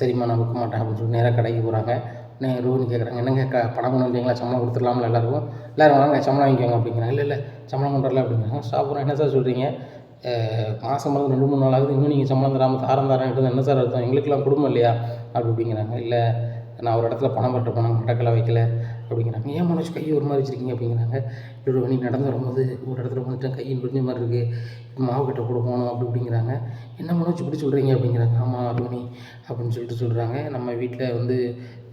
சரிம்மா நான் விற்க மாட்டேன் அப்படின்னு சொல்லி நேராக கடைக்கு போகிறாங்க. உடனே ரோஹினி கேட்குறாங்க, என்னங்க பணம் கொண்டு வந்தீங்களா, சம்பளம் கொடுத்துடலாம்ல எல்லாருக்கும், எல்லோரும் வாங்க சம்பளம் வாங்கிக்கோங்க அப்படிங்கிறாங்க. இல்லை சம்பளம் கொண்டு வரல அப்படிங்கிறாங்க. சாப்பிட்றோம். என்ன சார் சொல்கிறீங்க, மாதம் வந்து 2-3 நாள் ஆகுது, இன்னும் நீங்கள் சம்பளம் தராமல் தரேன்ட்டு என்ன சார் அர்த்தம், எங்களுக்கெல்லாம் குடும்பம் இல்லையா அப்படிங்கிறாங்க. இல்லை நான் ஒரு இடத்துல பணம் பட்ட பணம் நடக்கலை வைக்கல அப்படிங்கிறாங்க. ஏன் மனோஜ் கை ஒரு மாதிரி வச்சுருக்கீங்க அப்படிங்கிறாங்க. ஒரு மணி நடந்து வரும்போது ஒரு இடத்துல வந்துட்டேன், கையின் புரிஞ்ச மாதிரி இருக்குது, மாவு கட்ட கூட போகணும் அப்படிங்கிறாங்க. என்ன மனோஜ் இப்படி சொல்கிறீங்க அப்படிங்கிறாங்க. ஆமாம் ரோஹினி அப்படின்னு சொல்கிறாங்க. நம்ம வீட்டில் வந்து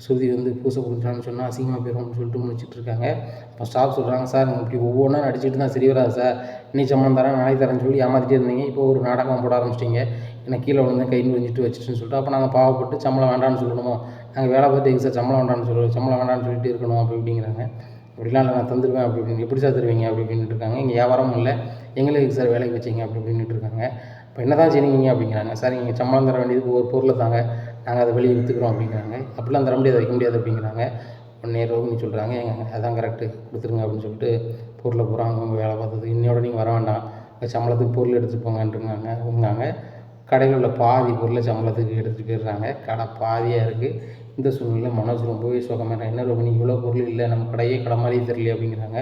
சுருதி வந்து பூசை கொடுத்துட்டான்னு சொன்னால் அசிங்கமாக போயிடும் அப்படின்னு சொல்லிட்டு முடிச்சுட்டு இருக்காங்க. அப்போ ஸ்டாஃப் சொல்கிறாங்க, சார் இப்படி ஒவ்வொன்றா நடிச்சிட்டு தான் சரி வராது சார், இன்னைக்கு சம்பளம் தரேன் நாளைக்கு தரேன்னு சொல்லி ஏமாற்றிட்டே இருந்தீங்க, இப்போ ஒரு நாடகம் போட ஆரம்பிச்சிட்டிங்க, எனக்கு கீழே விழுந்து கை நுரிஞ்சிட்டு வச்சுட்டுன்னு சொல்லிட்டு, அப்போ நாங்கள் பாவப்பட்டு சம்பளம் வேண்டாம்னு சொல்லணுமோ, நாங்கள் வேலை பார்த்து எங்க சார் சம்பளம் வேண்டாம்னு சொல்லிட்டு இருக்கணும் அப்படிங்கிறாங்க. அப்படிலாம் இல்லை, நான் தந்துடுவேன் அப்படி இப்படின்னு. எப்படி சார் தருவீங்க அப்படி இப்படின்ட்டு இருக்காங்க. இங்கே வியாபாரமும் இல்லை, எங்களுக்கு சார் வேலைக்கு வச்சிங்க அப்படி இப்படின்ட்டு இருக்காங்க. இப்போ என்ன தான் செய்வீங்க அப்படிங்கிறாங்க. சார் நீங்கள் சம்பளம் தர வேண்டியதுக்கு ஒரு பொருளை தாங்க, நாங்கள் அதை வெளியே விற்றுக்குறோம் அப்படிங்கிறாங்க. அப்படிலாம் தர முடியாது, வைக்க முடியாது அப்படிங்கிறாங்க. உடனே ரோஹினி சொல்கிறாங்க, ஏங்க அதான் கரெக்டு, கொடுத்துருங்க அப்படின்னு சொல்லிட்டு பொருளை பூரா அவங்க வேலை பார்த்தது, இன்னையோட நீங்கள் வர வேண்டாம், சம்பளத்துக்கு பொருள் எடுத்துகிட்டு போங்கன்ட்டுருங்காங்க. கடையில் உள்ள பாதி பொருளை சம்பளத்துக்கு எடுத்துகிட்டு போயிடுறாங்க. கடை பாதியாக இருக்குது. இந்த சூழ்நிலையில் மனோஜ் ரொம்பவே சோகமாட்டான். என்ன ரோஹினி இவ்வளோ பொருள் இல்லை, நம்ம கடையே கடை மாதிரியே தெரியல அப்படிங்கிறாங்க.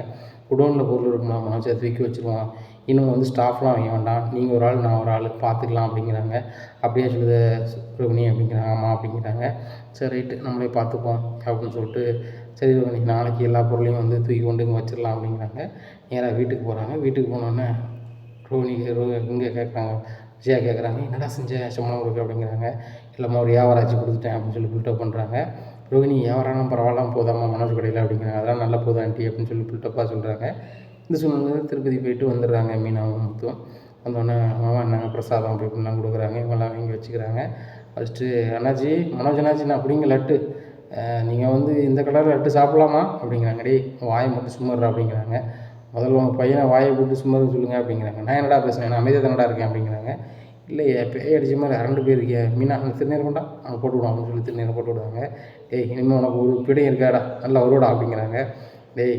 குடோனில் பொருள் இருக்குமா மனோஜ், அதை தூக்கி வச்சுருவான், இன்னும் வந்து ஸ்டாஃப்லாம் வைக்க வேண்டாம், நீங்கள் ஒரு ஆள் நான் ஒரு ஆள் பார்த்துக்கலாம் அப்படிங்கிறாங்க. அப்படியே சொல்லுது ரோஹினி அப்படிங்கிறாங்க. ஆமாம் அப்படிங்கிறாங்க. சரி ரைட்டு, நம்மளே பார்த்துப்போம் அப்படின்னு சொல்லிட்டு, சரி ரோஹினி நாளைக்கு எல்லா பொருளையும் வந்து தூக்கி கொண்டு இங்கே வச்சிடலாம் அப்படிங்கிறாங்க. நேராக வீட்டுக்கு போகிறாங்க. வீட்டுக்கு போனோடனே ரோஹினி இங்கே கேட்குறாங்க, விஜயா கேட்குறாங்க, என்னடா செஞ்ச சம்பளம் கொடுக்க அப்படிங்கிறாங்க. இல்லைம்மா ஒரு வியாபாராச்சு கொடுத்துட்டேன் அப்படின்னு சொல்லி பில்டப் பண்ணுறாங்க. ரோஹினி வியாபாரம் பரவாயில்லாம போதாம்மா மனோஜ் கடையில் அப்படிங்கிறாங்க. அதெல்லாம் நல்லா போதா ஆண்டி அப்படின்னு சொல்லி பில்டப்பாக சொல்கிறாங்க. இந்த சூழ்நிலை திருப்பதி போயிட்டு வந்துடுறாங்க மீனாவும் முத்தும். வந்தோடனே மாமா என்னங்க பிரசாதம் அப்படி இப்படிலாம் கொடுக்குறாங்க. இவங்கெல்லாம் வாங்கி வச்சுக்கிறாங்க. ஃபஸ்ட்டு அண்ணாச்சி, மனோஜ் அண்ணாச்சி, நான் அப்படிங்க லட்டு, நீங்கள் வந்து இந்த கலரில் லட்டு சாப்பிட்லாமா அப்படிங்கிறாங்க. டேய் வாயை மட்டும் சும்மாடுறா அப்படிங்கிறாங்க. முதல்ல உங்கள் பையனை வாயை போட்டு சும்மாருன்னு சொல்லுங்கள் அப்படிங்கிறாங்க. நான் என்னடா பேசுகிறேன், நான் அமைதியாக தானடா இருக்கேன் அப்படிங்கிறாங்க. இல்லையே பேய் அடித்த மாதிரி அரண்டு போயிருக்கேன் மீனா, அந்த திருநீர் கொண்டா அவங்க போட்டு விடுவோம் அப்படின்னு சொல்லி திருநீரை போட்டு விடுவாங்க. டேய் இனிமேல் உனக்கு ஒரு பிடி இருக்காடா, நல்லா வருவாடா அப்படிங்கிறாங்க. டேய்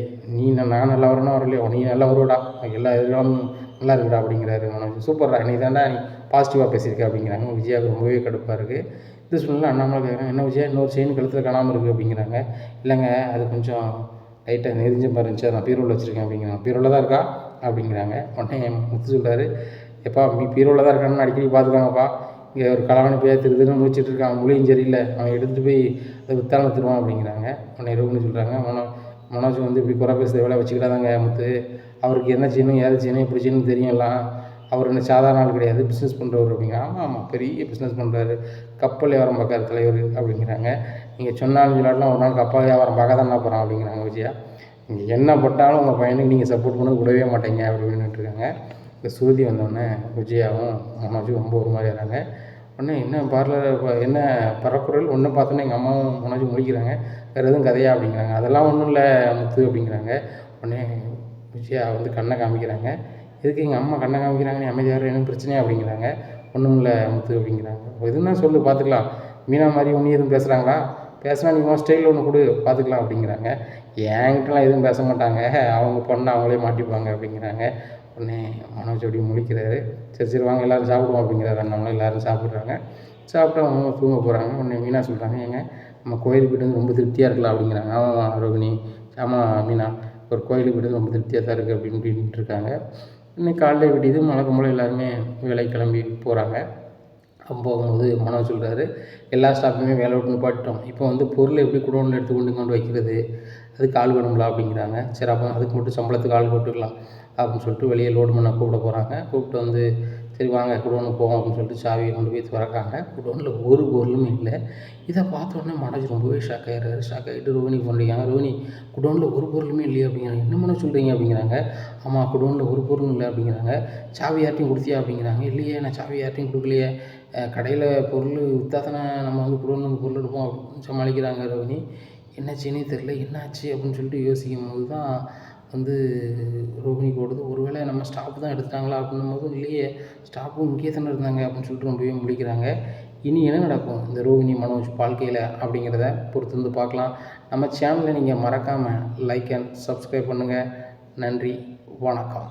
நான் நல்லா வரணும் வரலையோ, நீ நல்லா வருவாடா, எல்லா எதிர்காலமும் நல்லா இருக்குடா அப்படிங்கிறாரு மனோஜ். சூப்பர்டா, நீ தாண்டா நீ பாசிட்டிவாக பேசியிருக்க அப்படிங்கிறாங்க. விஜயாவுக்கு ரொம்பவே கடுப்பாக இருக்குது. இது சொல்லலாம். அண்ணாமலை கேட்குறாங்க, என்ன விஜயா இன்னொரு செயின் கழுத்தில் காணாமல் இருக்குது அப்படிங்கிறாங்க. இல்லைங்க அது கொஞ்சம் லைட்டாக நெறிஞ்ச மாதிரி இருந்துச்சு, நான் பீரோவில் வச்சுருக்கேன் அப்படிங்கிறாங்க. பீரோவில் தான் இருக்கா அப்படிங்கிறாங்க. உடனே முத்து சொல்கிறாரு, எப்பா பீரோவில் தான் இருக்கான்னு அடிக்கடி பார்த்துக்காங்கப்பா, இங்கே ஒரு கலவாணி போய் திருதுன்னு முடிச்சுட்டு இருக்கான், மொழியும் சரியில்லை, அவன் எடுத்துகிட்டு போய் அதை விற்றாலும் விற்றுருவான் அப்படிங்கிறாங்க. உடனே ரோஹினி சொல்கிறாங்க, மனோஜ் வந்து இப்படி குறை பேசுகிற வேலை வச்சுக்கிட்டாதாங்க முத்து, அவருக்கு என்ன செய்யணும் ஏது செய்யணும் எப்படி செய்யணும்னு தெரியும்லாம், அவர் என்ன சாதாரண ஆள் கிடையாது, பிஸ்னஸ் பண்ணுறவர் அப்படிங்க. ஆமாம் பெரிய பிஸ்னஸ் பண்ணுறாரு, கப்பல் வியாபாரம் பார்க்குற தலைவர் அப்படிங்கிறாங்க. நீங்கள் சொன்னாலும் சொல்லாட்டெலாம் ஒரு நாள் கப்பல் வியாபாரம் பார்க்க தான் போகிறான் அப்படிங்கிறாங்க விஜயா. நீங்கள் என்ன போட்டாலும் உங்கள் பையனுக்கு நீங்கள் சப்போர்ட் பண்ணது விடவே மாட்டீங்க அப்படின்னு இருக்காங்க. இந்த சுருதி வந்தோடனே விஜயாவும் மனோஜும் ரொம்ப ஒரு மாதிரி ஆகிறாங்க. உடனே என்ன பார்லர் என்ன பரக்குரல் ஒன்று பார்த்தோன்னே எங்கள் அம்மாவும் மனோஜும் முடிக்கிறாங்க, வேறு எதுவும் கதையா அப்படிங்கிறாங்க. அதெல்லாம் ஒன்றும் இல்லை முத்து அப்படிங்கிறாங்க. உடனே விஜயா வந்து கண்ணை காமிக்கிறாங்க. எதுக்கு எங்கள் அம்மா கண்ணை காமிக்கிறாங்க, நீ அமைதியாக என்ன பிரச்சனையா அப்படிங்கிறாங்க. ஒன்றும் இல்லை முத்து அப்படிங்கிறாங்க. எதுனா சொல்லு பார்த்துக்கலாம், மீனா மாதிரி ஒன்று எதுவும் பேசுகிறாங்களா, பேசினா நீங்கள் ஸ்டைலில் ஒன்று கொடு பார்த்துக்கலாம் அப்படிங்கிறாங்க. என்கிட்டலாம் எதுவும் பேச மாட்டாங்க, அவங்க பொண்ணை அவங்களே மாட்டிப்பாங்க அப்படிங்கிறாங்க. உடனே மனோஜ் அப்படி முழிக்கிறாரு. சரி வாங்க எல்லோரும் சாப்பிடுவோம் அப்படிங்கிறாரு. நம்மளும் எல்லோரும் சாப்பிட்றாங்க. சாப்பிட்டு அவங்க தூங்க போகிறாங்க. உடனே மீனா சொல்கிறாங்க, ஏங்க நம்ம கோயிலுக்கு போய்ட்டு வந்து ரொம்ப திருப்தியாக இருக்கலாம் அப்படிங்கிறாங்க. ஆமாம் ரோகிணி, ஆமாம் மீனா, ஒரு கோயிலுக்கு போய்ட்டு ரொம்ப திருப்தியாக தான் இருக்குது அப்படின்ட்டு இருக்காங்க. இன்னைக்கு காலையில் விடியுது, மழக்கம் போல் எல்லாருமே வேலைக்கு கிளம்பி போகிறாங்க. போகும்போது மனோஜ் சொல்கிறாரு, எல்லா ஸ்டாஃபுமே வேலை விட்டு நிப்பாட்டிட்டோம், இப்போ வந்து பொருளை எப்படி குடோனில் எடுத்து கொண்டு வைக்கிறது, அதுக்கு ஆள் வேணுங்களா அப்படிங்கிறாங்க. சரி அப்போ அதுக்கு மட்டும் சம்பளத்துக்கு ஆள் போட்டுக்கலாம் அப்படின்னு சொல்லிட்டு வெளியே லோடு பண்ண கூப்பிட போகிறாங்க. கூப்பிட்டு வந்து சரி வாங்க குடோனுக்கு போவோம் அப்படின்னு சொல்லிட்டு சாவியை கொண்டு போய் திறக்காங்க. குடோனில் ஒரு பொருளும் இல்லை. இதை பார்த்த உடனே மனோஜ் ரொம்பவே ஷாக் ஆகிடுறாரு. ஷாக் ஆகிட்டு ரோஹினிக்கு பண்ணுறாங்க, ரோஹினி குடோனில் ஒரு பொருளுமே இல்லையா அப்படிங்கிறாங்க. என்ன மனோஜ் சொல்கிறீங்க அப்படிங்கிறாங்க. ஆமாம் குடோனில் ஒரு பொருளும் இல்லை அப்படிங்கிறாங்க. சாவி யார்ட்டையும் கொடுத்தியா அப்படிங்கிறாங்க. இல்லையே நான் சாவி யார்ட்டையும் கொடுக்கலையே, கடையில் பொருள் விற்றா தானே நம்ம வந்து குடோனுக்கு பொருள் எடுப்போம் அப்படின்னு சமாளிக்கிறாங்க ரோஹினி. என்ன செய்யனே தெரில, என்னாச்சு அப்படின்னு சொல்லிட்டு யோசிக்கும் போது தான் வந்து ரோகிணிக்கு ஓடுது. ஒருவேளை நம்ம ஸ்டாஃப் தான் எடுத்துட்டாங்களா அப்படின்னும் போது, இல்லையே ஸ்டாஃப்பும் இங்கேயே தானே இருந்தாங்க அப்படின்னு சொல்லிட்டு ரொம்பவே முழிக்கிறாங்க. இனி என்ன நடக்கும் இந்த ரோகிணி மனோஜ் வாழ்க்கையில் அப்படிங்கிறத பொறுத்து வந்து பார்க்கலாம். நம்ம சேனலை நீங்கள் மறக்காமல் லைக் அண்ட் சப்ஸ்கிரைப் பண்ணுங்கள். நன்றி, வணக்கம்.